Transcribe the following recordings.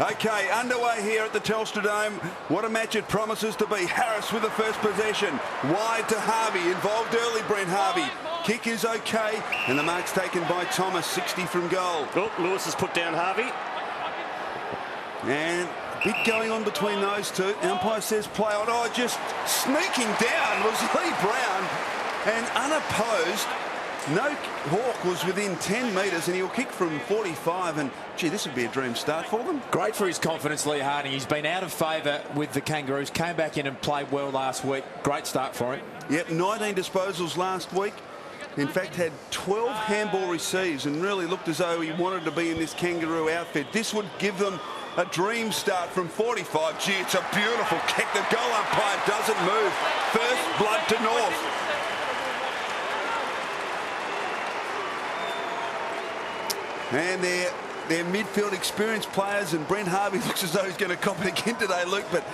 Okay, underway here at the Telstra Dome. What a match it promises to be. Harris with the first possession. Wide to Harvey. Involved early, Brent Harvey. Kick is okay. And the mark's taken by Thomas, 60 from goal. Oh, Lewis has put down Harvey. And a bit going on between those two. The umpire says play on. Oh, just sneaking down was Lee Brown. And unopposed. No Hawk was within 10 metres and he'll kick from 45, and gee, this would be a dream start for them. Great for his confidence, Lee Harding. He's been out of favour with the Kangaroos, came back in and played well last week. Great start for him. Yep, 19 disposals last week. In fact, had 12 handball receives and really looked as though he wanted to be in this Kangaroo outfit. This would give them a dream start from 45. Gee, it's a beautiful kick. The goal umpire doesn't move. First blood to North. And they're midfield experienced players, and Brent Harvey looks as though he's going to cop it again today, Luke, but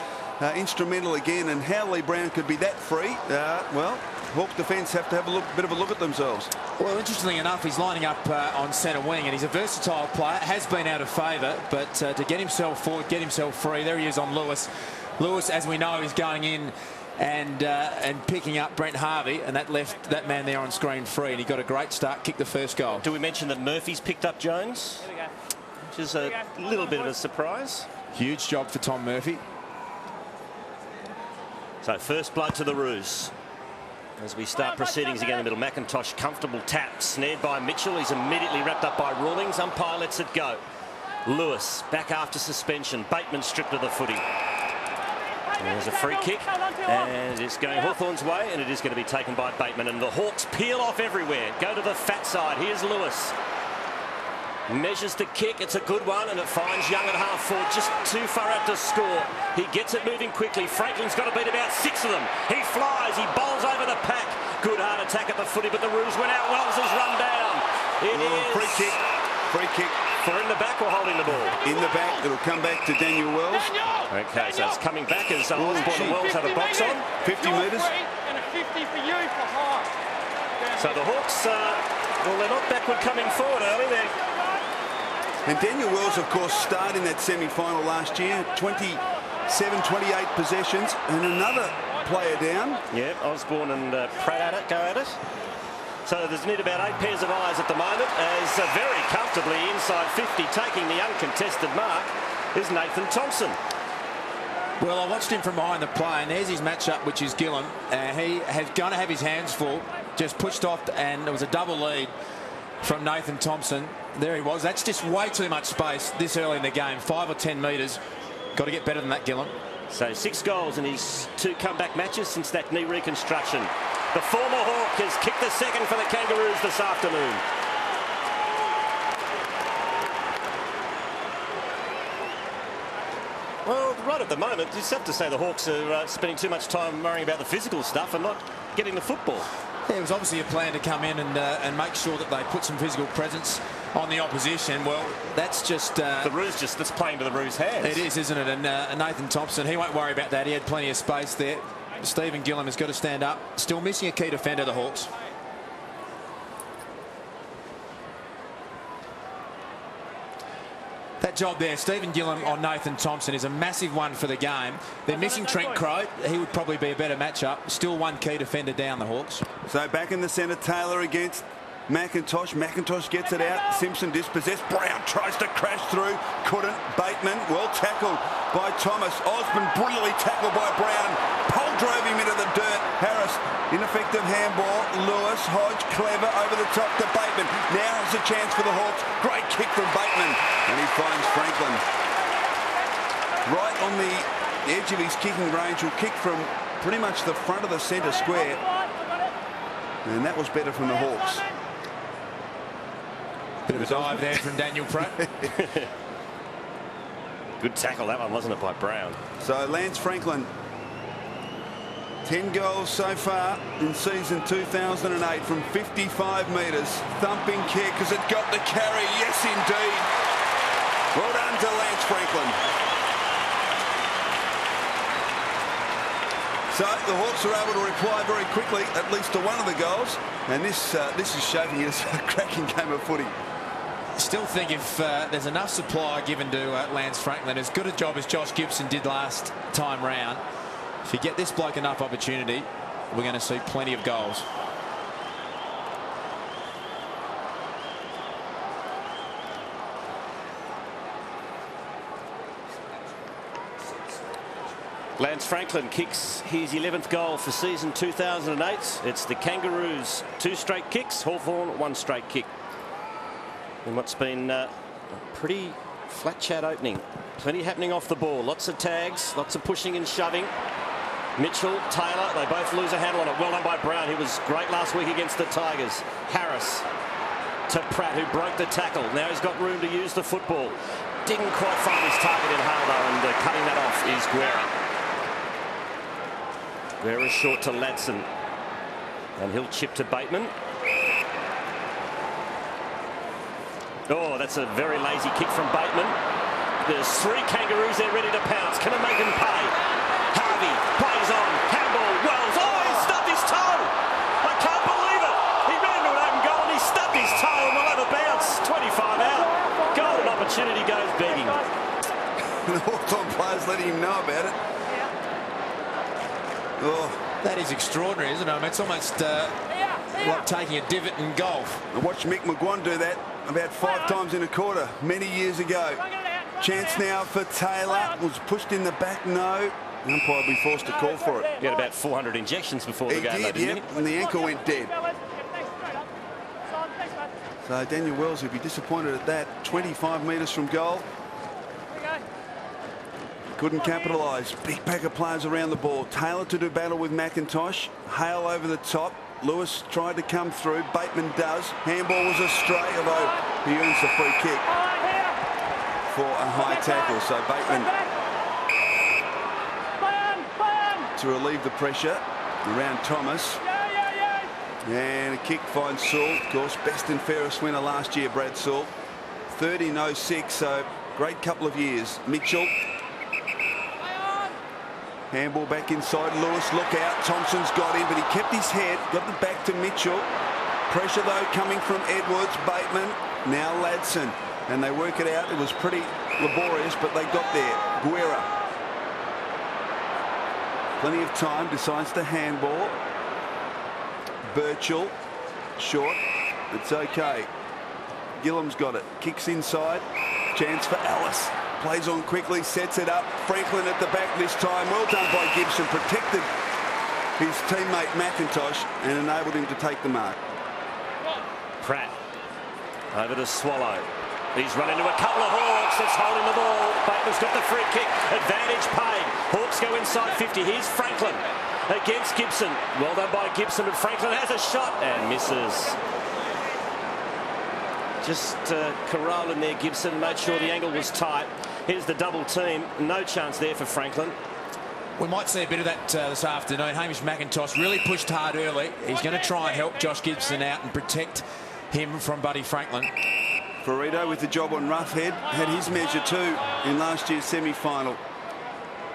instrumental again. And how Lee Brown could be that free, well, Hawk defence have to have a bit of a look at themselves. Well, interestingly enough, he's lining up on centre wing, and he's a versatile player, has been out of favour, but to get himself forward, get himself free, there he is on Lewis. Lewis, as we know, is going in and picking up Brent Harvey, and that left that man there on screen free, and he got a great start, kicked the first goal. Do we mention that Murphy's picked up Jones, which is a little bit of a surprise? Huge job for Tom Murphy. So first blood to the Roos. As we start proceedings again in the middle, McIntosh, comfortable tap, snared by Mitchell. He's immediately wrapped up by Rawlings. Umpire lets it go. Lewis back after suspension. Bateman stripped of the footy. There's a free kick, and it's going Hawthorn's way, and it is going to be taken by Bateman. And the Hawks peel off everywhere. Go to the fat side. Here's Lewis. Measures the kick. It's a good one, and it finds Young at half forward, just too far out to score. He gets it moving quickly. Franklin's got to beat about 6 of them. He flies. He bowls over the pack. Good hard attack at the footy, but the Roos went out. Wells has run down. It is free kick. Free kick. For in the back or holding the ball? In the back. It'll come back to Daniel Wells. Okay, so it's coming back as Osborne and Wells have a box on. 50 metres. And a 50 for you for high. So the Hawks, well, they're not backward coming forward early. And Daniel Wells, of course, starred in that semi-final last year. 27, 28 possessions, and another player down. Yeah, Osborne and Pratt at it, go at it. So there's need about 8 pairs of eyes at the moment, as very comfortably inside 50, taking the uncontested mark, is Nathan Thompson. Well, I watched him from behind the play, and there's his matchup, which is Gillam. He has going to have his hands full, just pushed off, and there was a double lead from Nathan Thompson. There he was. That's just way too much space this early in the game. 5 or 10 metres. Got to get better than that, Gillam. So 6 goals in his 2 comeback matches since that knee reconstruction. The former Hawk has kicked the second for the Kangaroos this afternoon. Well, right at the moment, you just have to say the Hawks are spending too much time worrying about the physical stuff and not getting the football. Yeah, it was obviously a plan to come in and make sure that they put some physical presence on the opposition. Well, that's just... the Roos that's playing to the Roos' hands. It is, isn't it? And Nathan Thompson, he won't worry about that. He had plenty of space there. Stephen Gillam has got to stand up. Still missing a key defender, the Hawks. That job there, Stephen Gillam on Nathan Thompson, is a massive one for the game. They're missing Trent Crowe. He would probably be a better matchup. Still one key defender down, the Hawks. So back in the centre, Taylor against McIntosh. McIntosh gets it out. Simpson dispossessed. Brown tries to crash through. Couldn't. Bateman, well tackled by Thomas. Osborne brilliantly tackled by Brown. Pole drove him into the dirt. Harris, ineffective handball. Lewis, Hodge, clever over the top to Bateman. Now has a chance for the Hawks. Great kick from Bateman. And he finds Franklin. Right on the edge of his kicking range. Will kick from pretty much the front of the centre square. And that was better from the Hawks. Bit of a dive there from Daniel Pratt. Good tackle that one, wasn't it, by Brown? So Lance Franklin, 10 goals so far in season 2008 from 55 metres. Thumping kick. Has it got the carry? Yes, indeed. Well done to Lance Franklin. So the Hawks are able to reply very quickly, at least to one of the goals. And this is shaping as a cracking game of footy. Still think if there's enough supply given to Lance Franklin, as good a job as Josh Gibson did last time round, if you get this bloke enough opportunity, we're going to see plenty of goals. Lance Franklin kicks his 11th goal for season 2008. It's the Kangaroos 2 straight kicks, Hawthorn 1 straight kick. In what's been a pretty flat chat opening. Plenty happening off the ball. Lots of tags, lots of pushing and shoving. Mitchell, Taylor, they both lose a handle on it. Well done by Brown. He was great last week against the Tigers. Harris to Pratt, who broke the tackle. Now he's got room to use the football. Didn't quite find his target in Hale, though, and cutting that off is Guerra. Guerra short to Ladson. And he'll chip to Bateman. Oh, that's a very lazy kick from Bateman. There's 3 Kangaroos there ready to pounce. Can it make him pay? Harvey plays on. Handball. Wells. Oh, he stubbed his toe. I can't believe it. He ran into an open goal and he stubbed his toe and we'll have a bounce. 25 out. Golden opportunity goes begging. The Hawthorn players letting him know about it. Oh. That is extraordinary, isn't it? I mean, it's almost like taking a divot in golf. I watched Mick McGuan do that about 5 times in a quarter many years ago. Chance now for Taylor. Was pushed in the back, no. The umpire will be forced to call for it. He had about 400 injections before the game, didn't he? And the ankle went dead. So Daniel Wells would be disappointed at that. 25 metres from goal. Couldn't capitalise. Big pack of players around the ball. Taylor to do battle with McIntosh. Hale over the top. Lewis tried to come through. Bateman does. Handball was astray, although he earns the free kick for a high tackle. So Bateman to relieve the pressure around Thomas. And a kick finds Sewell. Of course, best and fairest winner last year, Brad Sewell. 30-06, so great couple of years. Mitchell. Handball back inside. Lewis, look out. Thompson's got him, but he kept his head. Got the back to Mitchell. Pressure, though, coming from Edwards. Bateman. Now Ladson. And they work it out. It was pretty laborious, but they got there. Guerra. Plenty of time. Decides to handball. Birchall. Short. It's okay. Gillam's got it. Kicks inside. Chance for Ellis. Plays on quickly, sets it up. Franklin at the back this time. Well done by Gibson. Protected his teammate McIntosh and enabled him to take the mark. Pratt over to Swallow. He's run into a couple of Hawks. That's holding the ball. Bateman's got the free kick. Advantage paid. Hawks go inside 50. Here's Franklin against Gibson. Well done by Gibson, but Franklin has a shot and misses. Just corralled in there, Gibson. Made sure the angle was tight. Here's the double team. No chance there for Franklin. We might see a bit of that this afternoon. Hamish McIntosh really pushed hard early. He's going to try and help Josh Gibson out and protect him from Buddy Franklin. Ferrito with the job on Roughhead. Had his measure too in last year's semi-final.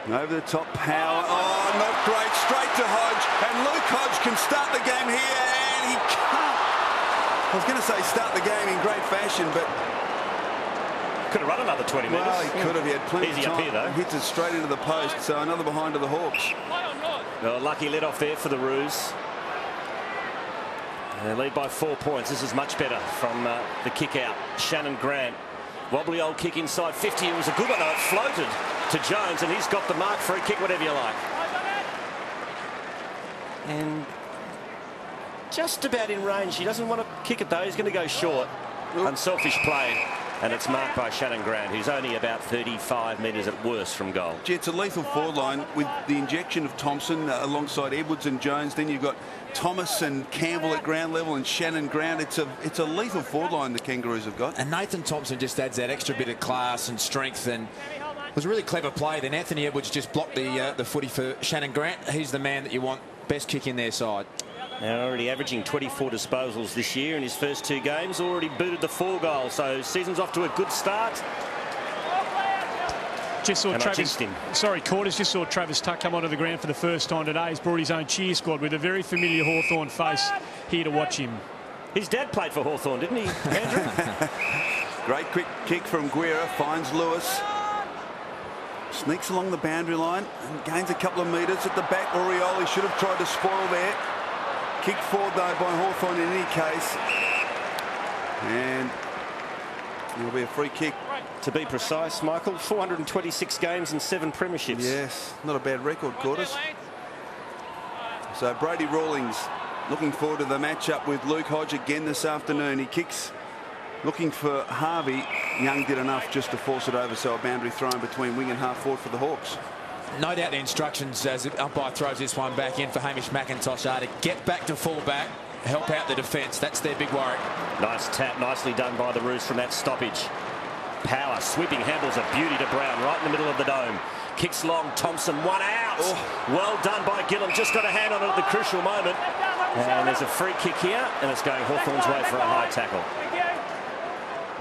Over the top, power. Oh, not great. Straight to Hodge. And Luke Hodge can start the game here, and he can't. I was going to say start the game in great fashion, but could have run another 20 metres. Well, he could have. He had plenty Easy of time. up here, though. Hits it straight into the post, so another behind to the Hawks. Well, lucky let off there for the Roos. They lead by 4 points. This is much better from the kick out. Shannon Grant. Wobbly old kick inside 50. It was a good one, though. It floated to Jones, and he's got the mark for a kick, whatever you like. And just about in range. He doesn't want to kick it, though. He's going to go short. Unselfish play. And it's marked by Shannon Grant, who's only about 35 metres at worst from goal. Gee, it's a lethal forward line with the injection of Thompson alongside Edwards and Jones. Then you've got Thomas and Campbell at ground level and Shannon Grant. It's a lethal forward line the Kangaroos have got. And Nathan Thompson just adds that extra bit of class and strength, and it was a really clever play. Then Anthony Edwards just blocked the footy for Shannon Grant. He's the man that you want. Best kick in their side. Now already averaging 24 disposals this year in his first 2 games. Already booted the 4 goals, so season's off to a good start. Just saw Travis. Sorry, Quarters. Just saw Travis Tuck come onto the ground for the first time today. He's brought his own cheer squad with a very familiar Hawthorn face here to watch him. His dad played for Hawthorn, didn't he, Andrew? Great quick kick from Guerra, finds Lewis. Sneaks along the boundary line and gains a couple of metres at the back. Orioli should have tried to spoil there. Kicked forward though by Hawthorn in any case. And it'll be a free kick. To be precise, Michael, 426 games and 7 premierships. Yes, not a bad record, Quarters. So Brady Rawlings looking forward to the matchup with Luke Hodge again this afternoon. He kicks looking for Harvey. Young did enough just to force it over, so a boundary thrown between wing and half forward for the Hawks. No doubt the instructions as the umpire throws this one back in for Hamish McIntosh are to get back to full back, help out the defence. That's their big worry. Nice tap, nicely done by the Roos from that stoppage. Power, sweeping handles a beauty to Brown right in the middle of the dome. Kicks long, Thompson, one out. Oh. Well done by Gillum, just got a hand on it at the crucial moment. And there's a free kick here, and it's going Hawthorn's way for a high tackle.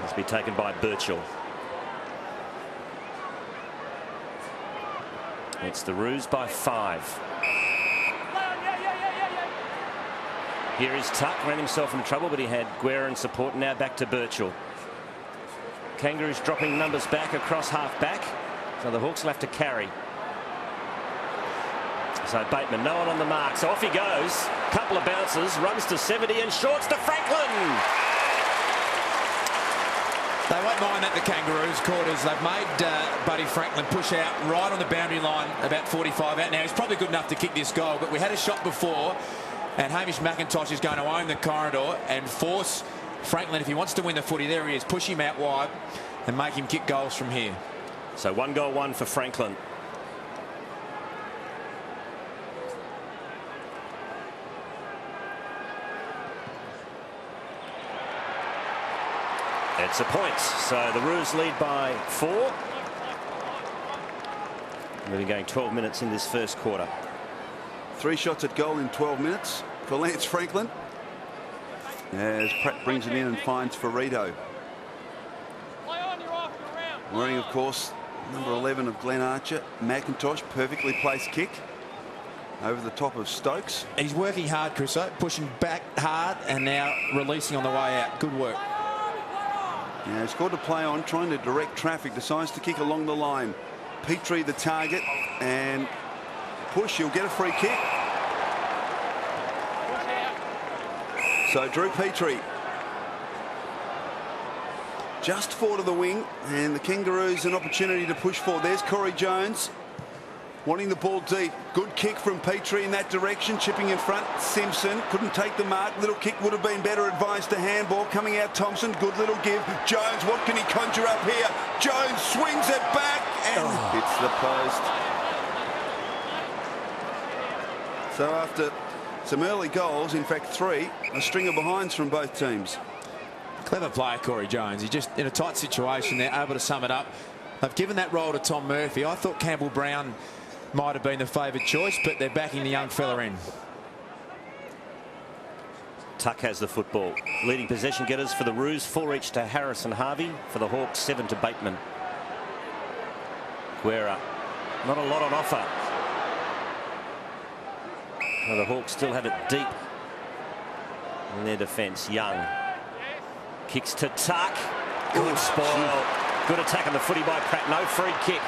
Must be taken by Birchall. It's the Roos by 5. Here is Tuck, ran himself into trouble, but he had Guerra in support. Now back to Birchall. Kangaroos dropping numbers back across half back, so the Hawks will have to carry. So Bateman, no one on the mark, so off he goes. Couple of bounces, runs to 70 and shorts to Franklin. They won't mind that, the Kangaroos, Quarters. They've made Buddy Franklin push out right on the boundary line, about 45 out now. He's probably good enough to kick this goal, but we had a shot before, and Hamish McIntosh is going to own the corridor and force Franklin, if he wants to win the footy, there he is, push him out wide and make him kick goals from here. So 1 goal, 1 for Franklin. It's a point. So the Roos lead by 4. We've been going 12 minutes in this first quarter. 3 shots at goal in 12 minutes for Lance Franklin, as Pratt brings it in and finds Ferrito. Wearing, of course, number 11 of Glenn Archer. McIntosh, perfectly placed kick over the top of Stokes. He's working hard, Chris, pushing back hard and now releasing on the way out. Good work. Yeah, he's got to play on, trying to direct traffic. Decides to kick along the line. Petrie the target, and push. He'll get a free kick. So Drew Petrie just forward of the wing, and the Kangaroos an opportunity to push forward. There's Corey Jones wanting the ball deep. Good kick from Petrie in that direction, chipping in front. Simpson couldn't take the mark. Little kick would have been better advised to handball. Coming out Thompson, good little give. Jones, what can he conjure up here? Jones swings it back and hits the post. So after some early goals, in fact 3, a string of behinds from both teams. Clever player, Corey Jones. He just, in a tight situation, they're able to sum it up. They've given that role to Tom Murphy. I thought Campbell Brown might have been the favoured choice, but they're backing the young fella in. Tuck has the football. Leading possession getters for the Roos, 4 each to Harris and Harvey. For the Hawks, 7 to Bateman. Guerra, not a lot on offer. Well, the Hawks still have it deep in their defence. Young kicks to Tuck. Good spoil. Good attack on the footy by Pratt. No free kick.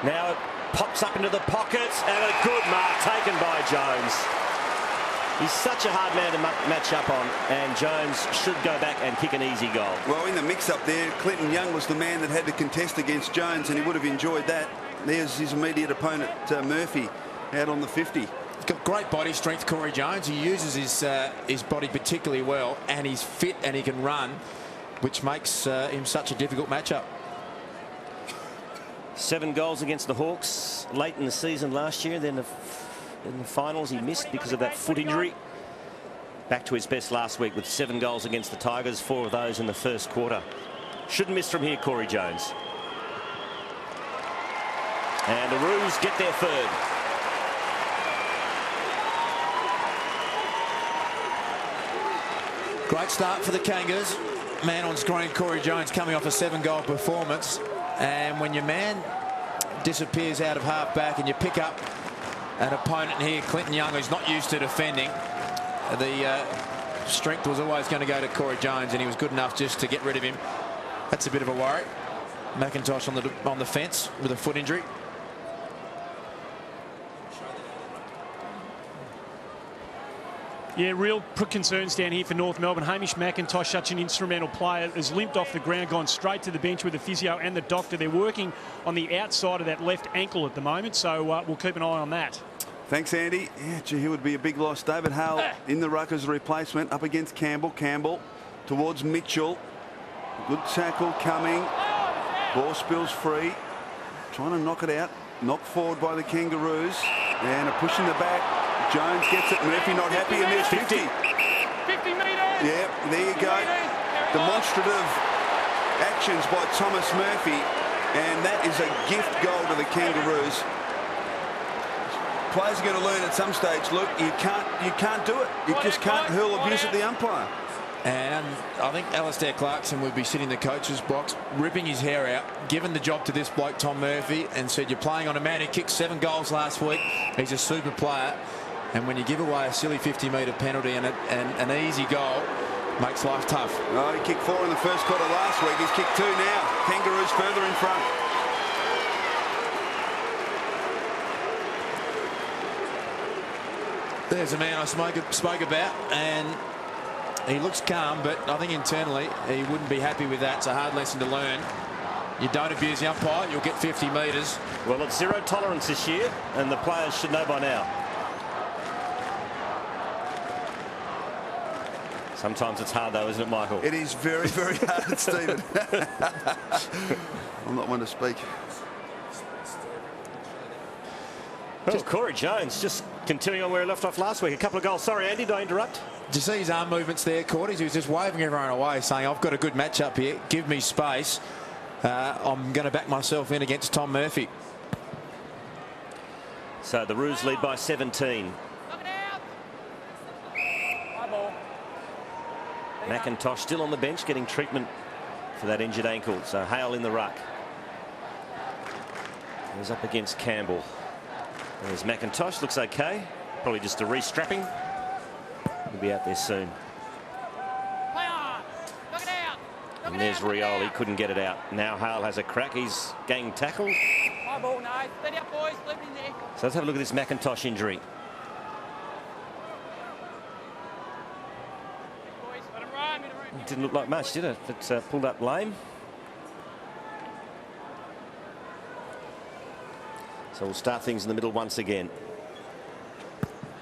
Now it pops up into the pockets, and a good mark taken by Jones. He's such a hard man to match up on, and Jones should go back and kick an easy goal. Well, in the mix-up there, Clinton Young was the man that had to contest against Jones, and he would have enjoyed that. There's his immediate opponent, Murphy, out on the 50. He's got great body strength, Corey Jones. He uses his body particularly well, and he's fit and he can run, which makes him such a difficult matchup. 7 goals against the Hawks late in the season last year. Then in the finals he missed because of that foot injury. Back to his best last week with 7 goals against the Tigers, 4 of those in the first quarter. Shouldn't miss from here, Corey Jones. And the Roos get their 3rd. Great start for the Kangas. Man on screen, Corey Jones, coming off a 7-goal performance. And when your man disappears out of half back and you pick up an opponent here, Clinton Young, who's not used to defending, the strength was always going to go to Corey Jones, and he was good enough just to get rid of him That's a bit of a worry. McIntosh on the fence with a foot injury. Yeah, real concerns down here for North Melbourne. Hamish McIntosh, such an instrumental player, has limped off the ground, gone straight to the bench with the physio and the doctor. They're working on the outside of that left ankle at the moment, so we'll keep an eye on that. Thanks, Andy. Yeah, gee, he would be a big loss. David Hale in the ruck as a replacement, up against Campbell. Campbell towards Mitchell. Good tackle coming. Ball spills free. Trying to knock it out. Knocked forward by the Kangaroos. And a push in the back. Jones gets it. Murphy not happy, and there's 50. 50 metres. Yeah, there you go. Demonstrative actions by Thomas Murphy, and that is a gift goal to the Kangaroos. Players are going to learn at some stage. Look, you can't do it. You just can't hurl abuse at the umpire. And I think Alistair Clarkson would be sitting in the coach's box, ripping his hair out, giving the job to this bloke, Tom Murphy, and said, you're playing on a man who kicked 7 goals last week. He's a super player. And when you give away a silly 50-metre penalty and an easy goal, makes life tough. Oh, he kicked 4 in the first quarter last week. He's kicked 2 now. Kangaroos further in front. There's a man I spoke about, and he looks calm, but I think internally he wouldn't be happy with that. It's a hard lesson to learn. You don't abuse the umpire, you'll get 50 metres. Well, it's zero tolerance this year, and the players should know by now. Sometimes it's hard, though, isn't it, Michael? It is very, very hard, Stephen. I'm not one to speak. Well, Corey Jones just continuing on where he left off last week. A couple of goals. Sorry, Andy, did I interrupt? Did you see his arm movements there, Cordy? He was just waving everyone away, saying, I've got a good match up here. Give me space. I'm going to back myself in against Tom Murphy. So the Roos lead by 17. McIntosh still on the bench getting treatment for that injured ankle. So Hale in the ruck. He's up against Campbell. There's McIntosh, looks okay. Probably just a restrapping. He'll be out there soon. And there's Rioli, couldn't get it out. Now Hale has a crack. He's getting tackled. So let's have a look at this McIntosh injury. It didn't look like much, did it? It pulled up lame. So we'll start things in the middle once again.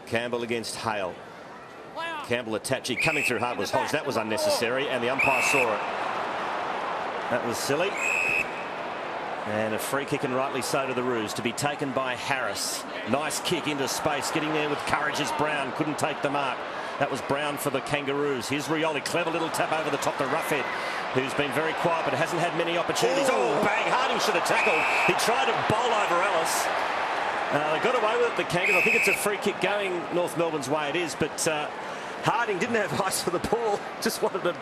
Campbell against Hale. Campbell attaching, coming through hard was Hodge. That was unnecessary, and the umpire saw it. That was silly. And a free kick, and rightly so, to the Roos, to be taken by Harris. Nice kick into space, getting there with courage as Brown couldn't take the mark. That was Brown for the Kangaroos. Here's Rioli, clever little tap over the top to Roughhead, who's been very quiet but hasn't had many opportunities. Oh, bang! Harding should have tackled. He tried to bowl over Ellis. They got away with it, the Kangaroos. I think it's a free kick going North Melbourne's way. It is, but Harding didn't have eyes for the ball. Just wanted to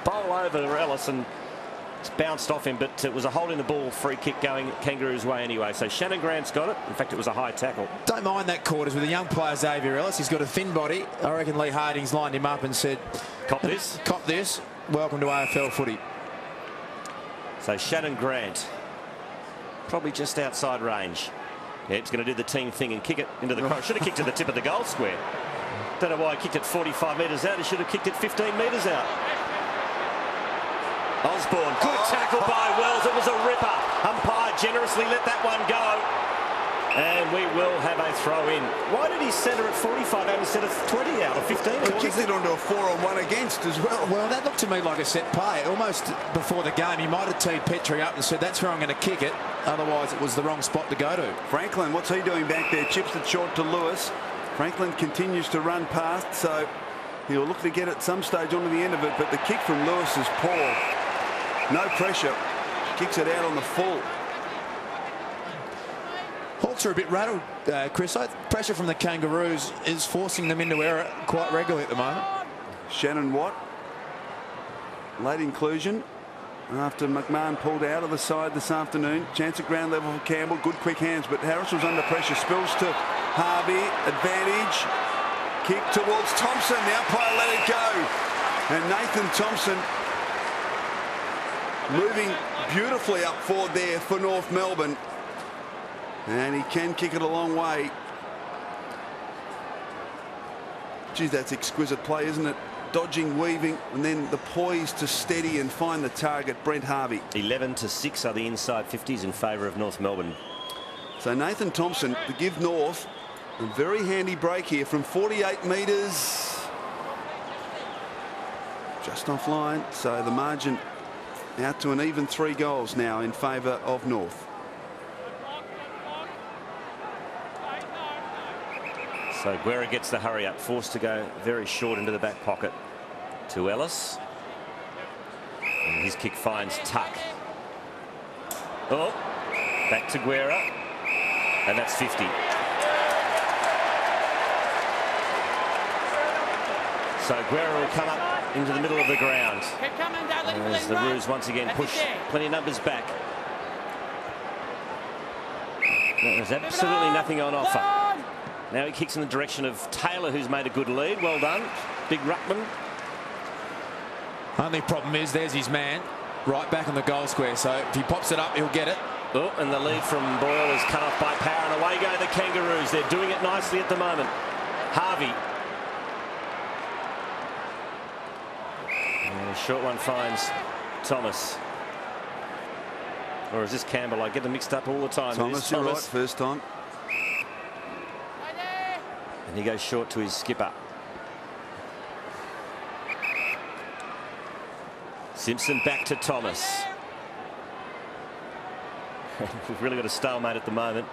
bowl over Ellis, and it's bounced off him, but it was a holding the ball free kick going Kangaroos' way anyway. So Shannon Grant's got it. In fact, it was a high tackle. Don't mind that, Quarters, with a young player, Xavier Ellis. He's got a thin body. I reckon Lee Harding's lined him up and said, cop this. Cop this. Welcome to AFL footy. So Shannon Grant, probably just outside range. Yeah, he's going to do the team thing and kick it into the cross. Should have kicked to the tip of the goal square. Don't know why he kicked it 45 metres out. He should have kicked it 15 metres out. Osborne, good tackle by Wells. It was a ripper. Umpire generously let that one go. And we will have a throw in. Why did he centre at 45 out instead of 20 out or 15? He kicked it onto a 4-on-1 against as well. Well, that looked to me like a set play. Almost before the game, he might have teed Petrie up and said, that's where I'm going to kick it. Otherwise, it was the wrong spot to go to. Franklin, what's he doing back there? Chips it short to Lewis. Franklin continues to run past, so he'll look to get at some stage onto the end of it, but the kick from Lewis is poor. No pressure. Kicks it out on the full. Hawks are a bit rattled, Chris. Pressure from the Kangaroos is forcing them into error quite regularly at the moment. Shannon Watt. Late inclusion after McMahon pulled out of the side this afternoon. Chance at ground level for Campbell. Good quick hands, but Harris was under pressure. Spills to Harvey. Advantage. Kick towards Thompson. The umpire let it go. And Nathan Thompson moving beautifully up forward there for North Melbourne. And he can kick it a long way. Geez, that's exquisite play, isn't it? Dodging, weaving, and then the poise to steady and find the target, Brent Harvey. 11-6 are the inside 50s in favour of North Melbourne. So Nathan Thompson to give North a very handy break here from 48 metres. Just offline, so the margin out to an even 3 goals now in favour of North. So Guerra gets the hurry up, forced to go very short into the back pocket to Ellis. And his kick finds Tuck. Oh, back to Guerra. And that's 50. So Guerra will come up into the middle of the ground. As the Roos once again push plenty of numbers back. There's absolutely nothing on offer. Now he kicks in the direction of Taylor, who's made a good lead. Well done. Big ruckman. Only problem is there's his man right back in the goal square. So if he pops it up, he'll get it. Oh, and the lead from Boyle is cut off by Power, and away go the Kangaroos. They're doing it nicely at the moment. Harvey. And a short one finds Thomas. Or is this Campbell? I get them mixed up all the time. Thomas, you're right, first time. And he goes short to his skipper. Simpson back to Thomas. We've really got a stalemate at the moment.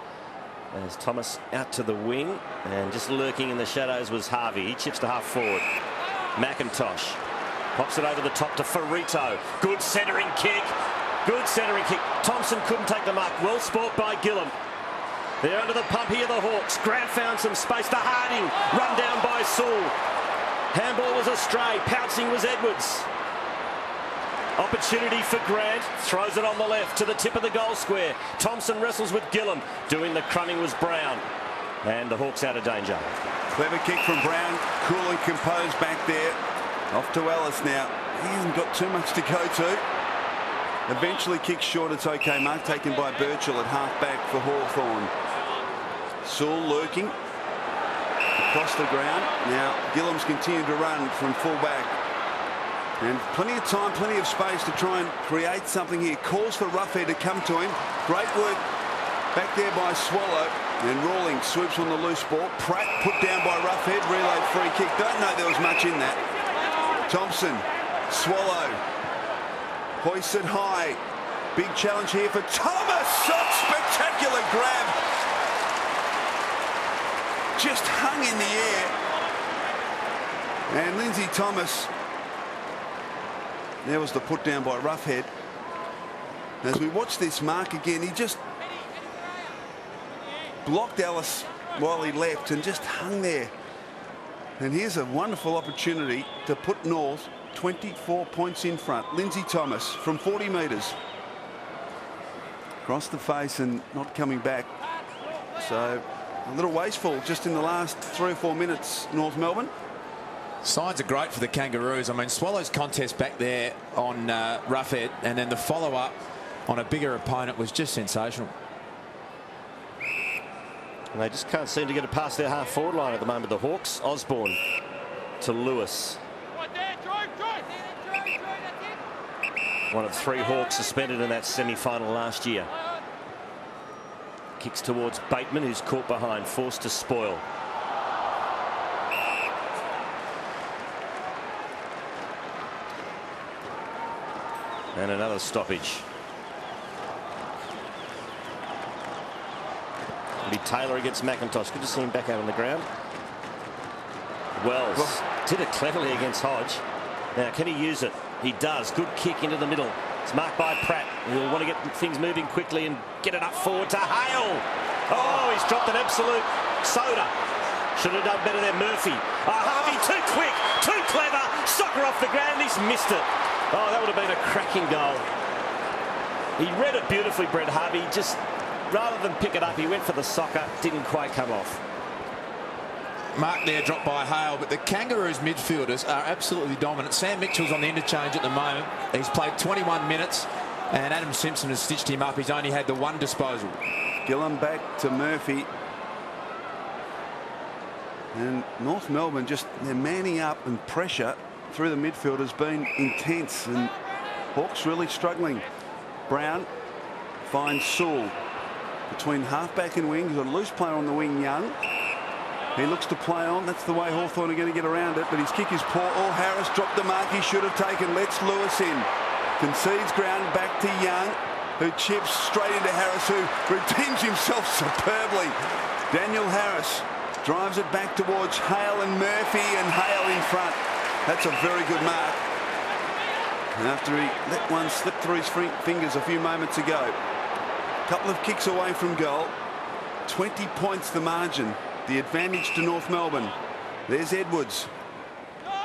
As Thomas out to the wing, and just lurking in the shadows was Harvey. He chips to half forward. McIntosh pops it over the top to Ferrito. Good centering kick. Good centering kick. Thompson couldn't take the mark. Well sport by Gillam. They're under the pump here, the Hawks. Grant found some space to Harding. Run down by Sewell. Handball was astray. Pouncing was Edwards. Opportunity for Grant. Throws it on the left to the tip of the goal square. Thompson wrestles with Gillam. Doing the crunning was Brown. And the Hawks out of danger. Clever kick from Brown. Cool and composed back there. Off to Ellis now. He hasn't got too much to go to. Eventually kicks short. It's okay. Mark taken by Birchall at half back for Hawthorn. Sewell lurking across the ground. Now Gillam's continued to run from full back. And plenty of time, plenty of space to try and create something here. Calls for Roughhead to come to him. Great work back there by Swallow. And Rawling swoops on the loose ball. Pratt put down by Roughhead. Relay free kick. Don't know there was much in that. Thompson, Swallow. Hoists it high. Big challenge here for Thomas. Such spectacular grab. Just hung in the air. And Lindsay Thomas. There was the put down by Roughhead. As we watch this mark again, he just blocked Ellis while he left and just hung there. And here's a wonderful opportunity to put North 24 points in front. Lindsay Thomas from 40 metres. Across the face and not coming back. So a little wasteful just in the last 3 or 4 minutes, North Melbourne. Signs are great for the Kangaroos. I mean, Swallow's contest back there on Roughhead, and then the follow-up on a bigger opponent was just sensational. And they just can't seem to get it past their half-forward line at the moment. The Hawks. Osborne to Lewis. One of 3 Hawks suspended in that semi-final last year. Kicks towards Bateman, who's caught behind, forced to spoil. And another stoppage. It'll be Taylor against McIntosh. Good to see him back out on the ground. Wells did it cleverly against Hodge. Now, can he use it? He does. Good kick into the middle. It's marked by Pratt. He'll want to get things moving quickly and get it up forward to Hale. Oh, he's dropped an absolute soda. Should have done better there, Murphy. Harvey, too quick, too clever. Soccer off the ground, he's missed it. Oh, that would have been a cracking goal. He read it beautifully, Brent Harvey. Just rather than pick it up, he went for the soccer. Didn't quite come off. Mark there dropped by Hale, but the Kangaroos midfielders are absolutely dominant. Sam Mitchell's on the interchange at the moment. He's played 21 minutes. And Adam Simpson has stitched him up. He's only had the one disposal. Gillum back to Murphy. And North Melbourne just, they're manning up, and pressure through the midfield has been intense, and Hawks really struggling. Brown finds Sewell between halfback and wing. He's got a loose player on the wing, Young. He looks to play on. That's the way Hawthorn are going to get around it, but his kick is poor. Oh, Harris dropped the mark he should have taken. Lets Lewis in. Concedes ground back to Young, who chips straight into Harris, who redeems himself superbly. Daniel Harris drives it back towards Hale and Murphy, and Hale in front. That's a very good mark. And after he let one slip through his fingers a few moments ago. A couple of kicks away from goal. 20 points the margin. The advantage to North Melbourne. There's Edwards.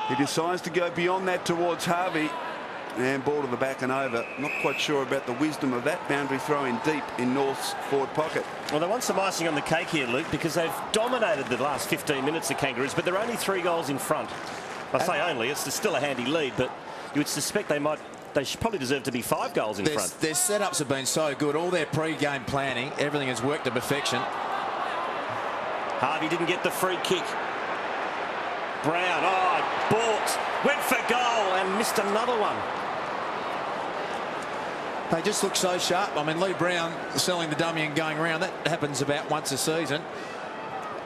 He decides to go beyond that towards Harvey. And ball to the back and over. Not quite sure about the wisdom of that boundary throw in deep in North's forward pocket. Well, they want some icing on the cake here, Luke, because they've dominated the last 15 minutes, the Kangaroos, but they're only 3 goals in front. I say only, it's still a handy lead, but you would suspect they should probably deserve to be 5 goals in front. Their setups have been so good. All their pre-game planning, everything has worked to perfection. Harvey didn't get the free kick. Brown, balked, went for goal and missed another one. They just look so sharp. I mean, Lee Brown selling the dummy and going around, that happens about once a season.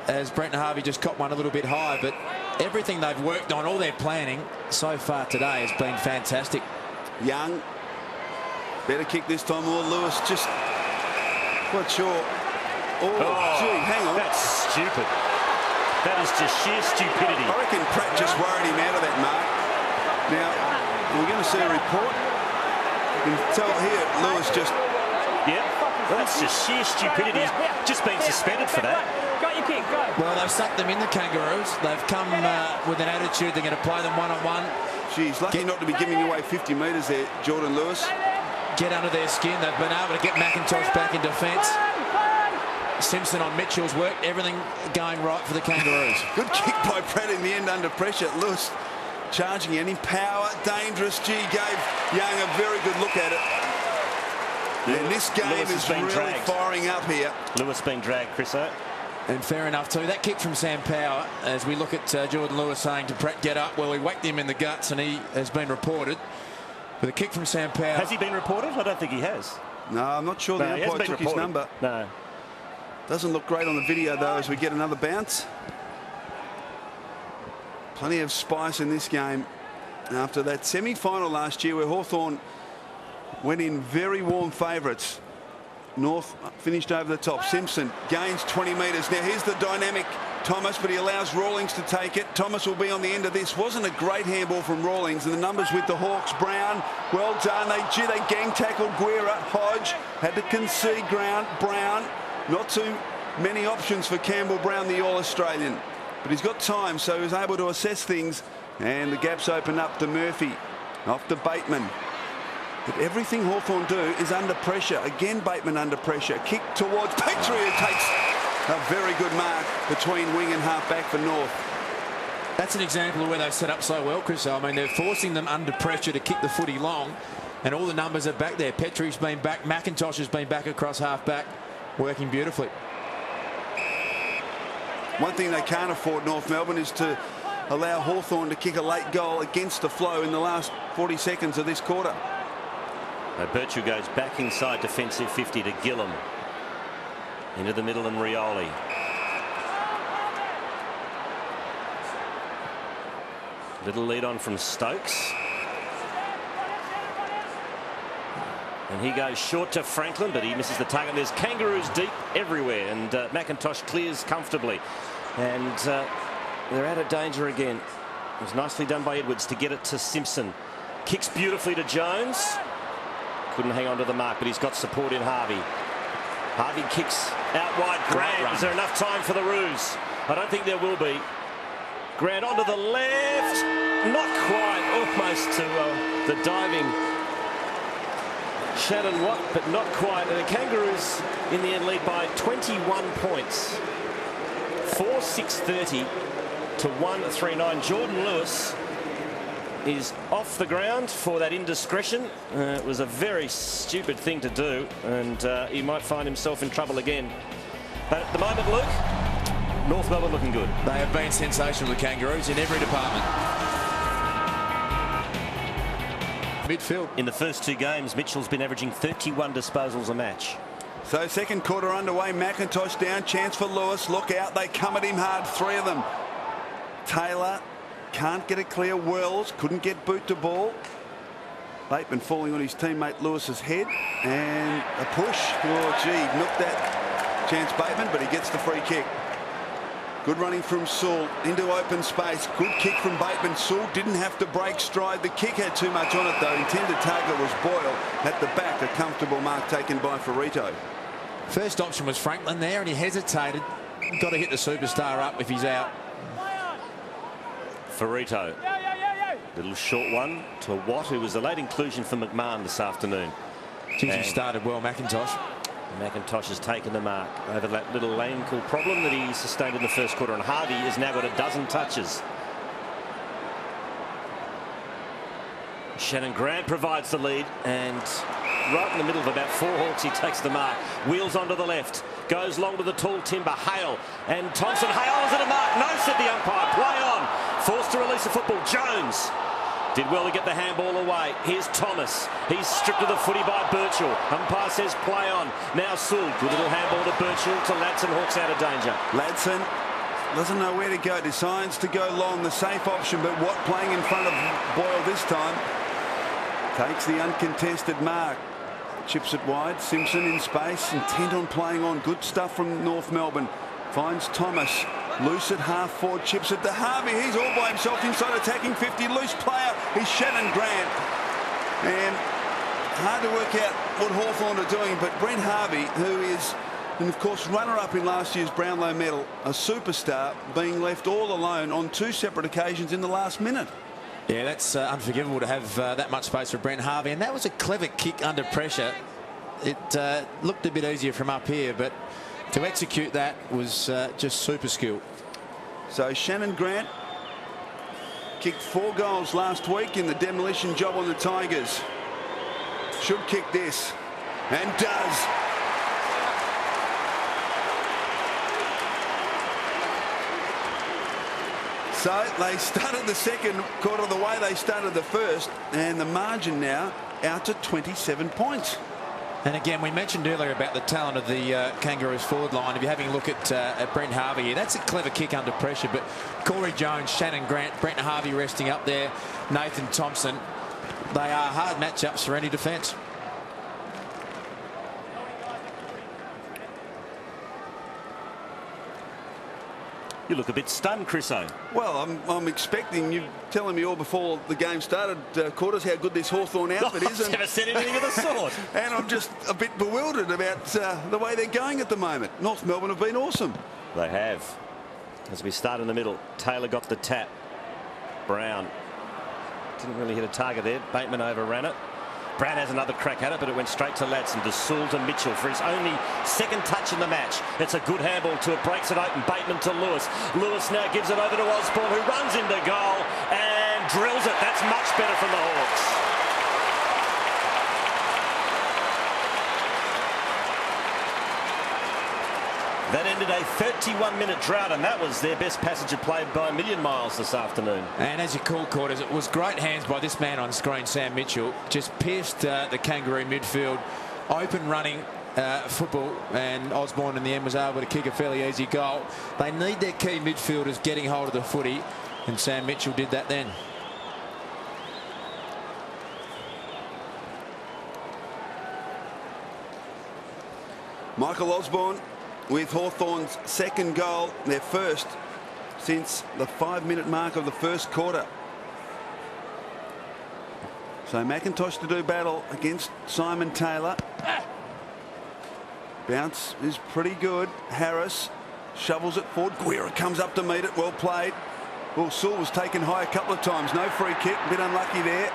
As Brent and Harvey just caught one a little bit high, but everything they've worked on, all their planning so far today has been fantastic. Young, better kick this time. Or Lewis just quite sure. Gee, hang on. That's stupid. That is just sheer stupidity. I reckon Pratt just worried him out of that mark. Now, we're going to see a report. You can tell here, Lewis just... Yeah, that's just sheer stupidity. He's just been suspended for that. Got your kick, go. Well, they've sucked them in, the Kangaroos. They've come with an attitude they're going to play them one-on-one. Geez, lucky not to be giving away 50 metres there, Jordan Lewis. Get under their skin. They've been able to get McIntosh back in defence. Simpson on Mitchell's work. Everything going right for the Kangaroos. Good kick by Pratt in the end under pressure. Lewis charging in power, dangerous. Gee, gave Young a very good look at it. And this game is really dragged. Firing up here. Lewis being dragged, Chriso. And fair enough too. That kick from Sam Power, as we look at Jordan Lewis saying to Pratt, get up. Well, he whacked him in the guts, and he has been reported. But a kick from Sam Power. Has he been reported? I don't think he has. No, I'm not sure the umpire took his number. No. Doesn't look great on the video, though, as we get another bounce. Plenty of spice in this game after that semi-final last year where Hawthorn went in very warm favourites. North finished over the top. Simpson gains 20 metres. Now here's the dynamic Thomas, but he allows Rawlings to take it. Thomas will be on the end of this. Wasn't a great handball from Rawlings, and the numbers with the Hawks. Brown, well done. They gang tackled Guerra. Hodge had to concede ground. Brown, not too many options for Campbell Brown, the All-Australian, but he's got time, so he's able to assess things, and the gaps open up to Murphy, off to Bateman. But everything Hawthorn do is under pressure. Again, Bateman under pressure. Kick towards Petrie, who takes a very good mark between wing and half-back for North. That's an example of where they've set up so well, Chris. I mean, they're forcing them under pressure to kick the footy long, and all the numbers are back there. Petrie's been back. McIntosh has been back across half-back, working beautifully. One thing they can't afford, North Melbourne, is to allow Hawthorn to kick a late goal against the flow in the last 40 seconds of this quarter. Birchall goes back inside defensive 50 to Gillum. Into the middle and Rioli. Little lead on from Stokes. And he goes short to Franklin, but he misses the target. There's Kangaroos deep everywhere, and McIntosh clears comfortably. And they're out of danger again. It was nicely done by Edwards to get it to Simpson. Kicks beautifully to Jones. Couldn't hang on to the mark, but he's got support in Harvey. Harvey kicks out wide. Grant, is there enough time for the Roos? I don't think there will be. Grant onto the left. Not quite. Almost to the diving Shannon Watt, but not quite. And the Kangaroos in the end lead by 21 points. 4-6-30 to 1-3-9. Jordan Lewis is off the ground for that indiscretion. It was a very stupid thing to do, and he might find himself in trouble again. But at the moment, Luke, North Melbourne looking good. They have been sensational, the Kangaroos, in every department. Midfield. In the first 2 games, Mitchell's been averaging 31 disposals a match. So second quarter underway. McIntosh down. Chance for Lewis. Look out. They come at him hard. 3 of them. Taylor can't get it clear. Wells couldn't get boot to ball. Bateman falling on his teammate Lewis's head. And a push. Oh, gee. Milked that Chance Bateman, but he gets the free kick. Good running from Sewell into open space. Good kick from Bateman. Sewell didn't have to break stride. The kick had too much on it, though. Intended target was Boyle. At the back, a comfortable mark taken by Ferrito. First option was Franklin there, and he hesitated. Got to hit the superstar up if he's out. Ferrito. Little short one to Watt, who was a late inclusion for McMahon this afternoon. He started well, McIntosh. McIntosh has taken the mark over that little ankle problem that he sustained in the first quarter, and Harvey has now got a dozen touches. Shannon Grant provides the lead, and right in the middle of about 4 Hawks, he takes the mark. Wheels onto the left, goes long to the tall timber. Hale and Thompson. Hale is at a mark. No, said the umpire. Play on. Forced to release the football. Jones did well to get the handball away. Here's Thomas. He's stripped of the footy by Birchall. Umpire says play on. Now Sewell. Good little handball to Birchall to Ladson. Hawks out of danger. Ladson doesn't know where to go. Decides to go long. The safe option, but Watt playing in front of Boyle this time. Takes the uncontested mark. Chips it wide. Simpson in space. Intent on playing on. Good stuff from North Melbourne. Finds Thomas. Loose at half forward. Chips it to Harvey. He's all by himself inside attacking 50. Loose player. He's Shannon Grant. And hard to work out what Hawthorn are doing. But Brent Harvey, who is, and of course, runner-up in last year's Brownlow medal, a superstar, being left all alone on 2 separate occasions in the last minute. Yeah, that's unforgivable to have that much space for Brent Harvey. And that was a clever kick under pressure. It looked a bit easier from up here, but to execute that was just super skill. So Shannon Grant kicked 4 goals last week in the demolition job on the Tigers. Should kick this, and does. So they started the second quarter the way they started the first, and the margin now out to 27 points. And again, we mentioned earlier about the talent of the Kangaroos forward line. If you're having a look at Brent Harvey here, that's a clever kick under pressure. But Corey Jones, Shannon Grant, Brent Harvey resting up there, Nathan Thompson, they are hard matchups for any defence. You look a bit stunned, Chriso. Well, I'm expecting you telling me all before the game started, Quarters, how good this Hawthorn outfit is. I've never said anything of the sort. And I'm just a bit bewildered about the way they're going at the moment. North Melbourne have been awesome. They have. As we start in the middle, Taylor got the tap. Brown didn't really hit a target there. Bateman overran it. Brown has another crack at it, but it went straight to Ladson, to Sewell, to Mitchell for his only second touch in the match. It's a good handball to it, breaks it open. Bateman to Lewis. Lewis now gives it over to Osborne, who runs into goal and drills it. That's much better from the Hawks. That ended a 31-minute drought, and that was their best passage of play by a million miles this afternoon. And as you call, Quarters, it was great hands by this man on screen, Sam Mitchell. Just pierced the Kangaroo midfield. Open running football, and Osborne in the end was able to kick a fairly easy goal. They need their key midfielders getting hold of the footy, and Sam Mitchell did that then. Michael Osborne with Hawthorn's second goal, their first since the 5-minute mark of the first quarter. So McIntosh to do battle against Simon Taylor. Bounce is pretty good. Harris shovels it forward. Guerra comes up to meet it. Well played. Well, Sewell was taken high a couple of times. No free kick. A bit unlucky there.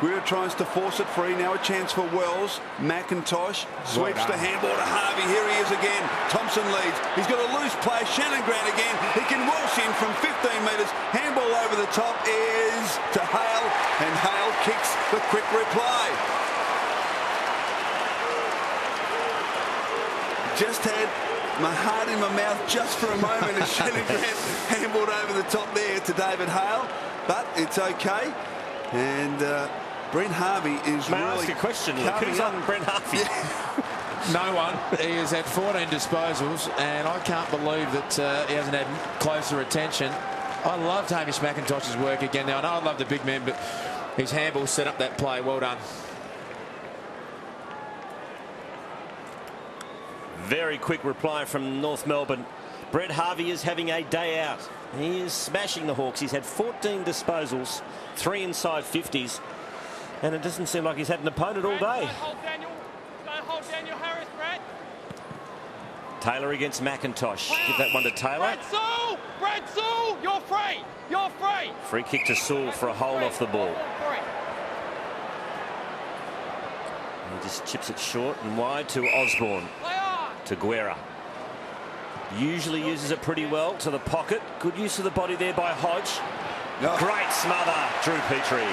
Guerra tries to force it free. Now a chance for Wells. McIntosh sweeps the handball to Harvey. Here he is again. Thompson leads. He's got a loose play. Shannon Grant again. He can waltz in from 15 metres. Handball over the top is to Hale, and Hale kicks the quick reply. Just had my heart in my mouth just for a moment as Shannon Grant handballed over the top there to David Hale, but it's okay. And Brent Harvey is May really... I ask a question, Luke? Who's on Brent Harvey? Yeah. No one. He has had 14 disposals, and I can't believe that he hasn't had closer attention. I loved Hamish McIntosh's work again. Now, I know I love the big man, but his handball set up that play. Well done. Very quick reply from North Melbourne. Brett Harvey is having a day out. He is smashing the Hawks. He's had 14 disposals, 3 inside 50s, and it doesn't seem like he's had an opponent all day. Don't hold Daniel Harris, Brett. Taylor against McIntosh. Give that one to Taylor. Brett Sewell, you're free. You're free. Free kick to Sewell for a hold off the ball. He just chips it short and wide to Osborne. To Guerra. Usually uses it pretty well to the pocket. Good use of the body there by Hodge. No. Great smother, Drew Petrie.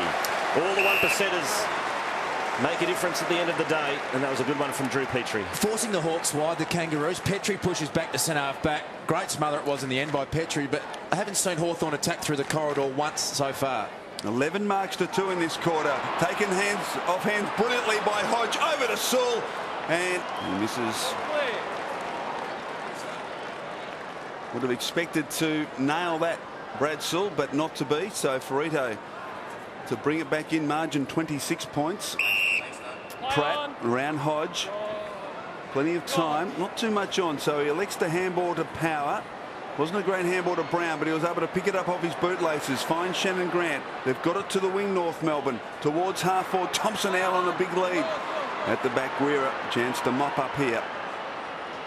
All the 1%ers make a difference at the end of the day, and that was a good one from Drew Petrie. Forcing the Hawks wide, the Kangaroos. Petrie pushes back to centre half back. Great smother it was in the end by Petrie, but I haven't seen Hawthorn attack through the corridor once so far. 11 marks to 2 in this quarter. Taken off hands brilliantly by Hodge. Over to Sewell, and he misses. Would have expected to nail that, Brad Sewell, but not to be. So Ferrito to bring it back in, margin 26 points. Pratt around Hodge. Plenty of time, not too much on, so he elects the handball to Power. Wasn't a great handball to Brown, but he was able to pick it up off his bootlaces. Finds Shannon Grant. They've got it to the wing, North Melbourne. Towards half forward. Thompson out on a big lead. At the back, Guerra. Chance to mop up here.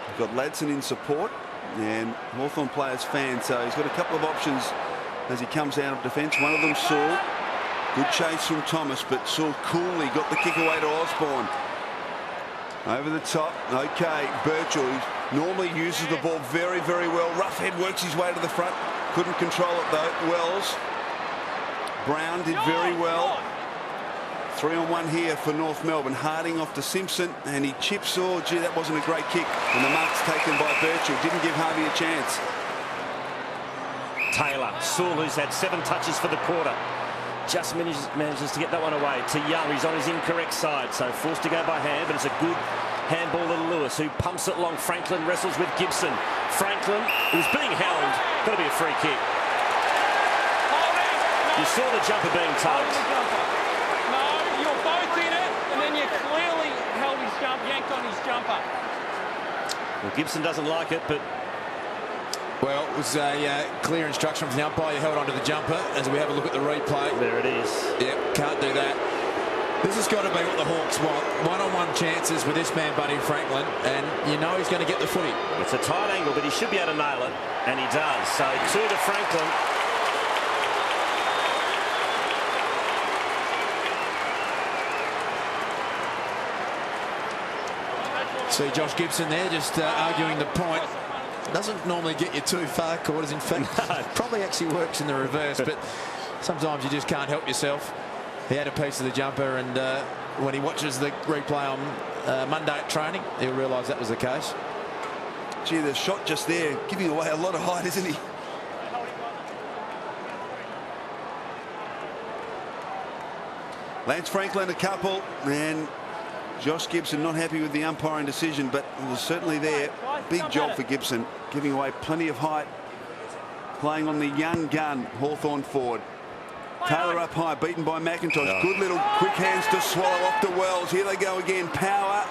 We've got Ladson in support. And Hawthorn players fan, so he's got a couple of options as he comes out of defence. One of them, Sewell. Good chase from Thomas, but Sewell coolly got the kick away to Osborne. Over the top. Okay, Birchall normally uses the ball very, very well. Roughhead works his way to the front. Couldn't control it though. Wells. Brown did very well. 3-on-1 here for North Melbourne. Harding off to Simpson, and he chips. Oh, gee, that wasn't a great kick. And the mark's taken by Birchall. Didn't give Harvey a chance. Taylor. Sewell, who's had 7 touches for the quarter, just manages to get that one away to Young. He's on his incorrect side, so forced to go by hand, but it's a good handball to Lewis, who pumps it along. Franklin wrestles with Gibson. Franklin, who's being held, got to be a free kick. You saw the jumper being tugged. No, you're both in it, and then you clearly held his yanked on his jumper. Well, Gibson doesn't like it, but... Well, it was a clear instruction from the umpire. You held onto the jumper as we have a look at the replay. There it is. Yep, can't do that. This has got to be what the Hawks want. One-on-one chances with this man, Buddy Franklin, and you know he's going to get the footy. It's a tight angle, but he should be able to nail it, and he does. So 2 to Franklin. See Josh Gibson there just arguing the point. Doesn't normally get you too far, quarters. In fact, probably actually works in the reverse, but sometimes you just can't help yourself. He had a piece of the jumper, and when he watches the replay on Monday at training, he'll realise that was the case. Gee, the shot just there, giving away a lot of height, isn't he? Lance Franklin a couple, and Josh Gibson not happy with the umpiring decision, but it was certainly there. Big job for Gibson, giving away plenty of height. Playing on the young gun, Hawthorn forward. Taylor up high, beaten by McIntosh. Good little quick hands to swallow off to Wells. Here they go again. Power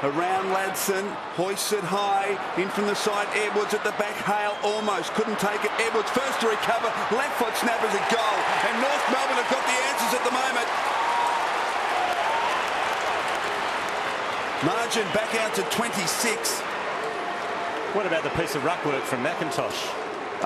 around Ladson. Hoists it high. In from the side. Edwards at the back. Hale almost couldn't take it. Edwards first to recover. Left foot snappers a goal. And North Melbourne have got the answers at the moment. Margin back out to 26. What about the piece of ruck work from McIntosh?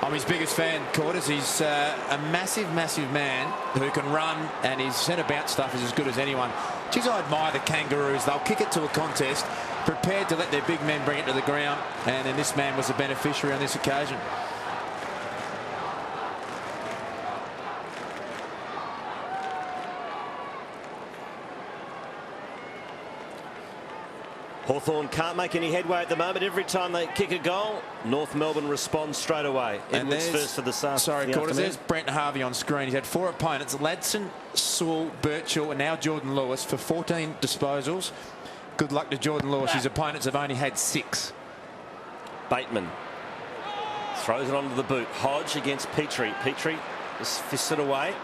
I'm his biggest fan, Quarters. He's a massive, massive man who can run, and his centre bounce stuff is as good as anyone. Geez, I admire the Kangaroos. They'll kick it to a contest, prepared to let their big men bring it to the ground, and then this man was the beneficiary on this occasion. Hawthorn can't make any headway at the moment. Every time they kick a goal, North Melbourne responds straight away. Edwards first for the Suns. Sorry, Quarters, there's Brent Harvey on screen. He's had 4 opponents, Ladson, Sewell, Birchall, and now Jordan Lewis for 14 disposals. Good luck to Jordan Lewis. His opponents have only had 6. Bateman throws it onto the boot. Hodge against Petrie. Petrie just fists it away.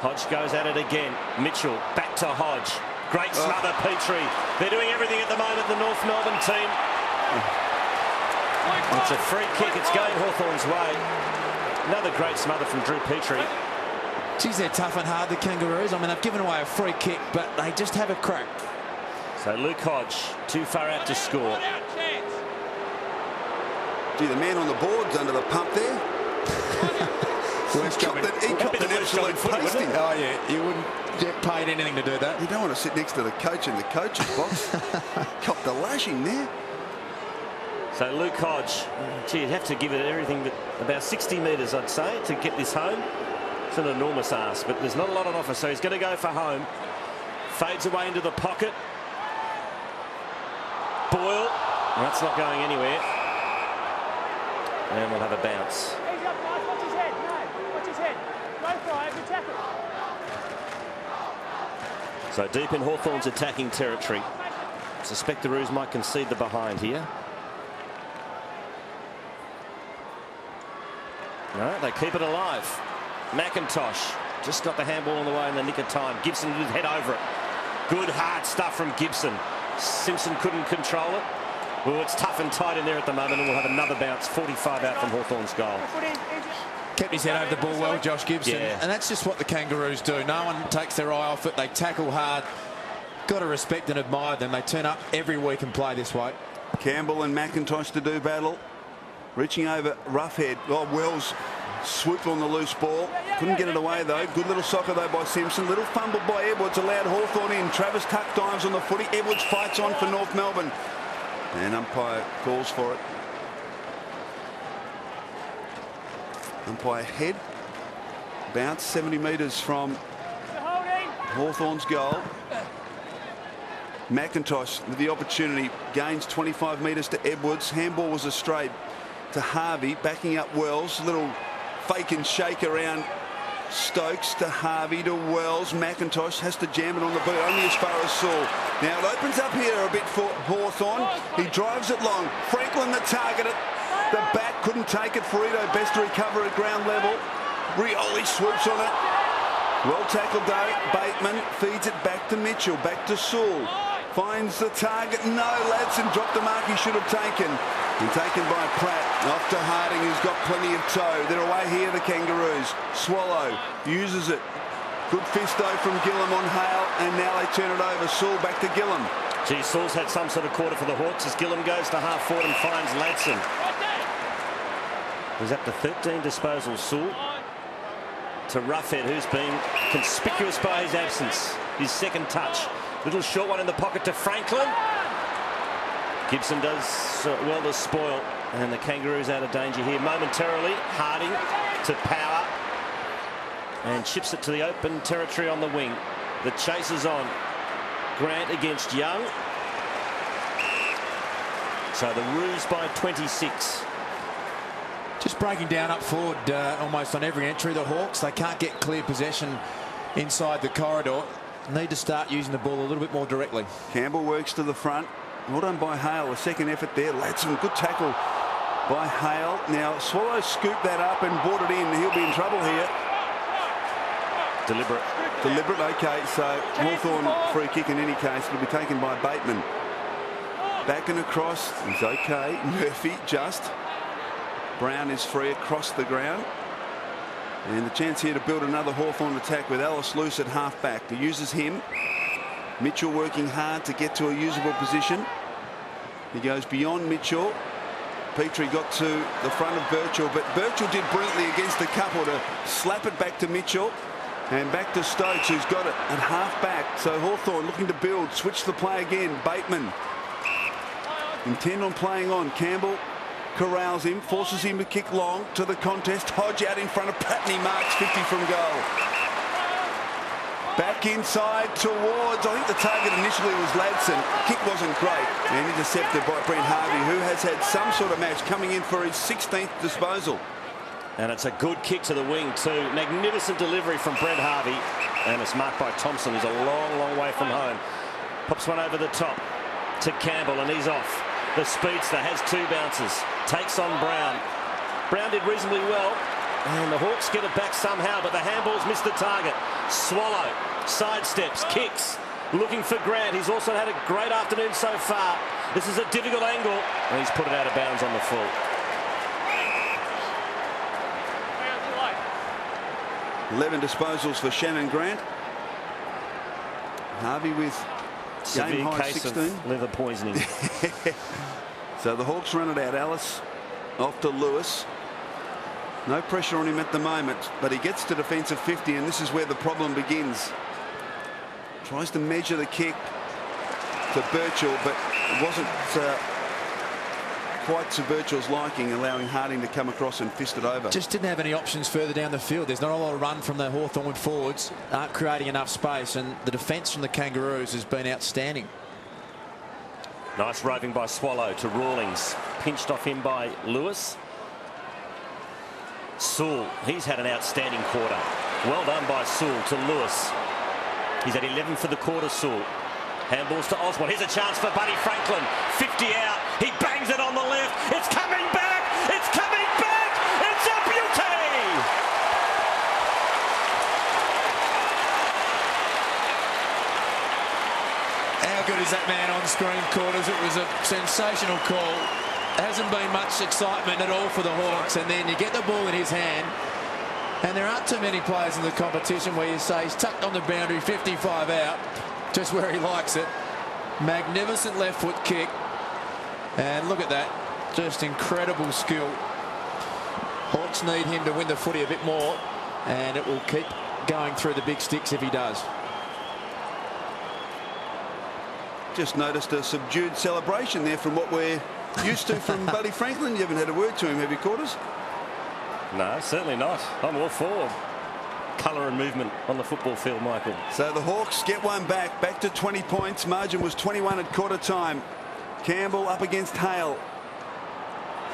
Hodge goes at it again. Mitchell back to Hodge. Great smother, Petrie. They're doing everything at the moment, the North Melbourne team. It's a free kick. It's going Hawthorn's way. Another great smother from Drew Petrie. Geez, they're tough and hard, the Kangaroos. I mean, they've given away a free kick, but they just have a crack. So Luke Hodge, too far out to score. Gee, the man on the board's under the pump there. He copped an absolute pasting. Oh, yeah, you wouldn't get paid anything to do that. You don't want to sit next to the coach in the coach's box. Copped a lashing there. So Luke Hodge, gee, you'd have to give it everything but about 60 metres, I'd say, to get this home. It's an enormous ask, but there's not a lot on offer, so he's going to go for home. Fades away into the pocket. Boyle, that's not going anywhere. And we'll have a bounce. Watch his head. No, watch his head. Go for it. Good tackle. So deep in Hawthorn's attacking territory. Suspect the Roos might concede the behind here. No, they keep it alive. McIntosh just got the handball on the way in the nick of time. Gibson did head over it. Good hard stuff from Gibson. Simpson couldn't control it. Well, it's tough and tight in there at the moment, and we'll have another bounce. 45 out from Hawthorn's goal. Kept his head over the ball well, Josh Gibson. Yeah. And that's just what the Kangaroos do. No one takes their eye off it. They tackle hard. Got to respect and admire them. They turn up every week and play this way. Campbell and McIntosh to do battle. Reaching over, Roughhead. Oh, Wells swooped on the loose ball. Couldn't get it away, though. Good little soccer, though, by Simpson. Little fumble by Edwards. Allowed Hawthorn in. Travis Tuck dives on the footy. Edwards fights on for North Melbourne. And umpire calls for it. Umpire head. Bounce 70 metres from Hawthorn's goal. McIntosh with the opportunity gains 25 metres to Edwards. Handball was a straight to Harvey, backing up Wells. Little fake and shake around Stokes to Harvey to Wells. McIntosh has to jam it on the boot only as far as Sewell. Now it opens up here a bit for Hawthorn. He drives it long. Franklin the target. The back couldn't take it. Ferrito best to recover at ground level. Rioli swoops on it. Well tackled though. Bateman feeds it back to Mitchell. Back to Sewell. Finds the target. No, Ladson dropped the mark he should have taken. And taken by Pratt. Off to Harding, who's got plenty of toe. They're away here, the Kangaroos. Swallow uses it. Good fisto from Gillum on Hale, and now they turn it over. Sewell back to Gillum. Gee, Sewell's had some sort of quarter for the Hawks as Gillum goes to half forward and finds Ladson. He's up to 13 disposals. Sewell to Roughhead, who's been conspicuous by his absence. His second touch. Little short one in the pocket to Franklin. Gibson does well to spoil, and the Kangaroos out of danger here momentarily. Harding to Power, and chips it to the open territory on the wing. The chase is on. Grant against Young. So the Roos by 26. Just breaking down up forward almost on every entry. The Hawks, they can't get clear possession inside the corridor. Need to start using the ball a little bit more directly. Campbell works to the front. Well done by Hale. A second effort there. Ladson, good tackle by Hale. Now Swallow scooped that up and brought it in. He'll be in trouble here. Deliberate. Okay, so Hawthorn free kick in any case. It'll be taken by Bateman. Back and across. He's okay. Murphy just. Brown is free across the ground. And the chance here to build another Hawthorn attack with Ellis loose at half back. He uses him. Mitchell working hard to get to a usable position. He goes beyond Mitchell. Petrie got to the front of Birchall, but Birchall did brilliantly against a couple to slap it back to Mitchell and back to Stokes, who's got it at half back. So Hawthorn looking to build, switch the play again. Bateman intent on playing on. Campbell corrals him, forces him to kick long to the contest. Hodge out in front of Patney, marks 50 from goal. Back inside towards, I think the target initially was Ladson. Kick wasn't great and intercepted by Brent Harvey, who has had some sort of match, coming in for his 16th disposal. And it's a good kick to the wing too. Magnificent delivery from Brent Harvey, and it's marked by Thompson, who's a long way from home. Pops one over the top to Campbell, and he's off. The speedster has 2 bounces, takes on Brown. Brown did reasonably well, and the Hawks get it back somehow, but the handballs missed the target. Swallow sidesteps, kicks, looking for Grant. He's also had a great afternoon so far. This is a difficult angle, and he's put it out of bounds on the full. 11 disposals for Shannon Grant. Harvey with severe game high case 16. of liver poisoning. So the Hawks run it out. Ellis off to Lewis. No pressure on him at the moment, but he gets to defensive 50, and this is where the problem begins. Tries to measure the kick to Birchall, but it wasn't quite to Birchall's liking, allowing Harding to come across and fist it over. Just didn't have any options further down the field. There's not a lot of run from the Hawthorn forwards, aren't creating enough space, and the defence from the Kangaroos has been outstanding. Nice roving by Swallow to Rawlings, pinched off him by Lewis. Sewell, he's had an outstanding quarter. Well done by Sewell to Lewis. He's at 11 for the quarter, Sewell. Handballs to Osborne. Here's a chance for Buddy Franklin. 50 out. He bangs it on the left. It's coming back. It's coming back. It's a beauty. How good is that man on screen, Quarters? It was a sensational call. Hasn't been much excitement at all for the Hawks, and then you get the ball in his hand, and there aren't too many players in the competition where you say he's tucked on the boundary, 55 out, just where he likes it. Magnificent left foot kick, and look at that, just incredible skill. Hawks need him to win the footy a bit more, and it will keep going through the big sticks if he does. Just noticed a subdued celebration there from what we're used to from Buddy Franklin. You haven't had a word to him, have you, Quarters? No, certainly not. I'm all for colour and movement on the football field, Michael. So the Hawks get one back to 20 points. Margin was 21 at quarter time. Campbell up against Hale.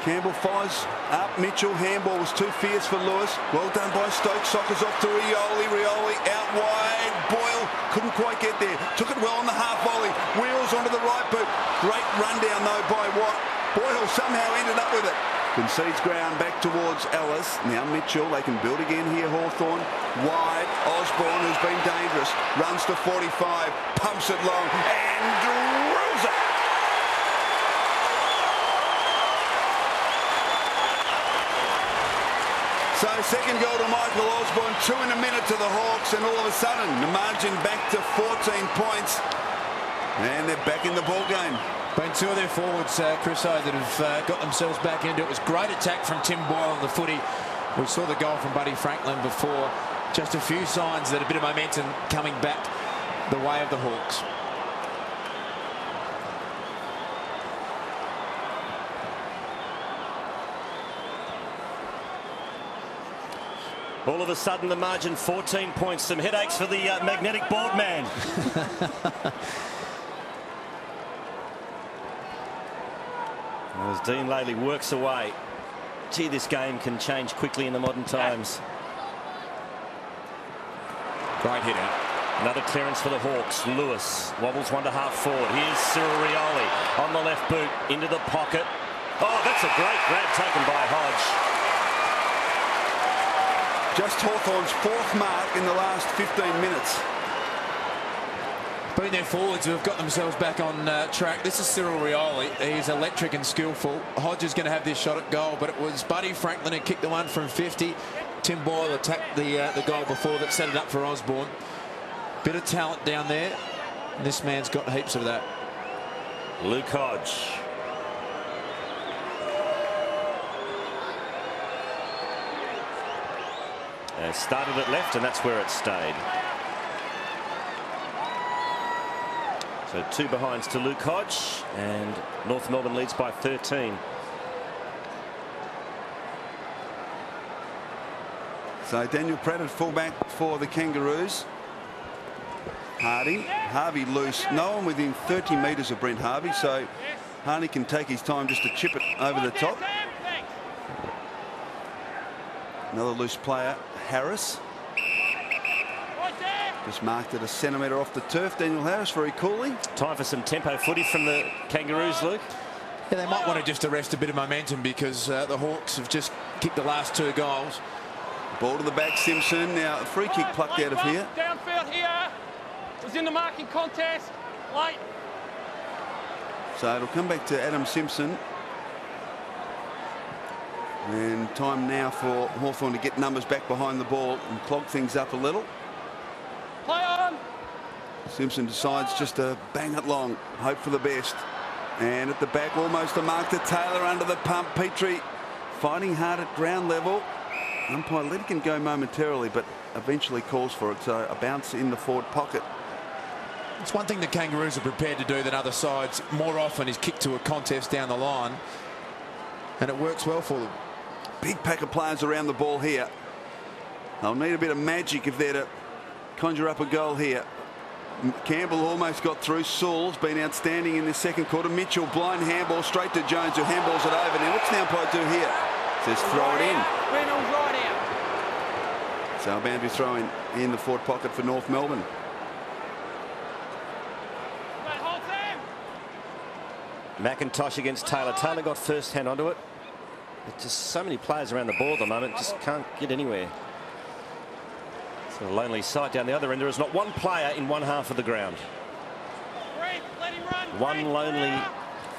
Campbell follows up Mitchell. Handball was too fierce for Lewis. Well done by Stokes. Sockers off to Rioli. Rioli out wide. Boyle couldn't quite get there. Took it well on the half volley. Wheels onto the right boot. Great rundown though by Watt. Boyle somehow ended up with it. Concedes ground back towards Ellis. Now Mitchell. They can build again here. Hawthorn wide. Osborne, who's been dangerous, runs to 45. Pumps it long and drills it. So second goal to Michael Osborne, 2 in a minute to the Hawks, and all of a sudden the margin back to 14 points, and they're back in the ball game. Been 2 of their forwards, Chris O, that have got themselves back into it. It was great attack from Tim Boyle on the footy. We saw the goal from Buddy Franklin before. Just a few signs that a bit of momentum coming back the way of the Hawks. All of a sudden the margin 14 points. Some headaches for the magnetic board man. As Dean Laley works away. Gee, this game can change quickly in the modern times. Great hit out. Another clearance for the Hawks. Lewis wobbles one to half forward. Here's Cyril Rioli on the left boot into the pocket. Oh, that's a great grab taken by Hodge. Just Hawthorn's 4th mark in the last 15 minutes. Been their forwards who have got themselves back on track. This is Cyril Rioli. He's electric and skillful. Hodge is going to have this shot at goal, but it was Buddy Franklin who kicked the one from 50. Tim Boyle attacked the goal before that set it up for Osborne. Bit of talent down there. And this man's got heaps of that. Luke Hodge. Started at left, and that's where it stayed. So 2 behinds to Luke Hodge, and North Melbourne leads by 13. So Daniel Pratt at fullback for the Kangaroos. Harvey loose. No one within 30 metres of Brent Harvey, so Harney can take his time just to chip it over the top. Another loose player, Harris. Just marked it a centimetre off the turf. Daniel Harris very coolly. Time for some tempo footy from the Kangaroos, Luke. Yeah, they might want to just arrest a bit of momentum because the Hawks have just kicked the last 2 goals. Ball to the back, Simpson. Now a free kick plucked out of here. Downfield here. Was in the marking contest. Late. So it'll come back to Adam Simpson. And time now for Hawthorn to get numbers back behind the ball and clog things up a little. Play on. Simpson decides just to bang it long, hope for the best. And at the back, almost a mark to Taylor under the pump. Petrie fighting hard at ground level. Umpire let it go momentarily, but eventually calls for it. So a bounce in the forward pocket. It's one thing the Kangaroos are prepared to do than other sides more often is kick to a contest down the line, and it works well for them. Big pack of players around the ball here. They'll need a bit of magic if they're to conjure up a goal here. Campbell almost got through. Sewell's been outstanding in the second quarter. Mitchell, blind handball straight to Jones, who handballs it over. Now what's the umpire do here? Says throw it in. Reynolds right out. So a boundary throw in the forward pocket for North Melbourne. McIntosh against Taylor. Taylor got first hand onto it. There's just so many players around the ball at the moment, just can't get anywhere. It's a lonely sight down the other end. There is not one player in one half of the ground. One lonely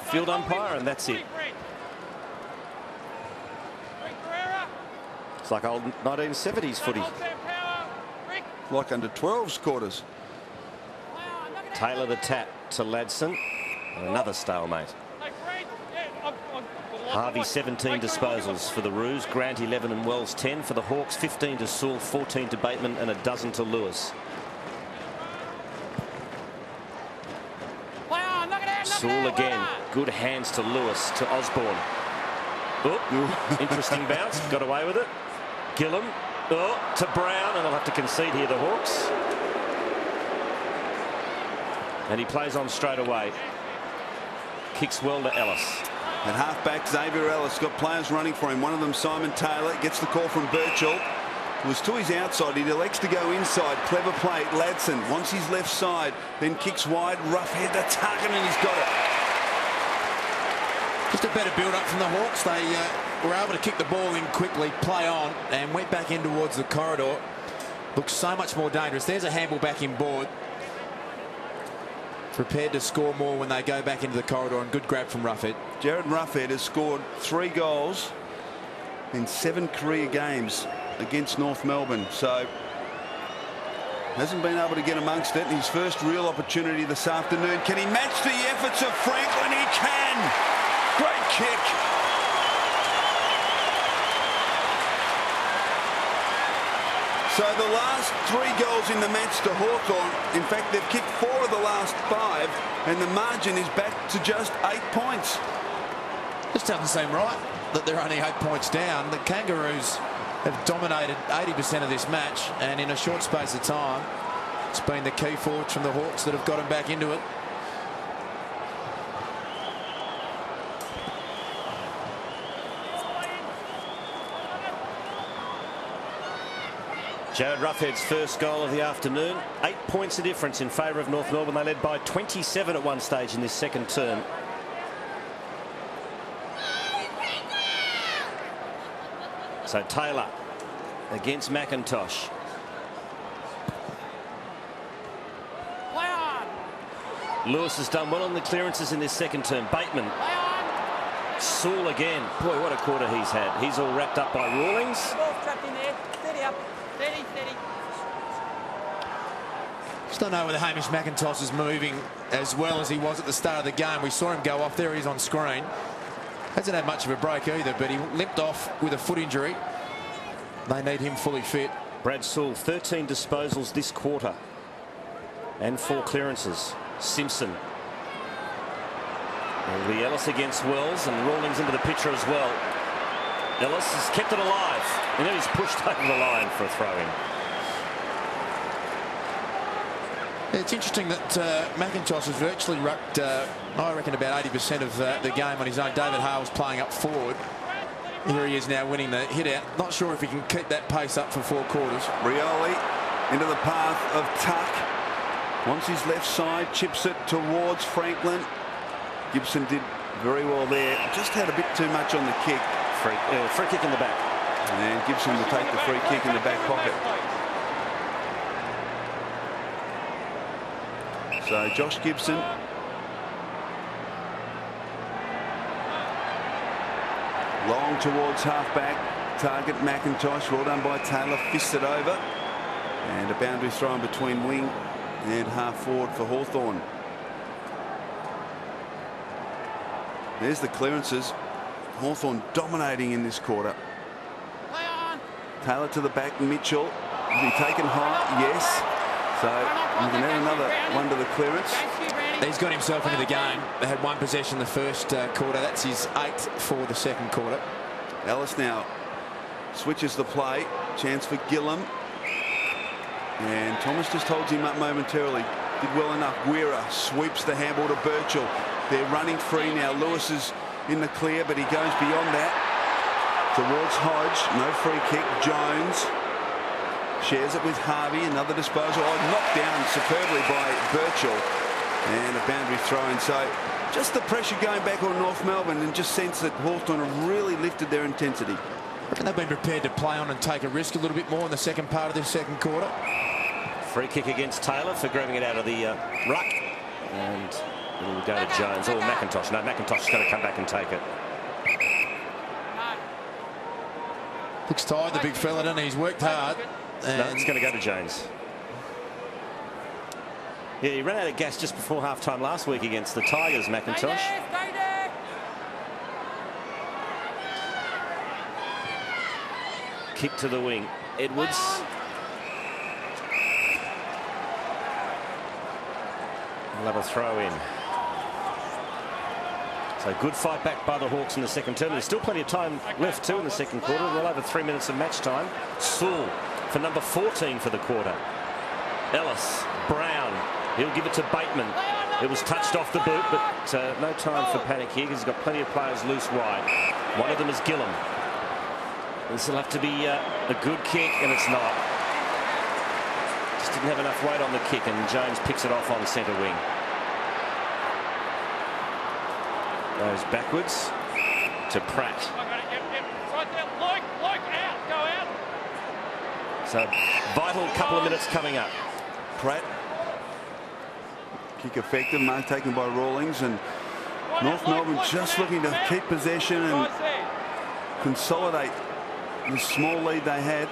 field umpire, and that's it. It's like old 1970s footy. Like under 12s quarters. Taylor the tap to Ladson. And another stalemate. Harvey 17 disposals for the Roos. Grant 11 and Wells 10 for the Hawks. 15 to Sewell, 14 to Bateman, and a dozen to Lewis. Sewell again. Good hands to Lewis, to Osborne. Oh, interesting bounce. Got away with it. Gillum. Oh, to Brown, and they'll have to concede here, the Hawks. And he plays on straight away. Kicks well to Ellis. At half-back, Xavier Ellis got players running for him. One of them, Simon Taylor, gets the call from Birchall. It was to his outside. He elects to go inside. Clever play. Ladson wants his left side, then kicks wide. Rough head to Tarkin, and he's got it. Just a better build-up from the Hawks. They were able to kick the ball in quickly, play on, and went back in towards the corridor. Looks so much more dangerous. There's a handball back in board. Prepared to score more when they go back into the corridor, and good grab from Roughead. Jared Roughead has scored 3 goals in 7 career games against North Melbourne, so hasn't been able to get amongst it. His first real opportunity this afternoon. Can he match the efforts of Franklin? He can. Great kick. So the last 3 goals in the match to Hawthorn. In fact, they've kicked 4 of the last 5, and the margin is back to just 8 points. This doesn't seem right that they're only 8 points down. The Kangaroos have dominated 80% of this match, and in a short space of time, it's been the key forwards from the Hawks that have got them back into it. Jared Roughead's first goal of the afternoon. 8 points of difference in favour of North Melbourne. They led by 27 at one stage in this second term. So Taylor against McIntosh. Lewis has done well on the clearances in this second term. Bateman. Sewell again. Boy, what a quarter he's had. He's all wrapped up by Rawlings. Just don't know whether Hamish McIntosh is moving as well as he was at the start of the game. We saw him go off. There he is on screen. Hasn't had much of a break either, but he limped off with a foot injury. They need him fully fit. Brad Sewell, 13 disposals this quarter and 4 clearances. Simpson. It'll be Ellis against Wells, and Rawlings into the picture as well. Ellis has kept it alive, and then he's pushed over the line for a throw-in. It's interesting that McIntosh has virtually rucked, I reckon, about 80% of the game on his own. David Hale's playing up forward. Here he is now winning the hit out. Not sure if he can keep that pace up for 4 quarters. Rioli into the path of Tuck. Wants his left side, chips it towards Franklin. Gibson did very well there. Just had a bit too much on the kick. Free kick in the back. And Gibson will take the free kick in the back pocket. So Josh Gibson. Long towards half-back. Target McIntosh. Well done by Taylor. Fists it over. And a boundary throw in between wing and half-forward for Hawthorn. There's the clearances. Hawthorn dominating in this quarter. Taylor to the back. Mitchell. Is he taken high? Yes. So we can add another one to the clearance. He's got himself into the game. They had 1 possession the first quarter. That's his 8th for the second quarter. Ellis now switches the play. Chance for Gillam. And Thomas just holds him up momentarily. Did well enough. Weira sweeps the handball to Birchall. They're running free now. Lewis is in the clear, but he goes beyond that. Towards Hodge. No free kick. Jones shares it with Harvey. Another disposal. Oh, knocked down superbly by Birchall. And a boundary throw-in. So just the pressure going back on North Melbourne, and just sense that Hawthorn have really lifted their intensity. I reckon they've been prepared to play on and take a risk a little bit more in the second part of this second quarter. Free kick against Taylor for grabbing it out of the ruck. And it'll go to Jones or McIntosh. No, McIntosh is going to come back and take it. Looks tired, the big fella, doesn't he? He's worked hard. No, it's going to go to Jones. Yeah, he ran out of gas just before half-time last week against the Tigers, McIntosh. Kick to the wing. Edwards. We'll have a throw-in. So good fight back by the Hawks in the second term. There's still plenty of time left too in the second quarter. Well over 3 minutes of match time. Sewell for number 14 for the quarter. Ellis, Brown. He'll give it to Bateman. It was touched off the boot, but no time for panic here because he's got plenty of players loose wide. One of them is Gillam. This will have to be a good kick, and it's not. Just didn't have enough weight on the kick, and Jones picks it off on the centre wing. Goes backwards to Pratt. So vital couple of minutes coming up. Pratt. Kick effective. Mark taken by Rawlings, and North Melbourne just looking to keep possession and consolidate the small lead they had.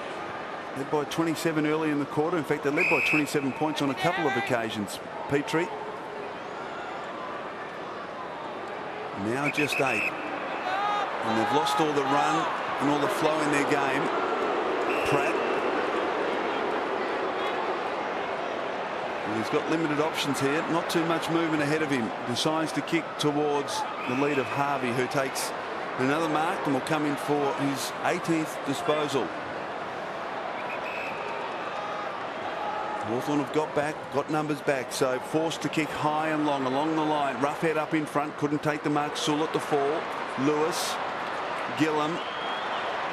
Led by 27 early in the quarter. In fact, they led by 27 points on a couple of occasions. Petrie. Now just 8. And they've lost all the run and all the flow in their game. Pratt. And he's got limited options here. Not too much movement ahead of him. Decides to kick towards the lead of Harvey, who takes another mark and will come in for his 18th disposal. Hawthorn have got back, got numbers back, so forced to kick high and long along the line. Rough head up in front, couldn't take the mark. Sewell at the fall. Lewis, Gillam,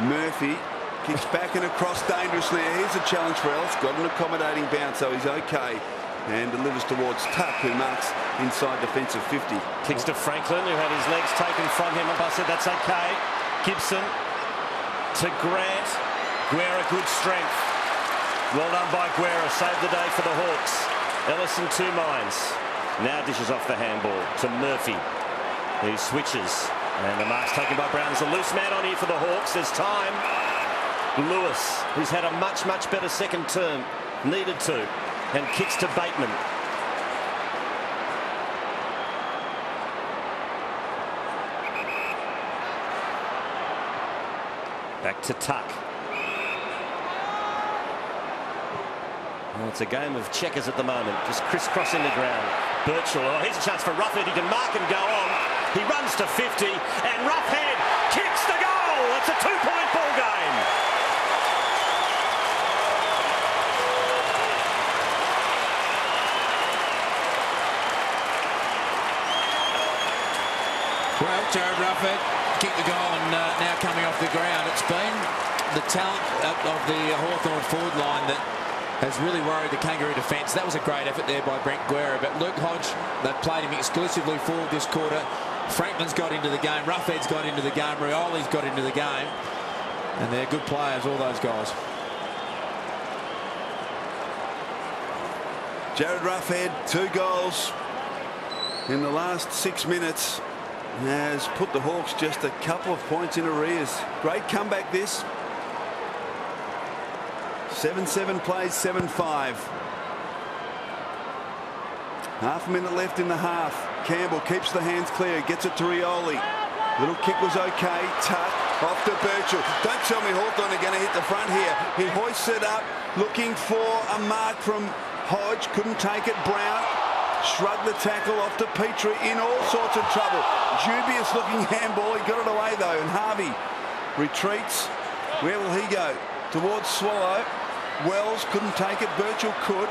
Murphy kicks back and across dangerously. Here's a challenge for Ellis. Got an accommodating bounce, so he's okay. And delivers towards Tuck, who marks inside defensive 50. Kicks to Franklin, who had his legs taken from him. I said that's okay. Gibson to Grant. Guerra, good strength. Well done by Guerra. Saved the day for the Hawks. Ellis in 2 minds. Now dishes off the handball to Murphy, who switches. And the mark's taken by Brown. There's a loose man on here for the Hawks. There's time. Lewis, who's had a much, much better second term, needed to, and kicks to Bateman. Back to Tuck. Well, it's a game of checkers at the moment, just crisscrossing the ground. Birchall, oh, here's a chance for Roughhead. He can mark and go on. He runs to 50, and Roughhead kicks the goal. It's a 2-point ball game. Well, Jared Roughhead kicked the goal and now coming off the ground. It's been the talent of the Hawthorn forward line that has really worried the Kangaroo defence. That was a great effort there by Brent Guerra. But Luke Hodge, they've played him exclusively forward this quarter. Franklin's got into the game. Roughhead's got into the game. Rioli's got into the game. And they're good players, all those guys. Jared Roughhead, 2 goals in the last 6 minutes, has put the Hawks just a couple of points in arrears. Great comeback this. 7-7 plays 7-5. Half a minute left in the half. Campbell keeps the hands clear, gets it to Rioli. Little kick was okay. Tuck off to Birchall. Don't tell me Hawthorn are going to hit the front here. He hoists it up, looking for a mark from Hodge. Couldn't take it. Brown shrugged the tackle off to Petrie, in all sorts of trouble. Dubious looking handball. He got it away though, and Harvey retreats. Where will he go? Towards Swallow. Wells couldn't take it. Birchall could.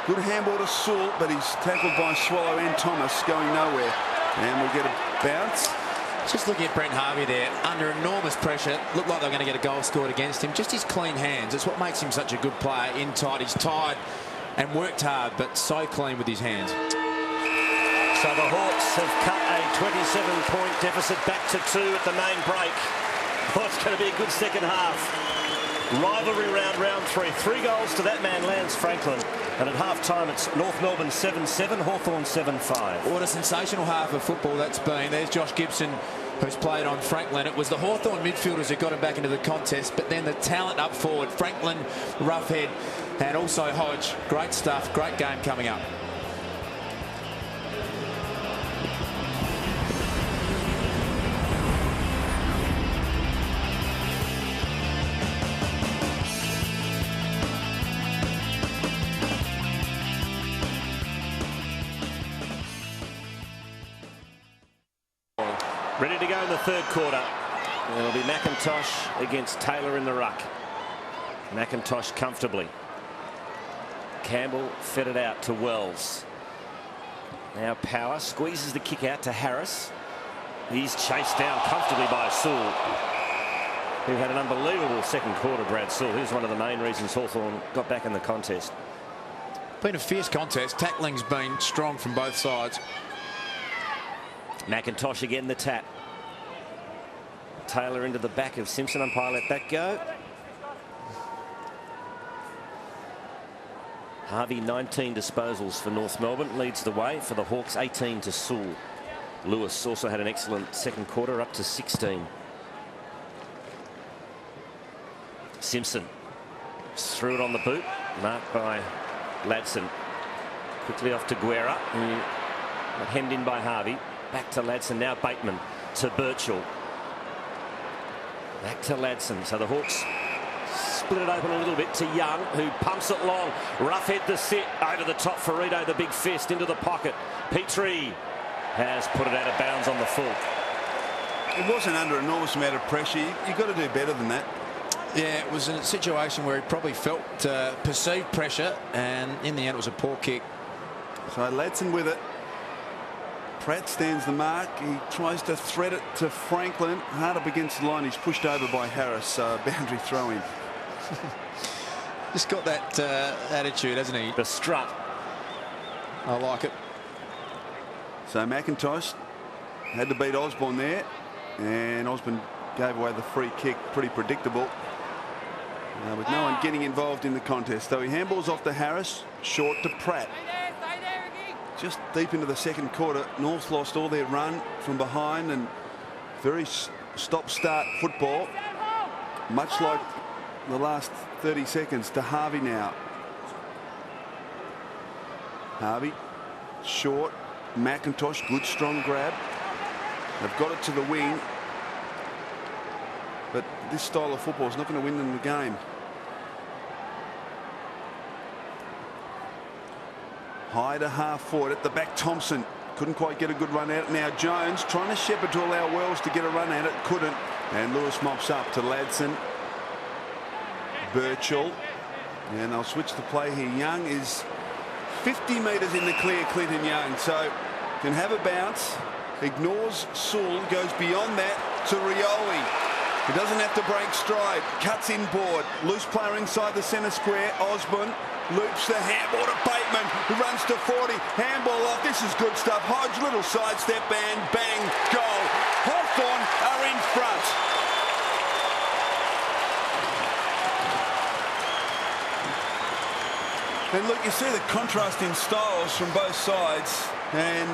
Good handball to Sewell, but he's tackled by Swallow and Thomas, going nowhere. And we'll get a bounce. Just looking at Brent Harvey there, under enormous pressure. Looked like they're going to get a goal scored against him. Just his clean hands. It's what makes him such a good player. In tight. He's tired and worked hard, but so clean with his hands. So the Hawks have cut a 27-point deficit back to 2 at the main break. Well, it's going to be a good second half. Rivalry round 3. 3 goals to that man, Lance Franklin. And at half-time, it's North Melbourne 7-7, Hawthorn 7-5. What a sensational half of football that's been. There's Josh Gibson, who's played on Franklin. It was the Hawthorn midfielders who got him back into the contest, but then the talent up forward, Franklin, Roughhead, and also Hodge. Great stuff. Great game coming up. Ready to go in the third quarter. It'll be McIntosh against Taylor in the ruck. McIntosh comfortably. Campbell fed it out to Wells. Now Power squeezes the kick out to Harris. He's chased down comfortably by Sewell, who had an unbelievable second quarter. Brad Sewell, who's one of the main reasons Hawthorn got back in the contest. Been a fierce contest. Tackling's been strong from both sides. McIntosh again, the tap. Taylor into the back of Simpson. Umpire let that go. Harvey, 19 disposals for North Melbourne, leads the way for the Hawks, 18 to Sewell. Lewis also had an excellent second quarter, up to 16. Simpson threw it on the boot, marked by Ladson. Quickly off to Guerra, hemmed in by Harvey. Back to Ladson, now Bateman to Birchall. Back to Ladson. So the Hawks split it open a little bit to Young, who pumps it long. Roughhead the sit, over the top for Rito, the big fist into the pocket. Petrie has put it out of bounds on the full. It wasn't under an enormous amount of pressure. You've got to do better than that. Yeah, it was a situation where he probably felt perceived pressure, and in the end it was a poor kick. So Ladson with it. Pratt stands the mark. He tries to thread it to Franklin. Hard up against the line. He's pushed over by Harris. Boundary throw in. Just got that attitude, hasn't he? The strut. I like it. So McIntosh had to beat Osborne there, and Osborne gave away the free kick. Pretty predictable, with no one getting involved in the contest. So he handballs off to Harris, short to Pratt. Just deep into the second quarter, North lost all their run from behind, and very stop-start football, much like the last 30 seconds. To Harvey now. Harvey, short. McIntosh, good strong grab. They've got it to the wing, but this style of football is not going to win them the game. High to half forward at the back. Thompson couldn't quite get a good run at it. Now Jones trying to shepherd to allow Wells to get a run at it. Couldn't. And Lewis mops up to Ladson. Birchall. And they'll switch the play here. Young is 50 metres in the clear, Clinton Young. So can have a bounce. Ignores Sewell. Goes beyond that to Rioli. He doesn't have to break stride. Cuts inboard. Loose player inside the centre square. Osborne loops the handball to Bateman, who runs to 40. Handball off. This is good stuff. Hodge, little sidestep and bang, goal. Hawthorn are in front. And look, you see the contrast in styles from both sides. And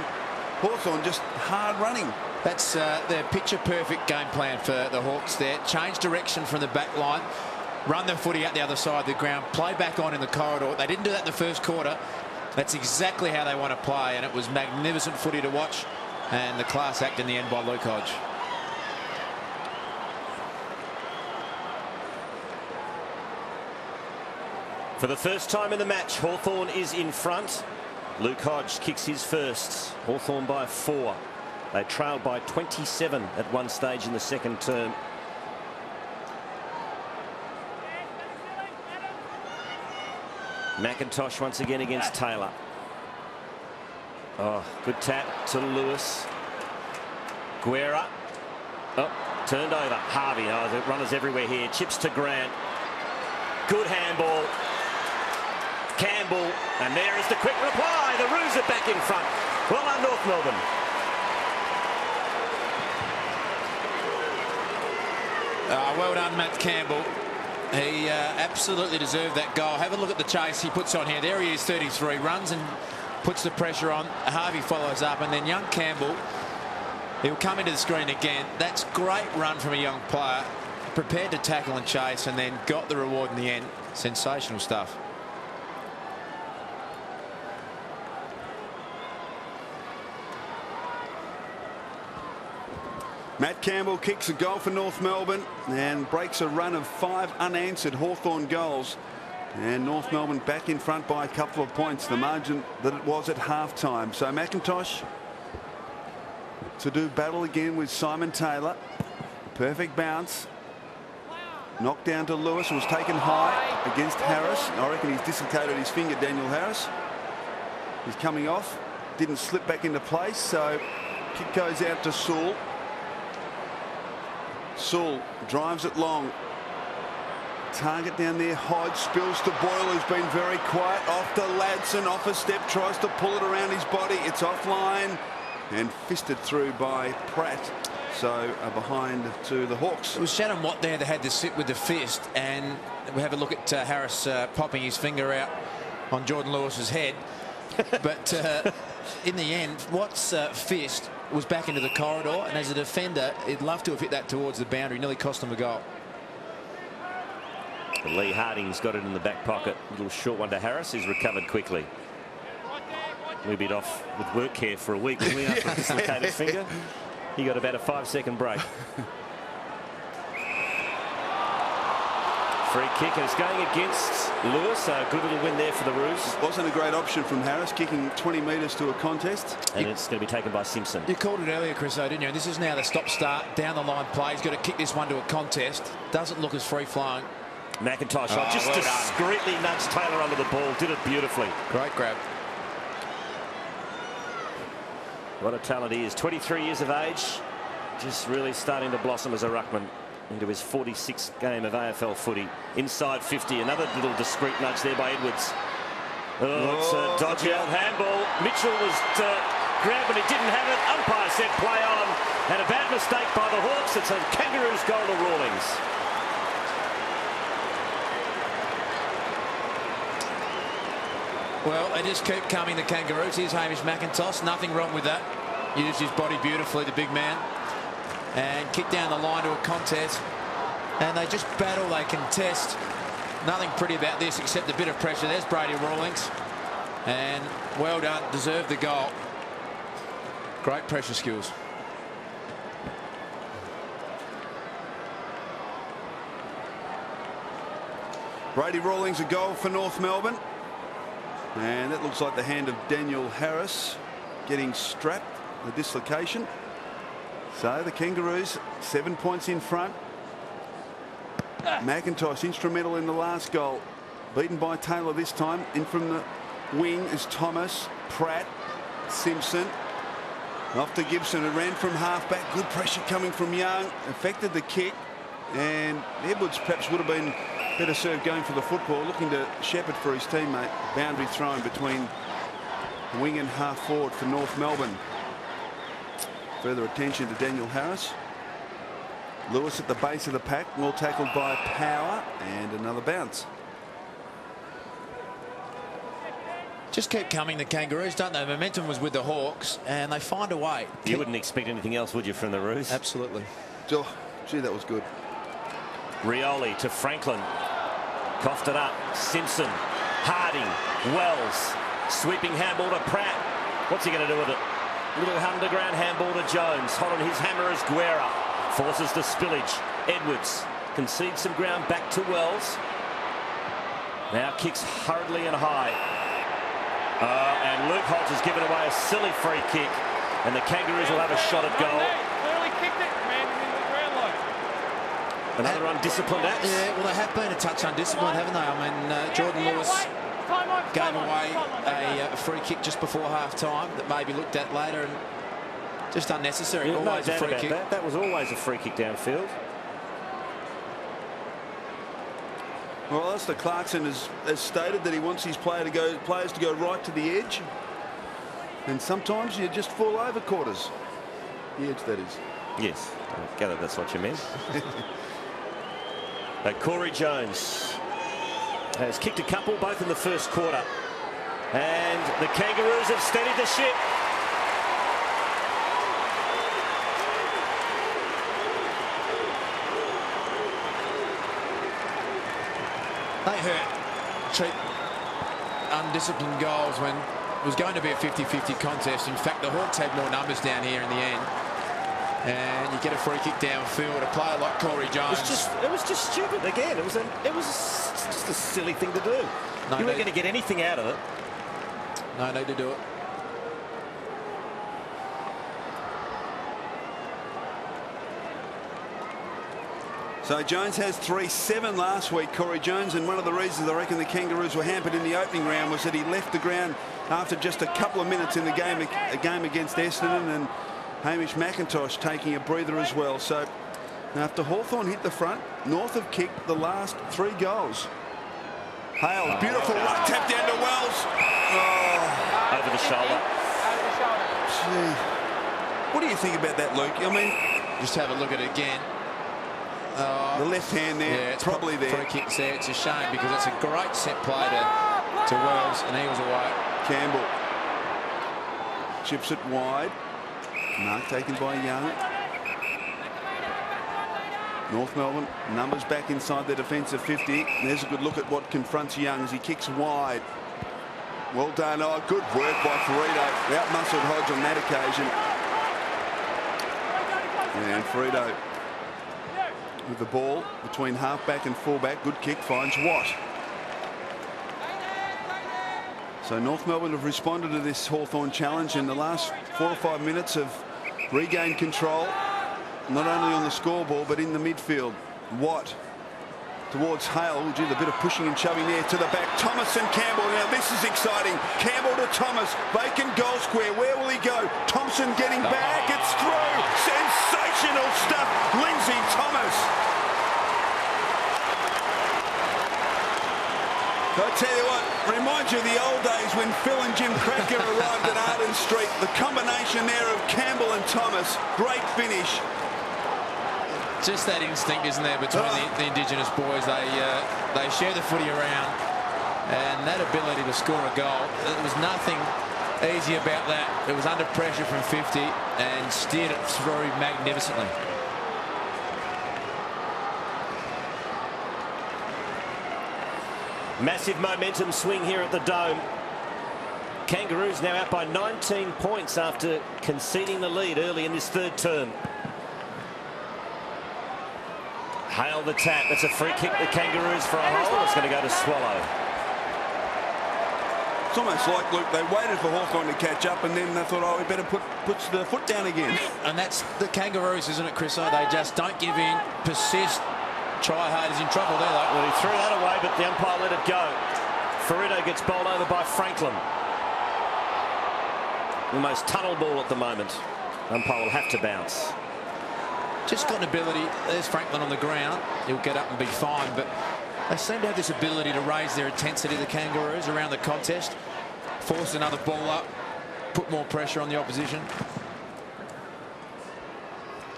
Hawthorn just hard running. That's their picture-perfect game plan for the Hawks there. Change direction from the back line. Run the footy out the other side of the ground. Play back on in the corridor. They didn't do that in the first quarter. That's exactly how they want to play. And it was magnificent footy to watch. And the class act in the end by Luke Hodge. For the first time in the match, Hawthorn is in front. Luke Hodge kicks his first. Hawthorn by 4. They trailed by 27 at one stage in the second term. McIntosh once again against Taylor. Oh, good tap to Lewis. Guerra. Oh, turned over. Harvey. Oh, the runners everywhere here. Chips to Grant. Good handball. Campbell. And there is the quick reply. The Roos are back in front. Well done, North Melbourne. Well done, Matt Campbell. He absolutely deserved that goal. Have a look at the chase he puts on here. There he is, 33. Runs and puts the pressure on. Harvey follows up. And then young Campbell, he'll come into the screen again. That's great run from a young player. Prepared to tackle and chase and then got the reward in the end. Sensational stuff. Matt Campbell kicks a goal for North Melbourne and breaks a run of 5 unanswered Hawthorn goals. And North Melbourne back in front by a couple of points, the margin that it was at half-time. So McIntosh to do battle again with Simon Taylor. Perfect bounce. Knocked down to Lewis, was taken high against Harris. I reckon he's dislocated his finger, Daniel Harris. He's coming off. Didn't slip back into place, so kick goes out to Sewell. Sewell drives it long. Target down there. Hodge spills to Boyle, who's been very quiet. Off to Ladson. Off a step. Tries to pull it around his body. It's offline. And fisted through by Pratt. So behind to the Hawks. It was Shannon Watt there that had to sit with the fist. And we have a look at Harris popping his finger out on Jordan Lewis's head. But in the end, Watt's fist was back into the corridor, and as a defender, he'd love to have hit that towards the boundary. Nearly cost him a goal. Lee Harding's got it in the back pocket. A little short one to Harris. He's recovered quickly. We've been off with work care for a week, didn't we, after a dislocated finger? He got about a 5-second break. Free kick, and it's going against Lewis. A good little win there for the Roos. Wasn't a great option from Harris, kicking 20 metres to a contest. And it's going to be taken by Simpson. You called it earlier, Chris, though, didn't you? This is now the stop-start, down-the-line play. He's got to kick this one to a contest. Doesn't look as free-flowing. McIntosh just well discreetly nudged Taylor under the ball. Did it beautifully. Great grab. What a talent he is. 23 years of age. Just really starting to blossom as a ruckman into his 46th game of AFL footy. Inside 50. Another little discreet nudge there by Edwards. Oh, it's a dodgy old handball. Mitchell was grabbed, but he didn't have it. Umpire said play on. And a bad mistake by the Hawks. It's a Kangaroos goal to Rawlings. Well, they just keep coming, the Kangaroos. Here's Hamish McIntosh. Nothing wrong with that. Used his body beautifully, the big man. And kick down the line to a contest. And they just battle, they contest. Nothing pretty about this except a bit of pressure. There's Brady Rawlings. And well done, deserved the goal. Great pressure skills. Brady Rawlings a goal for North Melbourne. And that looks like the hand of Daniel Harris getting strapped, the dislocation. So the Kangaroos 7 points in front. McIntosh instrumental in the last goal, beaten by Taylor this time. In from the wing is Thomas, Pratt, Simpson. Off to Gibson, who ran from halfback. Good pressure coming from Young, affected the kick, and Edwards perhaps would have been better served going for the football, looking to shepherd for his teammate. Boundary thrown between wing and half forward for North Melbourne. Further attention to Daniel Harris. Lewis at the base of the pack, well tackled by Power, and another bounce. Just keep coming, the Kangaroos, don't they? Momentum was with the Hawks, and they find a way. You wouldn't expect anything else, would you, from the Roos? Absolutely. Oh, gee, that was good. Rioli to Franklin. Coughed it up. Simpson. Harding. Wells. Sweeping handball to Pratt. What's he going to do with it? Little underground handball to Jones. Hot on his hammer is Guerra. Forces the spillage. Edwards concedes some ground back to Wells. Now kicks hurriedly and high. And Luke Hodge has given away a silly free kick. And the Kangaroos will have a shot at goal. Clearly kicked it, commanded in the ground line. Another undisciplined act. Yeah, well, they have been a touch undisciplined, haven't they? I mean, Jordan Lewis gave away a free kick just before half-time that may be looked at later, and just unnecessary. Yeah, always no a free kick. That was always a free kick downfield. Well, Alistair Clarkson has stated that he wants his players to go right to the edge, and sometimes you just fall over quarters. The edge, that is. Yes, I gather that's what you meant. Corey Jones has kicked a couple, both in the first quarter, and the Kangaroos have steadied the ship. They hurt cheap, undisciplined goals when it was going to be a 50-50 contest. In fact, the Hawks had more numbers down here in the end. And you get a free kick downfield. A player like Corey Jones. It was just stupid again. It was just a silly thing to do. You weren't going to get anything out of it. No need to do it. So Jones has 3-7 last week, Corey Jones, and one of the reasons I reckon the Kangaroos were hampered in the opening round was that he left the ground after just a couple of minutes in the game against Essendon, and Hamish McIntosh taking a breather as well. So after Hawthorn hit the front, North have kicked the last 3 goals. Hale, beautiful luck, tap down to Wells. Oh. Over the shoulder. Gee. What do you think about that, Luke? I mean, just have a look at it again. The left hand there, yeah, it's probably there. Free kick there. It's a shame because it's a great set play to Wells, and he was away. Campbell chips it wide. Mark taken by Young. North Melbourne numbers back inside their defensive 50. There's a good look at what confronts Young as he kicks wide. Well done. Oh, good work by Ferrito. Out-muscled Hodge on that occasion. And Ferrito with the ball between halfback and fullback. Good kick, finds Watt. So North Melbourne have responded to this Hawthorn challenge in the last 4 or 5 minutes of regained control, not only on the scoreboard but in the midfield. Watt towards Hale. Gee, a bit of pushing and shoving there to the back. Thomas and Campbell. Now this is exciting. Campbell to Thomas. Vacant goal square. Where will he go? Thompson getting back. It's through. Sensational stuff. Lindsay Thomas. I tell you what, reminds you of the old days when Phil and Jim Cracker arrived at Arden Street. The combination there of Campbell and Thomas. Great finish. Just that instinct, isn't there, between the Indigenous boys? They share the footy around, and that ability to score a goal, there was nothing easy about that. It was under pressure from 50 and steered it through magnificently. Massive momentum swing here at the Dome. Kangaroos now out by 19 points after conceding the lead early in this third term. Hale the tap. That's a free kick. The Kangaroos for a hole. It's going to go to Swallow. It's almost like, Luke, they waited for Hawthorn to catch up and then they thought, oh, we better put the foot down again. And that's the Kangaroos, isn't it, Chris? They just don't give in, persist. Try hard. Is in trouble there, though. Well, he threw that away, but the umpire let it go. Ferrito gets bowled over by Franklin. Almost tunnel ball at the moment. Umpire will have to bounce. Just got an ability. There's Franklin on the ground. He'll get up and be fine, but they seem to have this ability to raise their intensity, the Kangaroos, around the contest. Force another ball up, put more pressure on the opposition.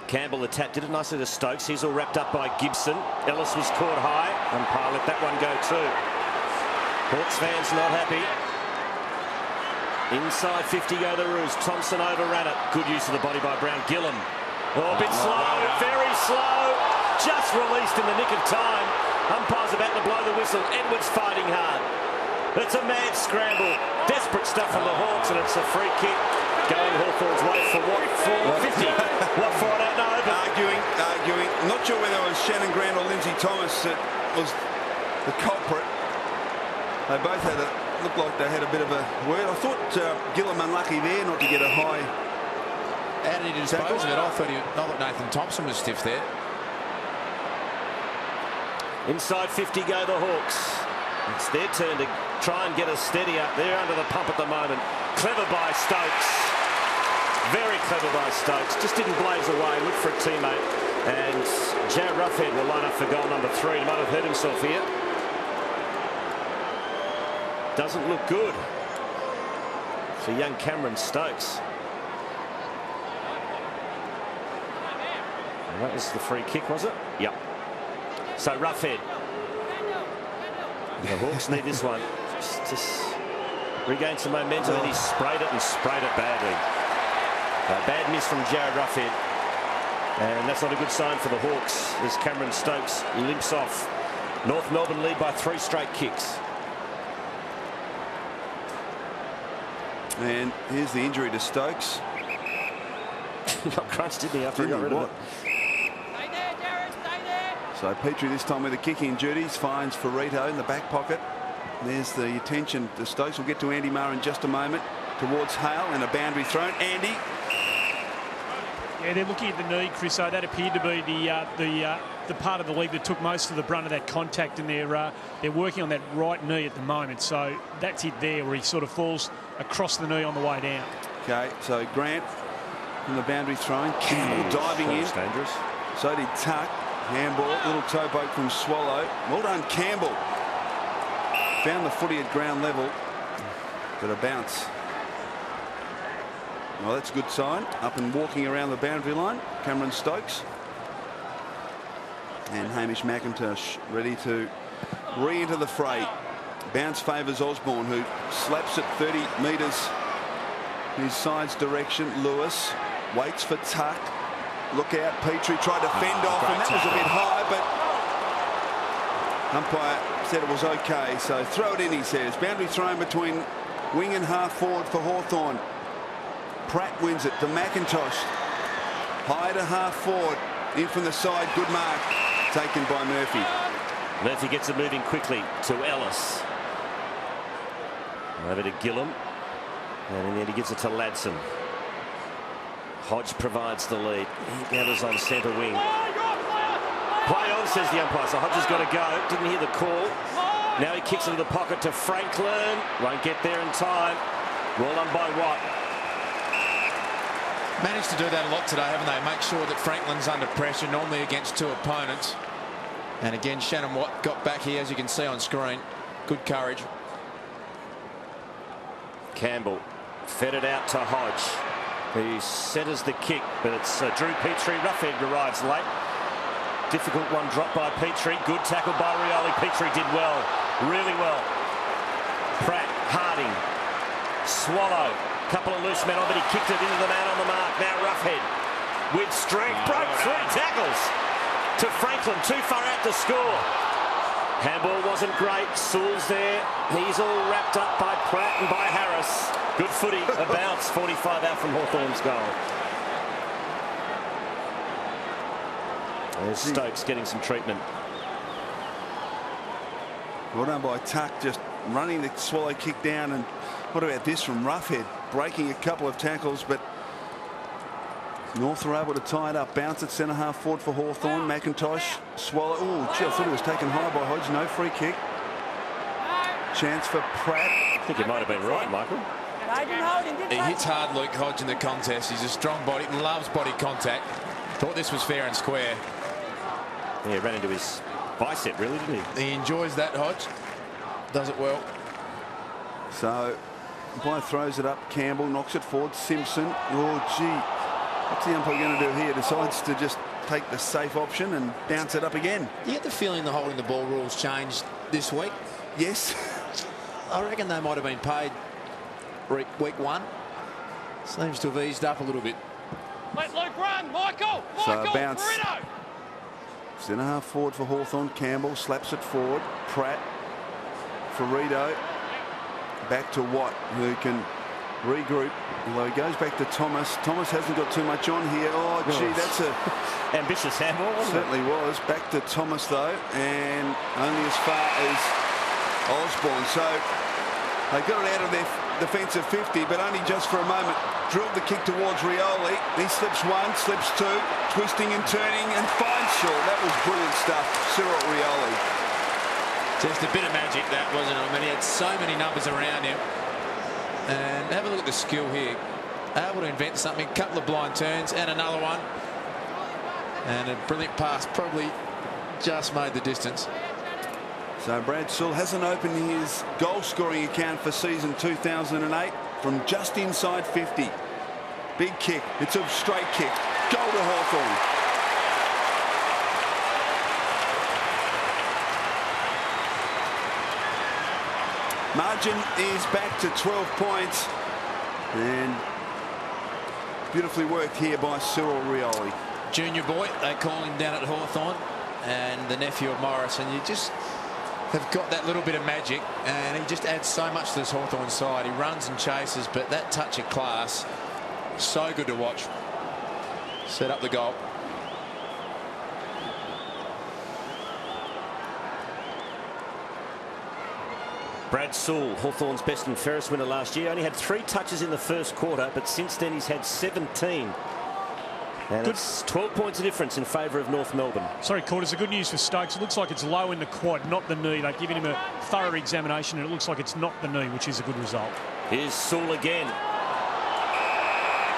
Campbell the tap did it nicely to Stokes. He's all wrapped up by Gibson. Ellis was caught high. Umpire let that one go too. Hawks fans not happy. Inside 50 go the Roos. Thompson overran it. Good use of the body by Brown. Gillam. Oh, a bit slow, very slow. Just released in the nick of time. Umpire's about to blow the whistle. Edwards fighting hard. It's a mad scramble. Desperate stuff from the Hawks, and it's a free kick going Hawthorn's way for what? For 50. What for? I don't know. But Arguing. Not sure whether it was Shannon Grant or Lindsay Thomas that was the culprit. They both had looked like they had a bit of a word. I thought Gillam unlucky there not to get a high. How did he dispose of it? I thought Nathan Thompson was stiff there. inside 50 go the Hawks. It's their turn to try and get us steady up. They're under the pump at the moment. Clever by Stokes. Very clever by Stokes. Just didn't blaze away. Look for a teammate. And Jared Roughhead will line up for goal number 3. He might have hurt himself here. Doesn't look good for young Cameron Stokes. And that was the free kick, was it? Yep. So Roughhead. The Hawks need this one. Just regain some momentum, and he sprayed it badly. A bad miss from Jared Roughhead. And that's not a good sign for the Hawks as Cameron Stokes limps off. North Melbourne lead by 3 straight kicks. And here's the injury to Stokes. Got crunched, didn't he, after he got rid of it? Stay there, Jared, stay there. So Petrie this time with the kicking duties, finds Ferrito in the back pocket. There's the attention to Stokes. We'll get to Andy Murray in just a moment. Towards Hale and a boundary thrown. Andy. Yeah, they're looking at the knee, Chris. So that appeared to be the part of the leg that took most of the brunt of that contact, and they're working on that right knee at the moment. So that's it there, where he sort of falls across the knee on the way down. Okay, so Grant from the boundary thrown. Campbell diving in. Dangerous. So did Tuck. Handball, little toe poke from Swallow. Well done, Campbell. Found the footy at ground level, but a bounce. Well, that's a good sign. Up and walking around the boundary line, Cameron Stokes. And Hamish McIntosh ready to re-enter the fray. Bounce favours Osborne, who slaps it 30 metres his side's direction. Lewis waits for Tuck. Look out, Petrie tried to fend off, and that was a bit high, but umpire said it was okay. So throw it in, he says. Boundary thrown between wing and half forward for Hawthorn. Pratt wins it to McIntosh. High to half forward. In from the side. Good mark. Taken by Murphy. Murphy gets it moving quickly to Ellis. Over to Gillam. And in the end he gives it to Ladson. Hodge provides the lead. He gathers on centre wing. Play on, says the umpire. So Hodge has got to go. Didn't hear the call. Now he kicks into the pocket to Franklin. Won't get there in time. Well done by Watt. Managed to do that a lot today, haven't they? Make sure that Franklin's under pressure, normally against 2 opponents. And again, Shannon Watt got back here, as you can see on screen. Good courage. Campbell fed it out to Hodge, who centres the kick, but it's Drew Petrie. Roughhead arrives late. Difficult one dropped by Petrie. Good tackle by Rioli. Petrie did well, really well. Pratt, Harding, Swallow. Couple of loose men on, but he kicked it into the man on the mark. Now Roughhead with strength. Broke 3 tackles to Franklin. Too far out to score. Handball wasn't great. Sewell's there. He's all wrapped up by Pratt and by Harris. Good footy. A bounce. 45 out from Hawthorn's goal. There's Stokes getting some treatment. Well done by Tuck, just running the Swallow kick down and What about this from Roughhead? Breaking a couple of tackles, but North are able to tie it up. Bounce at centre half forward for Hawthorn. McIntosh swallow. Oh, gee, I thought it was taken high by Hodge. No free kick. Chance for Pratt. I think you might have been right, Michael. He hits hard, Luke Hodge, in the contest. He's a strong body, loves body contact. Thought this was fair and square. Yeah, ran into his bicep, really, didn't he? He enjoys that, Hodge. Does it well. So, Umpire throws it up. Campbell knocks it forward. Simpson. Oh, gee. What's the umpire going to do here? Decides to just take the safe option and bounce it up again. You get the feeling the holding the ball rules changed this week? Yes. I reckon they might have been paid week 1. Seems to have eased up a little bit. Let Luke run, Michael. So Michael, bounce. Burrito. Centre half forward for Hawthorn. Campbell slaps it forward. Pratt. Ferrito. Back to Watt, who can regroup. Although he goes back to Thomas. Thomas hasn't got too much on here. Oh, gee, that's a ambitious handball, wasn't certainly it? was. Back to Thomas, though, and only as far as Osborne. So they got it out of their defensive 50, but only just for a moment. Drilled the kick towards Rioli. He slips one, slips two, twisting and turning, and finds Shaw. That was brilliant stuff. Cyril Rioli. Just a bit of magic, that, wasn't it? I mean, he had so many numbers around him. And have a look at the skill here. Able to invent something. A couple of blind turns and another one. And a brilliant pass. Probably just made the distance. So Brad Sewell hasn't opened his goal-scoring account for season 2008 from just inside 50. Big kick. It's a straight kick. Goal to Hawthorn. Margin is back to 12 points. And beautifully worked here by Cyril Rioli. Junior boy, they call him down at Hawthorn. And the nephew of Morris. And you just have got that little bit of magic. And he just adds so much to this Hawthorn side. He runs and chases, but that touch of class, so good to watch. Set up the goal. Brad Sewell, Hawthorn's best and fairest winner last year, only had 3 touches in the first quarter, but since then he's had 17. And it's 12 points of difference in favour of North Melbourne. Sorry, Quarters, the good news for Stokes. It looks like it's low in the quad, not the knee. They've given him a thorough examination, and it looks like it's not the knee, which is a good result. Here's Sewell again.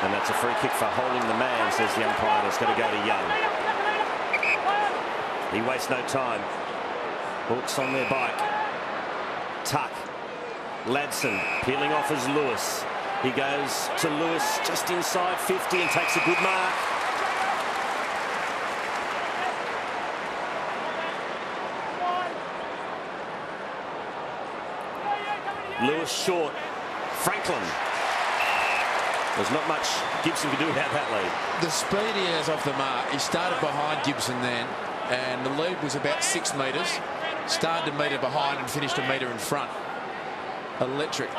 And that's a free kick for holding the man, says the umpire. It's got to go to Young. He wastes no time. Hawks on their bike. Tuck. Ladson peeling off as Lewis. He goes to Lewis just inside 50 and takes a good mark. Lewis short. Franklin. There's not much Gibson could do about that lead. The speed he has off the mark. He started behind Gibson then, and the lead was about 6 metres. Started a metre behind and finished a metre in front. Electric.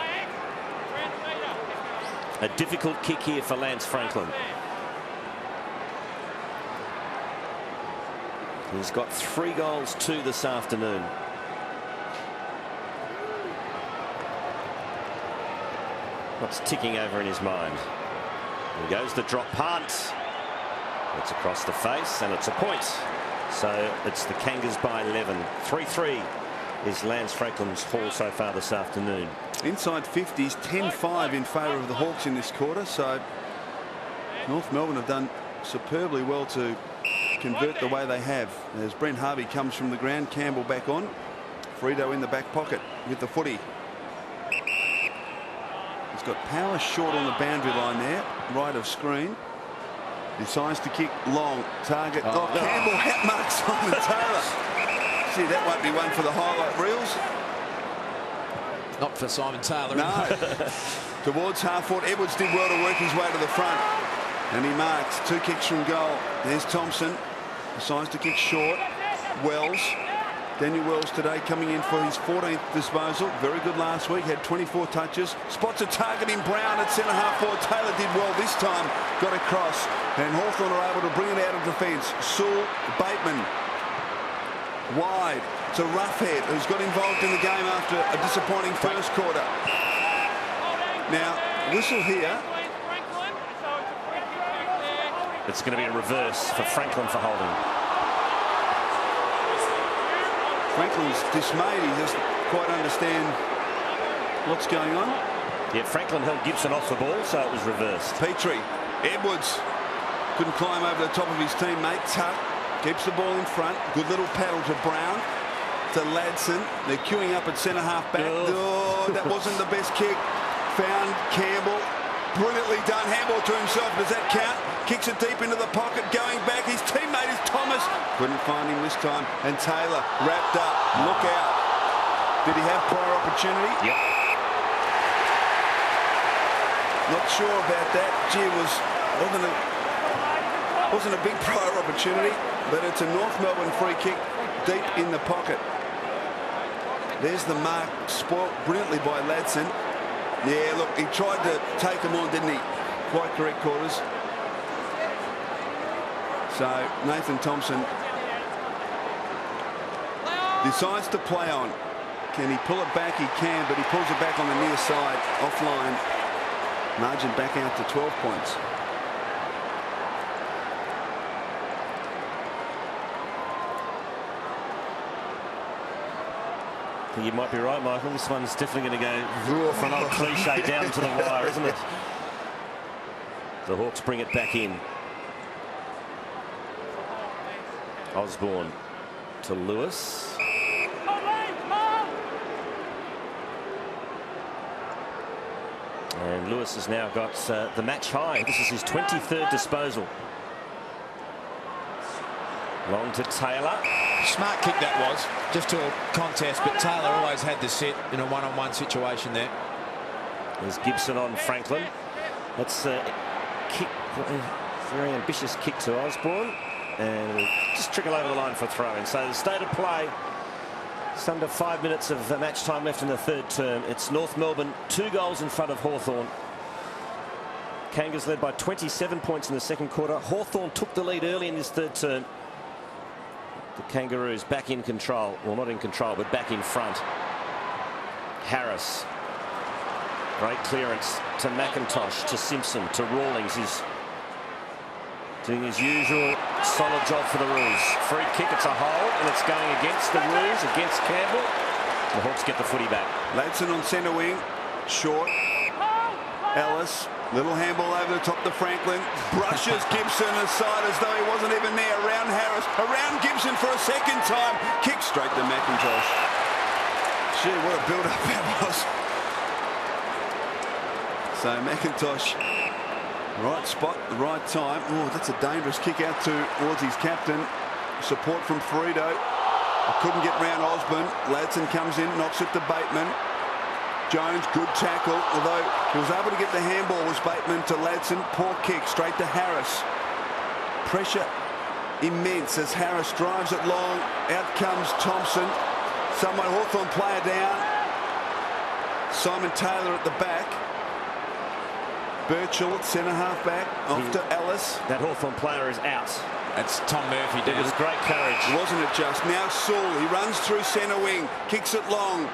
A difficult kick here for Lance Franklin. He's got 3 goals, 2 this afternoon. What's ticking over in his mind? Here goes the drop punt. It's across the face and it's a point. So it's the Kangas by 11. 3-3 is Lance Franklin's haul so far this afternoon. Inside 50s, 10-5 in favour of the Hawks in this quarter. So North Melbourne have done superbly well to convert the way they have. As Brent Harvey comes from the ground, Campbell back on. Frito in the back pocket with the footy. He's got power short on the boundary line there, right of screen. Decides to kick long. Target. Oh, Campbell hat marks Simon Taylor. See, that won't be one for the highlight reels. Not for Simon Taylor. No. Towards half forward. Edwards did well to work his way to the front. And he marks 2 kicks from goal. There's Thompson. Decides to kick short. Wells. Daniel Wells today coming in for his 14th disposal. Very good last week. Had 24 touches. Spots a target in Brown at centre half forward. Taylor did well this time. Got across. And Hawthorn are able to bring it out of defence. Sewell, Bateman. Wide to Roughhead, who's got involved in the game after a disappointing first quarter. Now, whistle here. It's going to be a reverse for Franklin for holding. Franklin's dismayed. He doesn't quite understand what's going on. Yeah, Franklin held Gibson off the ball, so it was reversed. Petrie, Edwards couldn't climb over the top of his teammate. Tuck keeps the ball in front. Good little paddle to Brown, to Ladson. They're queuing up at centre half back. Oh, that wasn't the best kick. Found Campbell. Brilliantly done. Handball to himself. Does that count? Kicks it deep into the pocket. Going back. His teammate is Thomas. Couldn't find him this time. And Taylor wrapped up. Look out. Did he have prior opportunity? Yep. Not sure about that. Gee, wasn't a big prior opportunity, but it's a North Melbourne free kick deep in the pocket. There's the mark, spoilt brilliantly by Ladson. Yeah, look, he tried to take him on, didn't he? Quite correct, Quarters. So Nathan Thompson decides to play on. Can he pull it back? He can, but he pulls it back on the near side, offline. Margin back out to 12 points. You might be right, Michael. This one's definitely going to go from an old cliche down to the wire, isn't it? The Hawks bring it back in. Osborne to Lewis. And Lewis has now got the match high. This is his 23rd disposal. Long to Taylor. Smart kick that was, just to a contest, but Taylor always had the set in a one-on-one situation there. There's Gibson on Franklin. That's a kick, very ambitious kick to Osborne, and it'll just trickle over the line for a throw-in. So the state of play, just under 5 minutes of match time left in the third term. It's North Melbourne 2 goals in front of Hawthorn. Kangas led by 27 points in the second quarter. Hawthorn took the lead early in this third term. The Kangaroos back in control. Well, not in control, but back in front. Harris. Great clearance to McIntosh, to Simpson, to Rawlings. He's doing his usual solid job for the Roos. Free kick, it's a hold, and it's going against the Roos, against Campbell. The Hawks get the footy back. Ladson on centre wing. Short. Ellis. Little handball over the top to Franklin. Brushes Gibson aside as though he wasn't even there. Around Harris. Around Gibson for a second time. Kick straight to McIntosh. Gee, what a build-up that was. So McIntosh, right spot, the right time. Oh, that's a dangerous kick out towards his captain. Support from Frito. Couldn't get round Osborne. Ladson comes in, knocks it to Bateman. Jones, good tackle, although he was able to get the handball, was Bateman to Ladson. Poor kick, straight to Harris. Pressure immense as Harris drives it long. Out comes Thompson. Someone, Hawthorn player down. Simon Taylor at the back. Birchall at centre half back, off to Ellis. That Hawthorn player is out. That's Tom Murphy. It was great courage. Wasn't it just? Now Sewell, he runs through centre wing, kicks it long.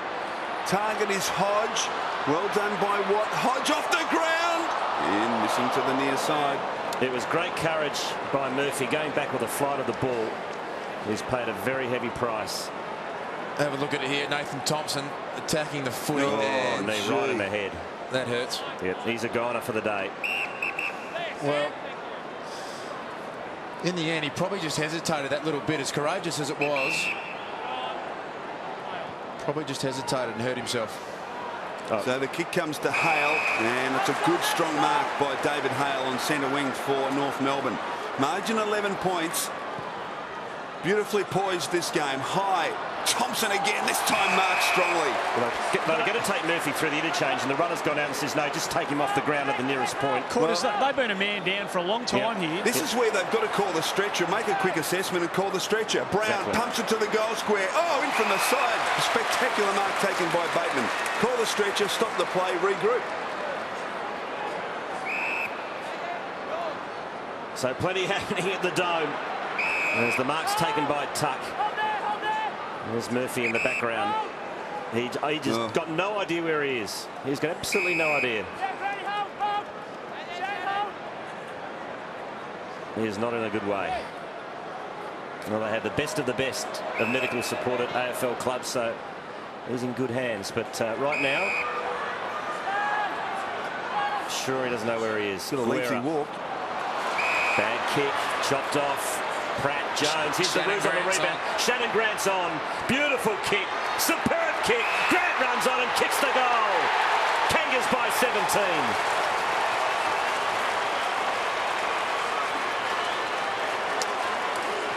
Target is Hodge. Well done by Watt. Hodge off the ground. In, missing to the near side. It was great courage by Murphy, going back with a flight of the ball. He's paid a very heavy price. Have a look at it here. Nathan Thompson attacking the footy. Oh, knee right in the head. That hurts. Yeah, he's a goner for the day. Well, in the end, he probably just hesitated that little bit, as courageous as it was. Probably just hesitated and hurt himself. Oh. So the kick comes to Hale, and it's a good strong mark by David Hale on centre wing for North Melbourne. Margin 11 points. Beautifully poised this game. High. Thompson again, this time marked strongly. Well, they're going to take Murphy through the interchange, and the runner's gone out and says, no, just take him off the ground at the nearest point. They've been a man down for a long time here. This is where they've got to call the stretcher, make a quick assessment and call the stretcher. Brown pumps it to the goal square. Oh, in from the side. A spectacular mark taken by Bateman. Call the stretcher, stop the play, regroup. So plenty happening at the Dome. There's the marks taken by Tuck. There's Murphy in the background. He just got no idea where he is. He's got absolutely no idea. He is not in a good way. Well, they have the best of medical support at AFL clubs, so he's in good hands. But right now, sure he doesn't know where he is. Got a lengthy walk. Bad kick, chopped off. Pratt, Jones, here's the Roos on the rebound. Shannon Grant's on. Beautiful kick, superb kick. Grant runs on and kicks the goal. Kangas by 17.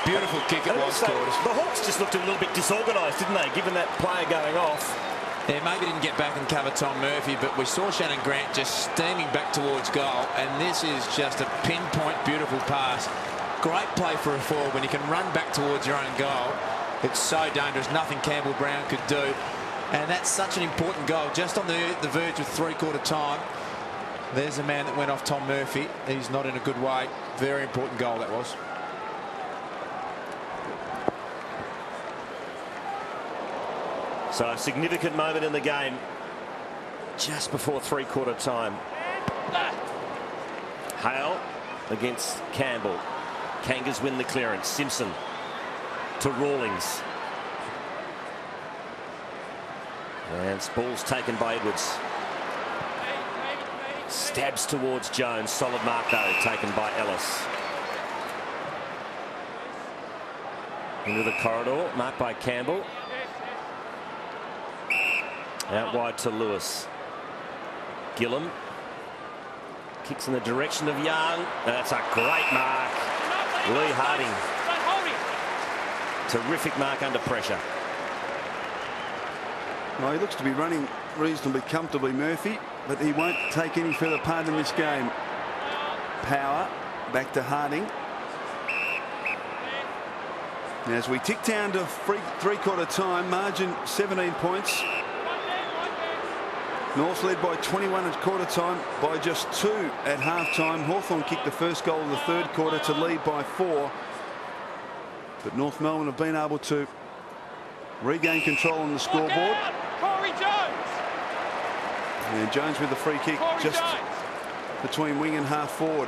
Beautiful kick it was scored. The Hawks just looked a little bit disorganised, didn't they, given that player going off. Yeah, maybe didn't get back and cover Tom Murphy, but we saw Shannon Grant just steaming back towards goal, and this is just a pinpoint beautiful pass. Great play for a forward when you can run back towards your own goal. It's so dangerous, nothing Campbell Brown could do, and that's such an important goal just on the verge of three-quarter time. There's a man that went off Tom Murphy. He's not in a good way. Very important goal that was. So a significant moment in the game just before three-quarter time. Hale against Campbell. Kangas win the clearance. Simpson to Rawlings. And ball's taken by Edwards. Stabs towards Jones. Solid mark though, taken by Ellis. Into the corridor, marked by Campbell. Out wide to Lewis. Gillum kicks in the direction of Young. That's a great mark. Lee Harding. Terrific mark under pressure. Well, he looks to be running reasonably comfortably, Murphy, but he won't take any further part in this game. Power back to Harding. As we tick down to three-quarter time, margin 17 points. North led by 21 at quarter time, by just 2 at half time. Hawthorn kicked the first goal of the third quarter to lead by 4. But North Melbourne have been able to regain control on the scoreboard. Corey Jones. And Jones with the free kick just between wing and half forward.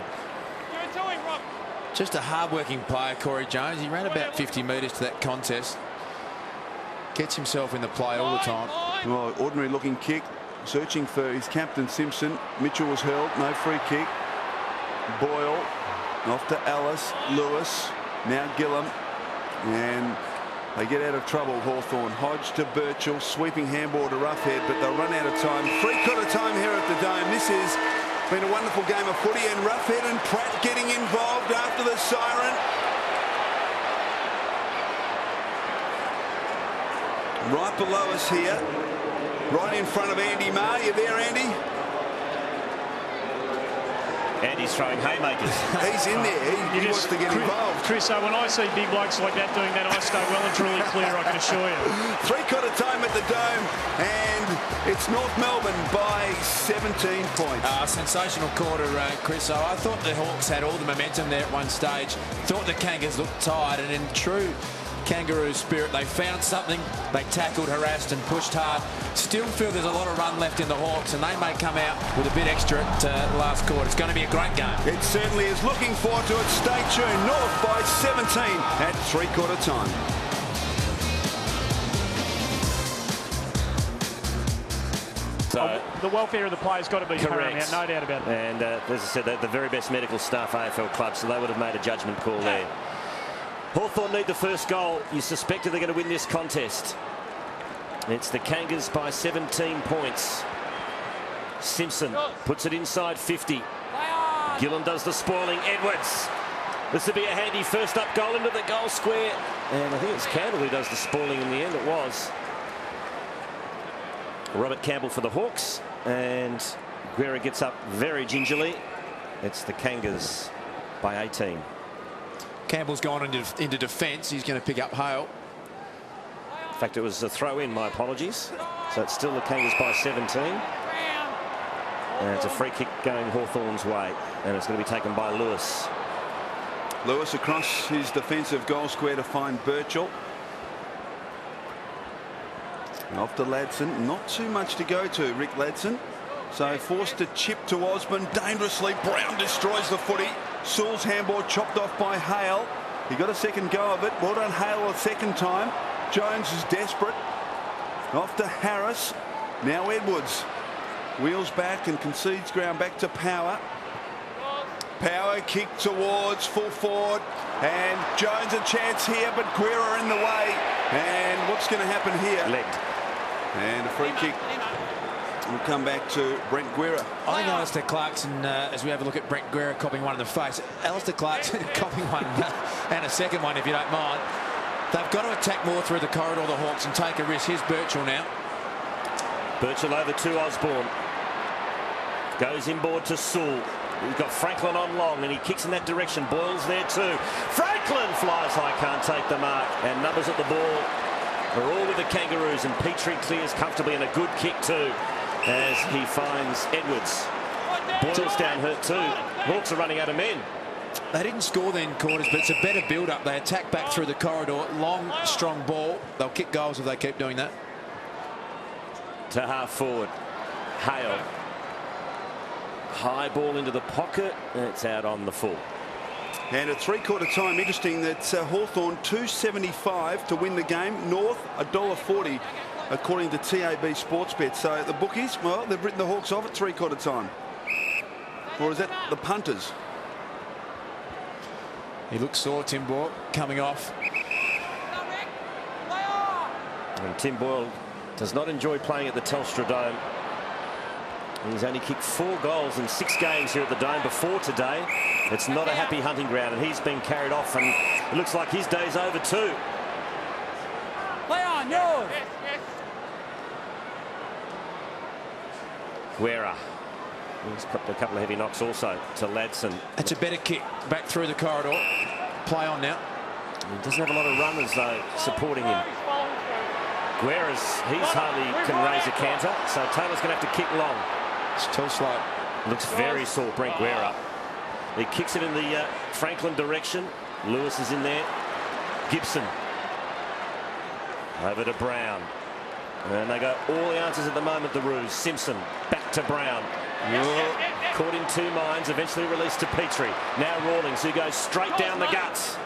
Just a hard-working player, Corey Jones. He ran about 50 metres to that contest. Gets himself in the play all the time. Well, ordinary looking kick. Searching for his captain Simpson. Mitchell was held, no free kick. Boyle off to Ellis, Lewis, now Gillum, and they get out of trouble. Hawthorn. Hodge to Birchall, sweeping handball to Roughhead, but they'll run out of time. Three-quarter time here at the Dome. This has been a wonderful game of footy, and Roughhead and Pratt getting involved after the siren. Right below us here. Right in front of Andy Marr. You there, Andy? Andy's throwing haymakers. He's in there. He wants to get involved. Chris, when I see big blokes like that doing that, I stay well and truly clear, I can assure you. Three-quarter time at the Dome, and it's North Melbourne by 17 points. Sensational quarter, Chris. I thought the Hawks had all the momentum there at one stage. Thought the Kangas looked tired, and in true Kangaroo spirit, they found something. They tackled, harassed and pushed hard. Still feel there's a lot of run left in the Hawks, and they may come out with a bit extra at the last quarter. It's going to be a great game. It certainly is. Looking forward to it. Stay tuned. North by 17 at three-quarter time. So the welfare of the players got to be paramount, no doubt about that. And as I said, they're the very best medical staff AFL clubs, so they would have made a judgment call there. Hawthorn need the first goal. You suspected they're going to win this contest. It's the Kangas by 17 points. Simpson puts it inside 50. Gillen does the spoiling. Edwards. This will be a handy first up goal into the goal square. And I think it's Campbell who does the spoiling in the end. It was. Robert Campbell for the Hawks. And Guerra gets up very gingerly. It's the Kangas by 18. Campbell's gone into defence. He's going to pick up Hale. In fact, it was a throw in, my apologies. So it's still the Kangas by 17. And it's a free kick going Hawthorn's way. And it's going to be taken by Lewis. Lewis across his defensive goal square to find Birchall. Off to Ladson. Not too much to go to, Rick Ladson. So forced to chip to Osborne dangerously. Brown destroys the footy. Sewell's handball chopped off by Hale. He got a second go of it. Well done, Hale, a second time. Jones is desperate. Off to Harris. Now Edwards. Wheels back and concedes ground back to Power. Power kick towards full forward. And Jones a chance here, but Guerra in the way. And what's going to happen here? Legged. And a free kick will come back to Brent Guerra. I think Alistair Clarkson, as we have a look at Brent Guerra copping one in the face, Alistair Clarkson copping one and a second one, if you don't mind. They've got to attack more through the corridor, the Hawks, and take a risk. Here's Birchall now. Birchall over to Osborne. Goes inboard to Sewell. He's got Franklin on long, and he kicks in that direction. Boyle's there too. Franklin flies high, can't take the mark. And numbers at the ball are all with the Kangaroos, and Petrie clears comfortably, and a good kick too as he finds Edwards. Boyle's down hurt too. Hawks are running out of men. They didn't score then, quarters, but it's a better build-up. They attack back through the corridor. Long, strong ball. They'll kick goals if they keep doing that. To half forward. Hale. High ball into the pocket. It's out on the full. And at three-quarter time, interesting that Hawthorn $2.75 to win the game. North $1.40 according to TAB Sportsbet. So the bookies, well, they've written the Hawks off at three-quarter time. Or is that the punters? He looks sore, Tim Boyle, coming off. And Tim Boyle does not enjoy playing at the Telstra Dome. He's only kicked 4 goals in 6 games here at the Dome before today. It's not a happy hunting ground, and he's been carried off, and it looks like his day's over too. Play on, yours. Guerra. He's got a couple of heavy knocks also to Ladson. It's a better kick back through the corridor. Play on now. He doesn't have a lot of runners though supporting him. Guerra's, he's hardly can raise a canter, so Taylor's going to have to kick long. It's too slow. Looks very sore, Brent Guerra. He kicks it in the Franklin direction. Lewis is in there. Gibson. Over to Brown. And they got all the answers at the moment, the Roos. Simpson back to Brown. Caught in 2 minds, eventually released to Petrie. Now Rawlings, who goes straight down the guts.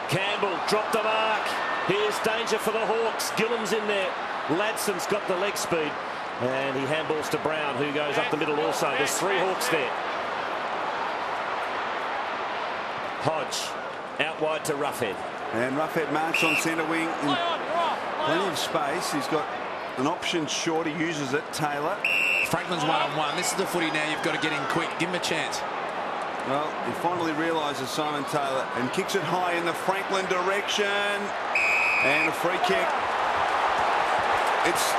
Campbell dropped the mark. Here's danger for the Hawks. Gillam's in there. Ladson's got the leg speed. And he handballs to Brown, who goes up the middle also. There's 3 Hawks there. Hodge out wide to Roughhead. And Roughhead marks on centre wing. Plenty of space. He's got an option short. He uses it. Taylor. Franklin's one-on-one. This is the footy now. You've got to get in quick. Give him a chance. Well, he finally realises Simon Taylor and kicks it high in the Franklin direction. And a free kick. It's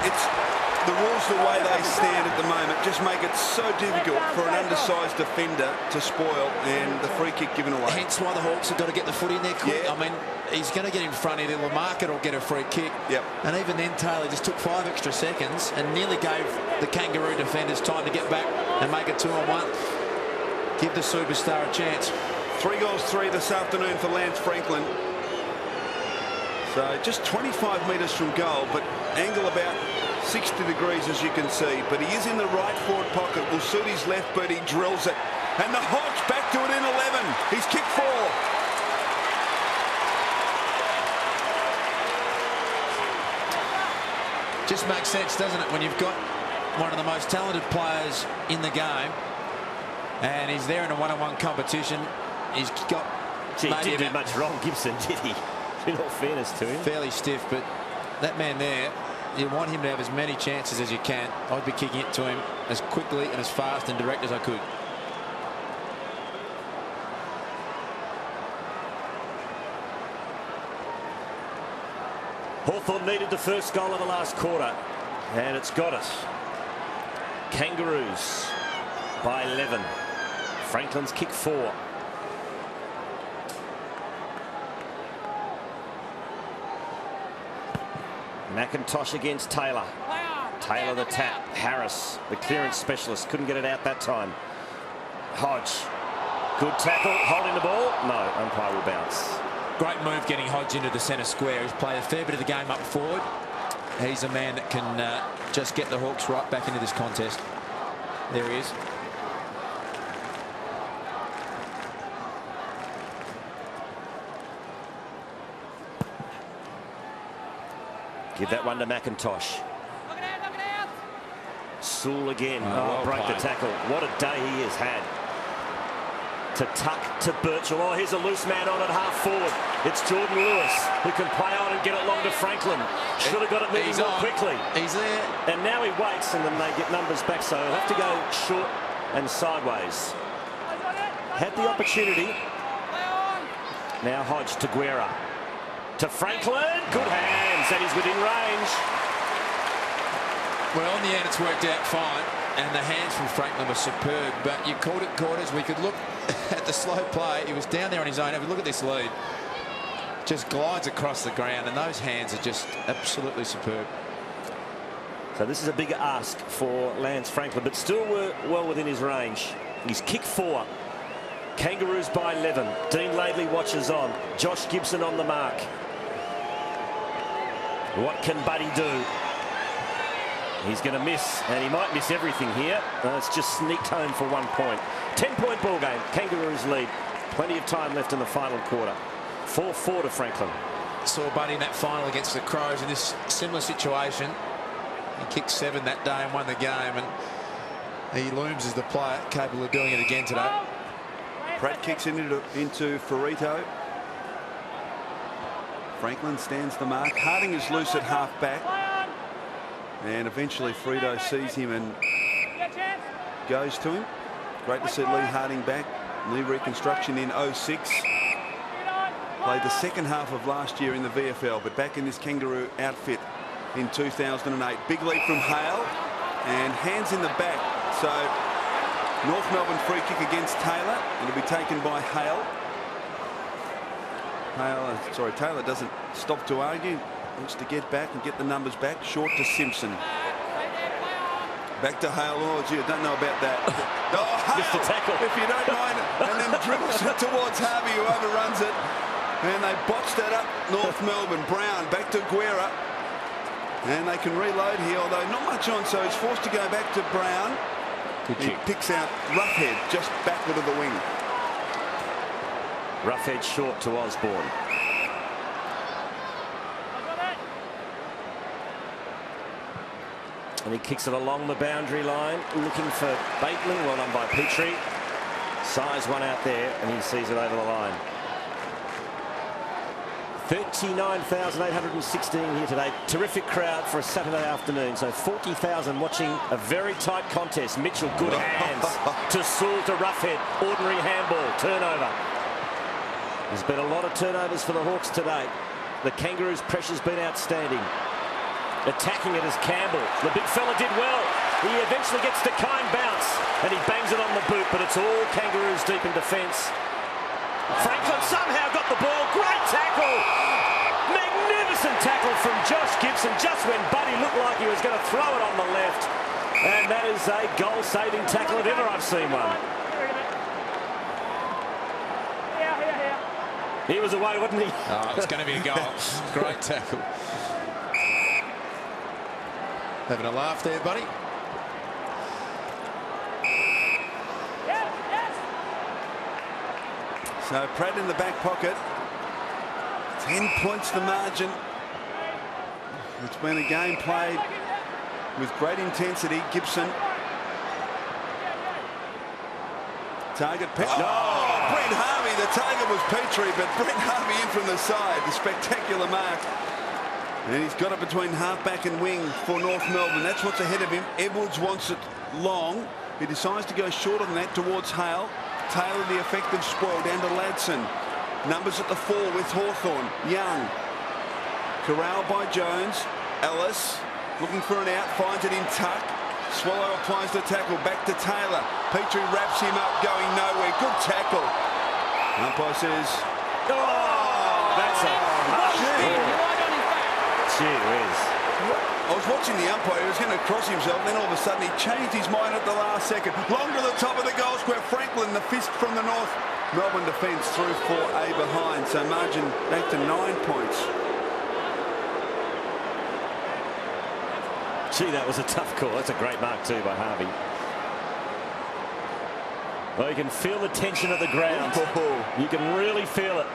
the rules the way they stand at the moment just make it so difficult for an undersized defender to spoil, and the free kick given away. Hence why the Hawks have got to get the footy in there quick. Yeah. I mean, he's going to get in front either Lamarcus or get a free kick. Yep. And even then, Taylor just took 5 extra seconds and nearly gave the Kangaroo defenders time to get back and make it 2-on-1. Give the superstar a chance. 3 goals 3 this afternoon for Lance Franklin. So just 25 metres from goal, but angle about 60 degrees, as you can see. But he is in the right forward pocket. Will suit his left, but he drills it. And the Hawks back to it in 11. He's kicked 4. Just makes sense, doesn't it, when you've got one of the most talented players in the game and he's there in a one-on-one competition. He's got... Gee, he didn't do much wrong, Gibson, did he? In all fairness to him. Fairly stiff, but that man there, you want him to have as many chances as you can. I'd be kicking it to him as quickly and as fast and direct as I could. Hawthorn needed the first goal of the last quarter, and it's got it. Kangaroos by 11. Franklin's kick 4. McIntosh against Taylor. Taylor the tap. Harris, the clearance specialist, couldn't get it out that time. Hodge. Good tackle, holding the ball. No, umpire will bounce. Great move getting Hodge into the centre square. He's played a fair bit of the game up forward. he's a man that can just get the Hawks right back into this contest. There he is. Give that one to McIntosh. Sewell again. Well broke played. the tackle. What a day he has had. To Tuck to Birchall. Oh, here's a loose man on at half forward. It's Jordan Lewis who can play on and get it long to Franklin. Should have got it moving more quickly. He's there. And now he waits, and then they get numbers back, so he'll have to go short and sideways. Had the opportunity. Now Hodge to Guerra. To Franklin. Good hands, and he's within range. Well, in the end, it's worked out fine, and the hands from Franklin were superb. But you called it quarters. We could look at the slow play. He was down there on his own. Have a look at this lead. Just glides across the ground, and those hands are just absolutely superb. So this is a big ask for Lance Franklin, but still well within his range. He's kick 4. Kangaroos by 11. Dean Laidley watches on. Josh Gibson on the mark. What can Buddy do? He's going to miss, and he might miss everything here. It's just sneaked home for 1 point. 10-point ball game. Kangaroos lead. Plenty of time left in the final quarter. 4-4 to Franklin. Saw Buddy in that final against the Crows in this similar situation. He kicked 7 that day and won the game, and he looms as the player capable of doing it again today. Pratt kicks into Ferrito. Franklin stands the mark. Harding is loose at half back. And eventually Frito sees him and goes to him. Great to see Lee Harding back. Knee reconstruction in 06. Played the second half of last year in the VFL, but back in this Kangaroo outfit in 2008. Big lead from Hale and hands in the back. So North Melbourne free kick against Taylor. It'll be taken by Hale. Taylor doesn't stop to argue. Wants to get back and get the numbers back. Short to Simpson. Back to Hale. Oh, gee, I don't know about that. Oh, Hale, Missed the tackle. if you don't mind. And then dribbles it towards Harvey, who overruns it. And they botched that up. North Melbourne. Brown back to Guerra. And they can reload here, although not much on, so he's forced to go back to Brown. He picks out Roughhead just backward of the wing. Roughhead short to Osborne. And he kicks it along the boundary line, looking for Bateman. Well done by Petrie. Size one out there, and he sees it over the line. 39,816 here today. Terrific crowd for a Saturday afternoon. So 40,000 watching a very tight contest. Mitchell, good hands to Sewell to Roughhead. Ordinary handball, turnover. There's been a lot of turnovers for the Hawks today. The Kangaroos' pressure's been outstanding. Attacking it as Campbell. The big fella did well. He eventually gets to Kine bounce, and he bangs it on the boot, but it's all Kangaroos deep in defence. Franklin somehow got the ball. Great tackle. Magnificent tackle from Josh Gibson just when Buddy looked like he was going to throw it on the left. And that is a goal-saving tackle if ever I've seen one. He was away, wasn't he? Oh, it's going to be a goal. Great tackle. Having a laugh there, buddy. So Pratt in the back pocket. 10 points the margin. It's been a game played with great intensity. Gibson. Target. Oh, Brent Harvey. The target was Petrie, but Brent Harvey in from the side. The spectacular mark. And he's got it between halfback and wing for North Melbourne. That's what's ahead of him. Edwards wants it long. He decides to go shorter than that towards Hale. Taylor, the effective spoil, down to Ladson. Numbers at the 4 with Hawthorn. Young. Corral by Jones. Ellis looking for an out. Finds it in tuck. Swallow applies the tackle. Back to Taylor. Petrie wraps him up. Going nowhere. Good tackle. Umpire says, Oh, that's it. Gee whiz. I was watching the umpire. He was going to cross himself. Then all of a sudden he changed his mind at the last second. Long to the top of the goal square. Franklin, the fist from the North Melbourne defence through for a behind. So margin back to 9 points. Gee, that was a tough call. That's a great mark too by Harvey. Well, you can feel the tension of the ground. You can really feel it.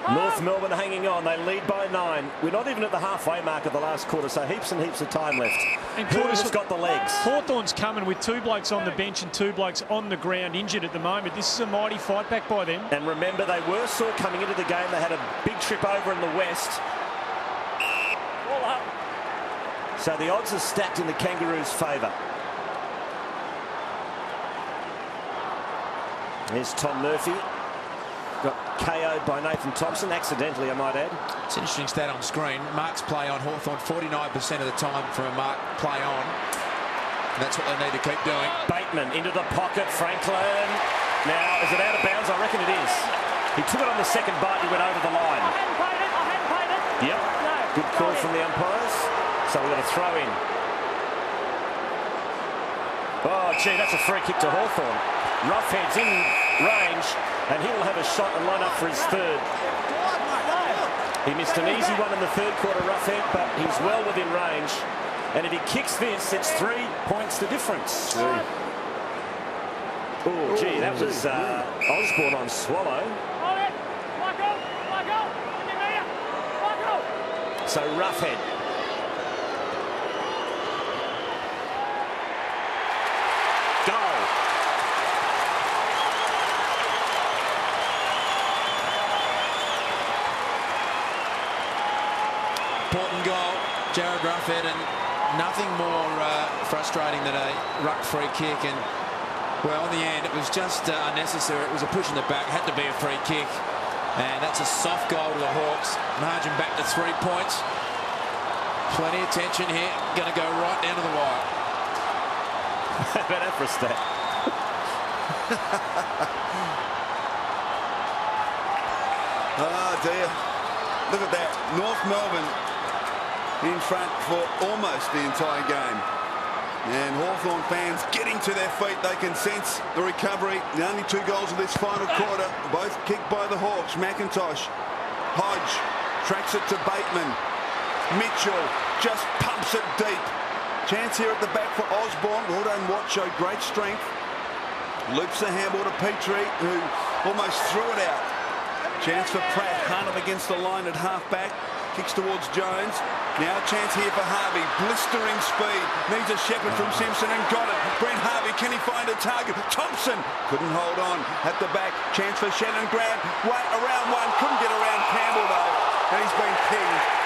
North Melbourne hanging on. They lead by 9. We're not even at the halfway mark of the last quarter, so heaps and heaps of time left. And Quarter's got the legs. Hawthorn's coming with 2 blokes on the bench and 2 blokes on the ground injured at the moment. This is a mighty fight back by them. And remember, they were sore coming into the game. They had a big trip over in the west. So the odds are stacked in the Kangaroos' favour. Here's Tom Murphy. Got KO'd by Nathan Thompson, accidentally, I might add. It's an interesting stat on screen. Mark's play on Hawthorn 49% of the time from a mark play on. And that's what they need to keep doing. Bateman into the pocket, Franklin. Now, is it out of bounds? I reckon it is. He took it on the second bite, he went over the line. I hadn't played it. Yep, No, good call from the umpires. So we've got a throw in. Oh, gee, that's a free kick to Hawthorn. Roughhead's in range, and he will have a shot and line up for his third. He missed an easy one in the third quarter, Roughhead, but he's well within range. And if he kicks this, it's 3 points the difference. Oh, gee, that was Osborne on Swallow. So Roughhead. Goal. Important goal, Jared Roughhead, and nothing more frustrating than a ruck free kick. And well, in the end, it was just unnecessary. It was a push in the back, had to be a free kick, and that's a soft goal to the Hawks. Margin back to 3 points. Plenty of tension here. Going to go right down to the wire. How about that for a stat? Oh dear. Look at that. North Melbourne in front for almost the entire game. And Hawthorn fans getting to their feet. They can sense the recovery. The only 2 goals of this final quarter, both kicked by the Hawks. McIntosh, Hodge, tracks it to Bateman. Mitchell just pumps it deep. Chance here at the back for Osborne. Well done, Watt showed great strength. Loops the handball to Petrie, who almost threw it out. Chance for Pratt. Hunt up against the line at half-back. Kicks towards Jones. Now a chance here for Harvey. Blistering speed. Needs a shepherd from Simpson and got it. Brent Harvey, can he find a target? Thompson couldn't hold on. At the back, chance for Shannon Grant. Wait, around one. Couldn't get around Campbell though. And he's been pinged.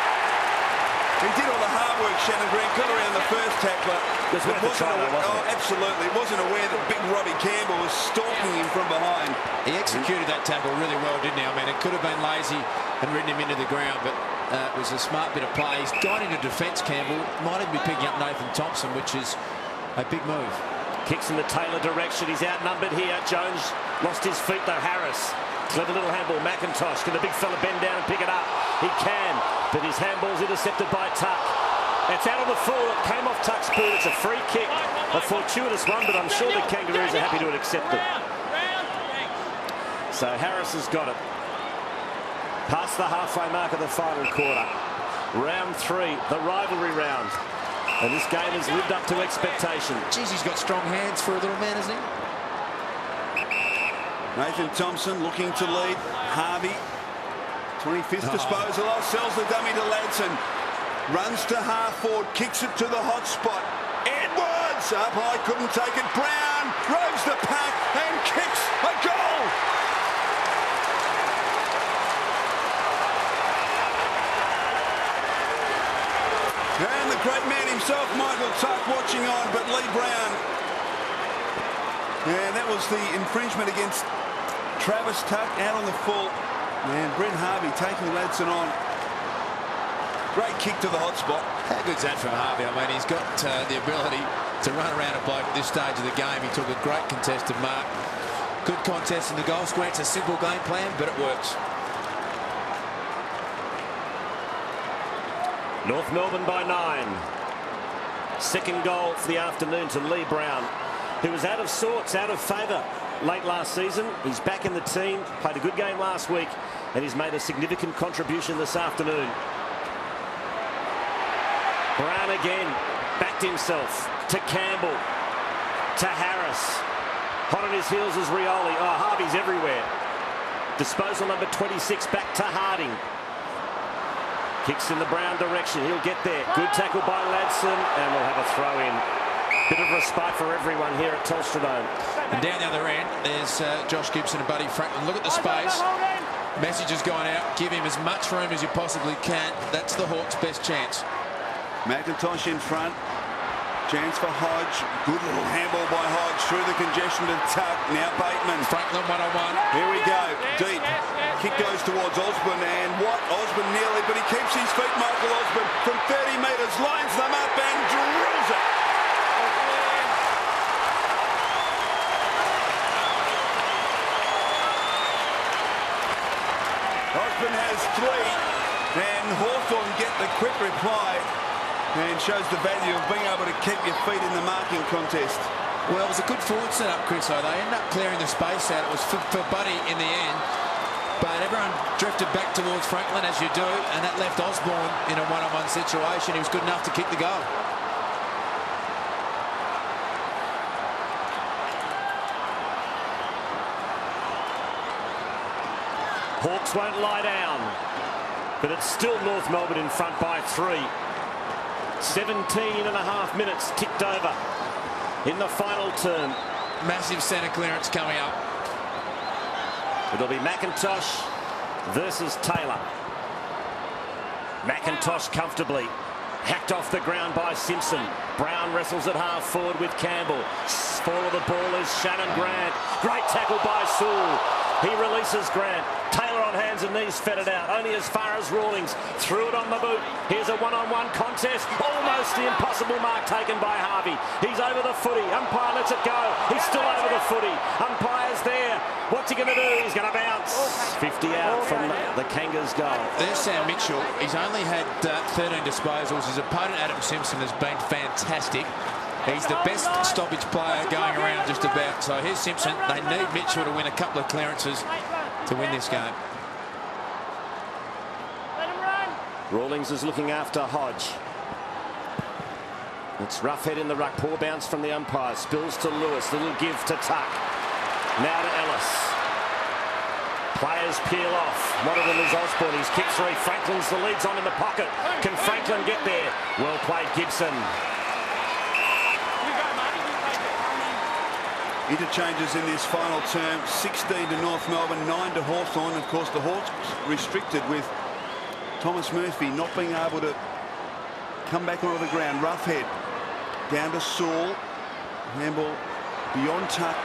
He did all the hard work, Shannon Grant. Got around the first tackler. Absolutely. Wasn't aware that big Robbie Campbell was stalking him from behind. He executed that tackle really well, didn't he? I mean, it could have been lazy and ridden him into the ground, but it was a smart bit of play. He's gone into defence, Campbell. Might even be picking up Nathan Thompson, which is a big move. Kicks in the Taylor direction. He's outnumbered here. Jones lost his feet though. Harris. Clever little handball. McIntosh. Can the big fella bend down and pick it up? He can, but his handball's intercepted by Tuck. It's out on the full. It came off Tuck's boot. It's a free kick. A fortuitous one, but I'm sure the Kangaroos are happy to accept it. So Harris has got it. Past the halfway mark of the final quarter. Round 3, the rivalry round. And this game has lived up to expectation. Geez, he's got strong hands for a little man, hasn't he? Nathan Thompson looking to lead. Harvey, 25th disposal. Sells the dummy to Ladson. Runs to half forward, kicks it to the hot spot. Edwards up high, couldn't take it. Brown roves the pack and kicks a goal. And the great man himself, Michael Tuck, watching on, but Lee Brown. And that was the infringement against Travis Tuck out on the full. And Brent Harvey taking Ladson on. Great kick to the hot spot. How good's that from Harvey? I mean, he's got the ability to run around a bloke at this stage of the game. He took a great contested mark. Good contest in the goal square. It's a simple game plan, but it works. North Melbourne by 9. Second goal for the afternoon to Lee Brown, who was out of sorts, out of favour late last season. He's back in the team, played a good game last week, and he's made a significant contribution this afternoon. Brown again. Backed himself to Campbell. To Harris. Hot on his heels is Rioli. Oh, Harvey's everywhere. Disposal number 26 back to Harding. Kicks in the Brown direction. He'll get there. Good tackle by Ladson. And we'll have a throw in. Bit of respite for everyone here at Telstra Dome. And down the other end, there's Josh Gibson and Buddy Franklin. Look at the space. Message has gone out. Give him as much room as you possibly can. That's the Hawks' best chance. McIntosh in front. Chance for Hodge. Good little handball by Hodge through the congestion to Tuck. Now Bateman. Franklin one-on-one. Here we go. Deep. Kick goes towards Osborne. And what? Osborne nearly, but he keeps his feet. Michael Osborne from 30 metres. Lines them up and drills it. Osborne has 3. And Hawthorn get the quick reply. And shows the value of being able to keep your feet in the marking contest. Well, it was a good forward setup, Chris. They ended up clearing the space out. It was for Buddy in the end. But everyone drifted back towards Franklin, as you do, and that left Osborne in a one-on-one situation. He was good enough to kick the goal. Hawks won't lie down. But it's still North Melbourne in front by 3. 17.5 minutes ticked over in the final term. Massive centre clearance coming up. It'll be McIntosh versus Taylor. McIntosh comfortably hacked off the ground by Simpson. Brown wrestles at half forward with Campbell. Fall of the ball is Shannon Grant. Great tackle by Sewell. He releases Grant. Taylor on hands and knees fed it out. Only as far as Rawlings. Threw it on the boot. Here's a one-on-one contest. Almost the impossible mark taken by Harvey. He's over the footy. Umpire lets it go. He's still over the footy. Umpire's there. What's he going to do? He's going to bounce. 50 out from the Kangas goal. There's Sam Mitchell. He's only had 13 disposals. His opponent, Adam Simpson, has been fantastic. He's the best stoppage player going around just about. So here's Simpson. They need Mitchell to win a couple of clearances to win this game. Rawlings is looking after Hodge. It's Roughhead in the ruck. Poor bounce from the umpire. Spills to Lewis. Little give to Tuck. Now to Ellis. Players peel off. One of them is Osborne. He's kicked 3. Franklin's the leads on in the pocket. Can Franklin get there? Well played, Gibson. Interchanges in this final term. 16 to North Melbourne, 9 to Hawthorn. Of course, the Hawks restricted with Thomas Murphy not being able to come back onto the ground. Roughhead down to Sewell. Handball beyond Tuck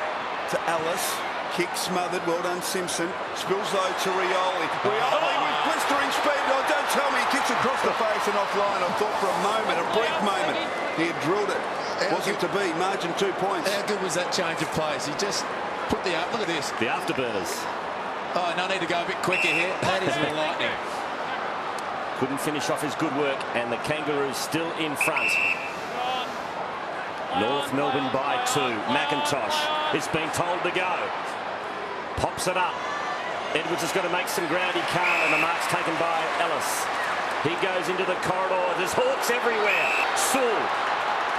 to Ellis. Kick smothered. Well done, Simpson. Spills though to Rioli. Rioli with blistering speed. Oh, don't tell me. He kicks across the face and offline. I thought for a moment, a brief moment, he had drilled it. Wasn't to be. Margin 2 points. How good was that change of plays? He just put the up. Look at this. The afterburners. Oh, no need to go a bit quicker here. That is lightning. Couldn't finish off his good work, and the Kangaroos still in front. North Melbourne by 2. McIntosh is being told to go. Pops it up. Edwards has got to make some ground. He can't, and the mark's taken by Ellis. He goes into the corridor. There's Hawks everywhere. Sewell.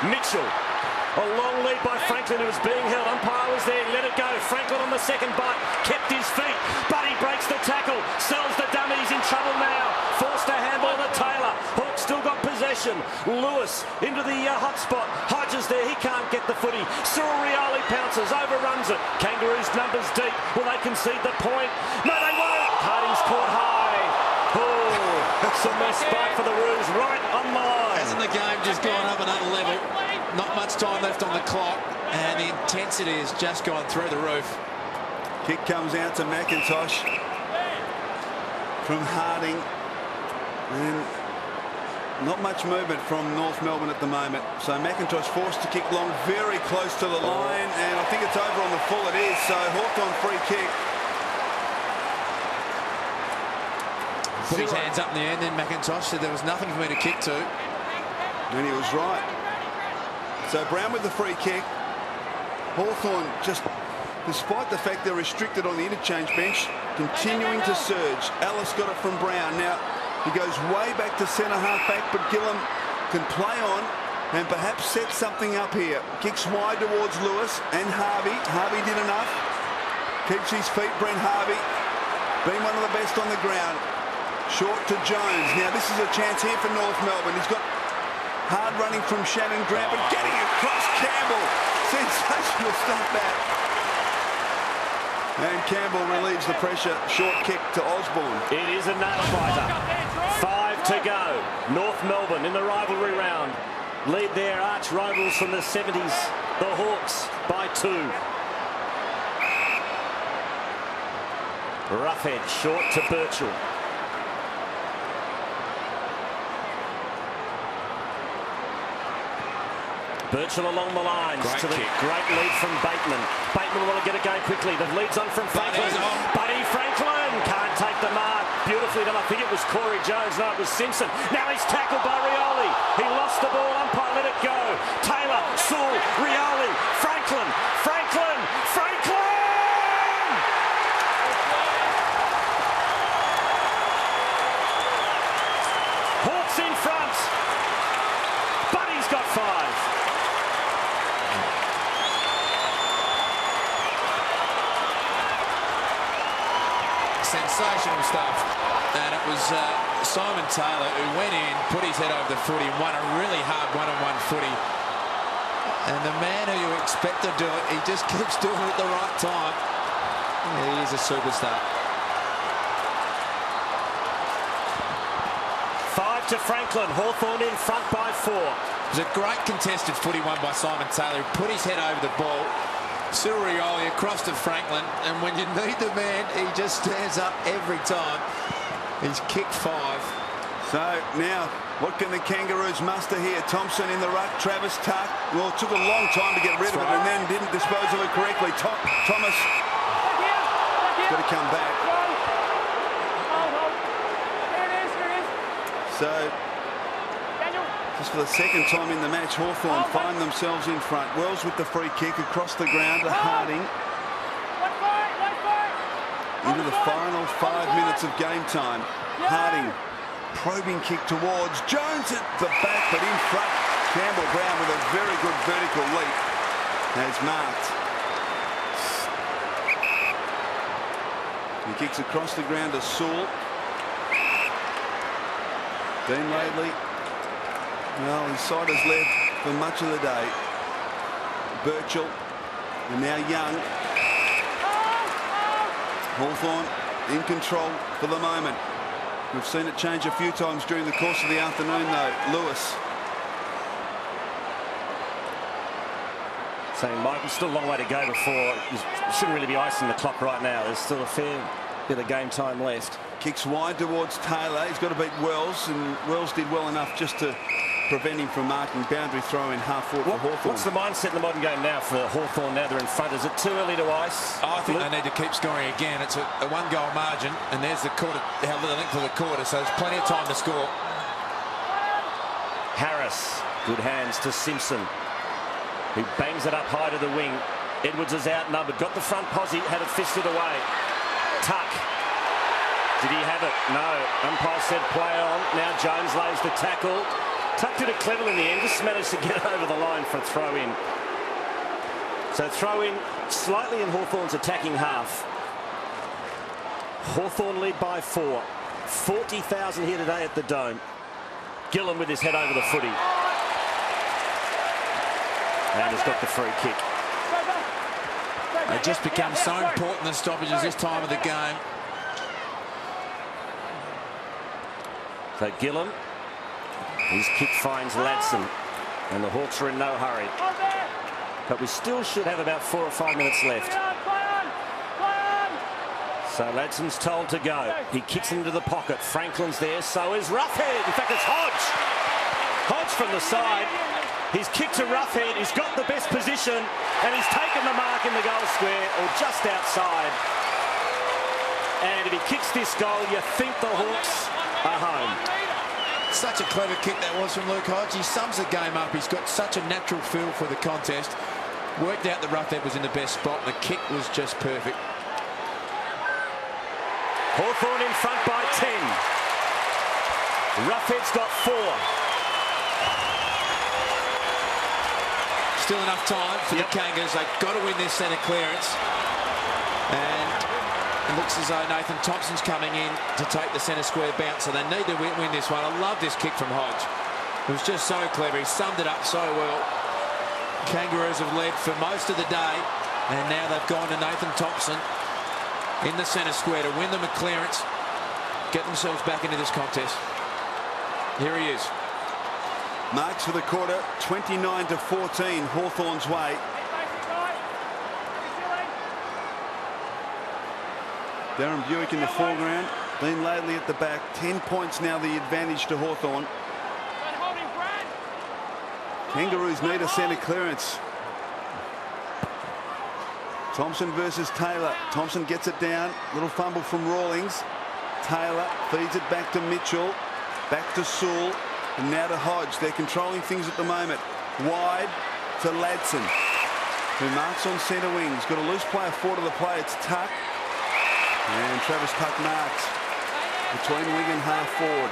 Mitchell. A long lead by Franklin, who was being held. Umpire was there. Let it go. Franklin on the second bite. Kept his feet. But he breaks the tackle. Sells the dummy. He's in trouble now. Forced a handball to Taylor. Hawks still got possession. Lewis into the hot spot. Hodges there. He can't get the footy. Cyril Rioli pounces. Overruns it. Kangaroos numbers deep. Will they concede the point? No, they won't. Harding's caught high. Oh, some respite for the Roos right on the line. Hasn't the game just gone up another level? Not much time left on the clock, and the intensity has just gone through the roof. Kick comes out to McIntosh from Harding. And not much movement from North Melbourne at the moment. So McIntosh forced to kick long, very close to the line, and I think it's over on the full. It is. So Hawthorn free kick. Put his hands up in the air, and then McIntosh said there was nothing for me to kick to. And he was right. So Brown with the free kick. Hawthorn, just despite the fact they're restricted on the interchange bench, continuing to surge. Ellis got it from Brown. Now he goes way back to centre half back, but Gillum can play on and perhaps set something up here. Kicks wide towards Lewis and Harvey. Harvey did enough. Keeps his feet, Brent Harvey. Been one of the best on the ground. Short to Jones. Now this is a chance here for North Melbourne. He's got hard running from Shannon Grant, but getting across Campbell. Sensational stuff that. And Campbell relieves the pressure. Short kick to Osborne. It is a nail-biter. 5 to go. North Melbourne in the rivalry round. Lead their arch rivals from the 70s, the Hawks, by 2. Roughhead short to Birchall. Birchall along the lines to the great lead from Bateman. Bateman will get a go quickly. The lead's on from Franklin. Buddy Franklin can't take the mark. Beautifully done. I think it was Corey Jones. No, it was Simpson. Now he's tackled by Rioli. He lost the ball. Umpire let it go. Taylor, Sewell, Rioli, Franklin, Franklin, Franklin! Hawks in front. Buddy's got 5. Sensational stuff. And it was Simon Taylor who went in, put his head over the footy, and won a really hard one-on-one footy. And the man who you expect to do it, he just keeps doing it at the right time. Yeah, he is a superstar. 5 to Franklin. Hawthorn in front by 4. It was a great contested footy won by Simon Taylor, who put his head over the ball. Cyril Rioli across to Franklin, and when you need the man, he just stands up every time. He's kicked 5. So now, what can the Kangaroos muster here? Thompson in the ruck, Travis Tuck. Well, it took a long time to get rid of it and then didn't dispose of it correctly. Thomas got to come back. So, just for the second time in the match, Hawthorn find themselves in front. Wells with the free kick across the ground to Harding. Into the final 5 minutes of game time. Harding, probing kick towards Jones at the back, but in front. Campbell Brown with a very good vertical leap has marked. He kicks across the ground to Sewell. Dean Laidley. Well, his side has left for much of the day. Birchall, and now Young. Hawthorn in control for the moment. We've seen it change a few times during the course of the afternoon, though. Lewis. Saying, Mike, there's still a long way to go before. You shouldn't really be icing the clock right now. There's still a fair bit of game time left. Kicks wide towards Taylor. He's got to beat Wells, and Wells did well enough just to prevent him from marking. Boundary throw in half-forward for Hawthorn. What's the mindset in the modern game now for Hawthorn now they're in front? Is it too early to ice? I think they need to keep scoring again. It's a one-goal margin, and there's the quarter, the length of the quarter, so there's plenty of time to score. Harris, good hands to Simpson, who bangs it up high to the wing. Edwards is outnumbered, got the front posse, had it fisted away. Tuck. Did he have it? No. Umpire said play on. Now Jones lays the tackle. Tuck did it cleverly in the end, just managed to get it over the line for a throw-in. So throw-in slightly in Hawthorn's attacking half. Hawthorn lead by 4. 40,000 here today at the Dome. Gillen with his head over the footy. And has got the free kick. They just become so important, the stoppages this time of the game. So Gillen, his kick finds Ladson, and the Hawks are in no hurry. But we still should have about 4 or 5 minutes left. So Ladson's told to go. He kicks into the pocket. Franklin's there, so is Roughhead. In fact, it's Hodge. Hodge from the side. He's kicked to Roughhead. He's got the best position, and he's taken the mark in the goal square, or just outside. And if he kicks this goal, you think the Hawks are home. Such a clever kick that was from Luke Hodge. He sums the game up. He's got such a natural feel for the contest. Worked out that Roughhead was in the best spot. The kick was just perfect. Hawthorn in front by 10. Roughhead's got 4. Still enough time for the Kangas. They've got to win this centre clearance. And it looks as though Nathan Thompson's coming in to take the centre square bounce. So they need to win this one. I love this kick from Hodge. It was just so clever. He summed it up so well. Kangaroos have led for most of the day. And now they've gone to Nathan Thompson in the centre square to win them a clearance. Get themselves back into this contest. Here he is. Marks for the quarter, 29-14, Hawthorn's way. Darren Buick in the foreground, Dean Laidley at the back. 10 points now, the advantage to Hawthorn. Kangaroos need a centre clearance. Thompson versus Taylor. Thompson gets it down. Little fumble from Rawlings. Taylor feeds it back to Mitchell. Back to Sewell. And now to Hodge. They're controlling things at the moment. Wide to Ladson, who marks on centre wing. He's got a loose player forward of the play. It's Tuck. And Travis Tuck marks between wing and half forward.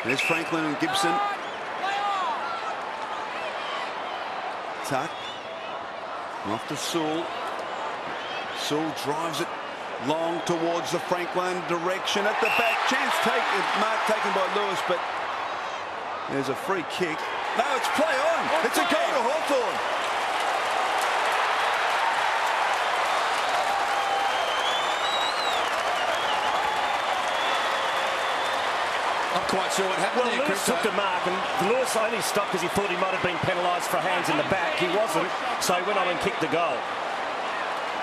There's Franklin and Gibson. Tuck. Off to Sewell. Sewell drives it long towards the Franklin direction at the back. Chance mark taken by Lewis, but there's a free kick. No, it's play on. It's a goal to Hawthorn. Not quite sure what happened there, Lewis took the mark, and Lewis only stopped because he thought he might have been penalised for hands in the back. He wasn't, so he went on and kicked the goal.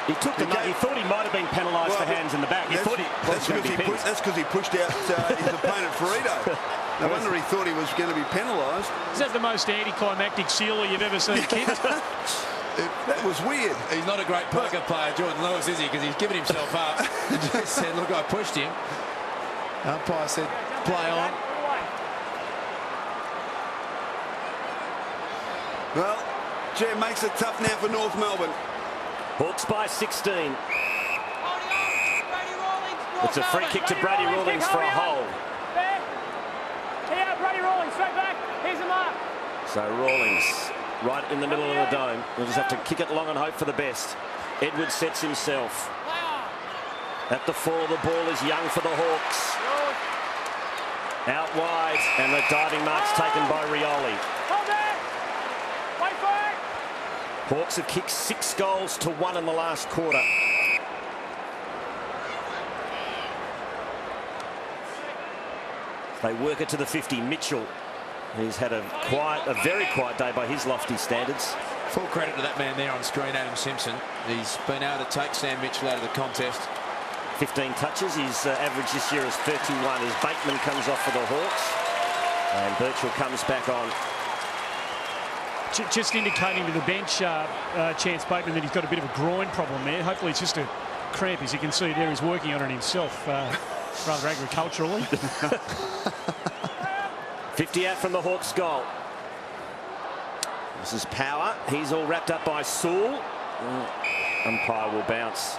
He took the mark. He thought he might have been penalised for hands in the back. He thought he was going to be pinned. That's because he pushed out his opponent Ferrito. No wonder he thought he was going to be penalised. Is that the most anticlimactic sealer you've ever seen kicked? That was weird. He's not a great poker player, Jordan Lewis, is he? Because he's given himself up and just said, look, I pushed him. Umpire said, play on. Well, Jay makes it tough now for North Melbourne. Hawks by 16. It's a free kick to Brady Rawlings for a hold. Yeah, Brady Rawlings, straight back. Here's the mark. So Rawlings right in the middle of the dome. We'll just have to kick it long and hope for the best. Edwards sets himself. At the fore, the ball is Young for the Hawks. Out wide, and the diving mark's taken by Rioli. Hold there. Wait for it. Hawks have kicked 6 goals to 1 in the last quarter. They work it to the 50. Mitchell, he's had a very quiet day by his lofty standards. Full credit to that man there on screen, Adam Simpson. He's been able to take Sam Mitchell out of the contest. 15 touches. His average this year is 31 as Bateman comes off for the Hawks. And Birchall comes back on. Just indicating to the bench, Chance Bateman, that he's got a bit of a groin problem there. Hopefully it's just a cramp. As you can see there, he's working on it himself, rather agriculturally. 50 out from the Hawks' goal. This is Power. He's all wrapped up by Sewell. Umpire will bounce.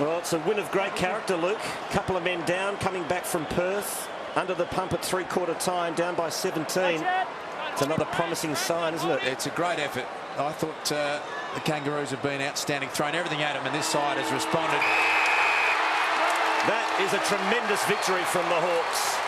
Well, it's a win of great character, Luke. Couple of men down, coming back from Perth. Under the pump at three-quarter time, down by 17. It's another promising sign, isn't it? It's a great effort. I thought the Kangaroos have been outstanding, thrown everything at them, and this side has responded. That is a tremendous victory from the Hawks.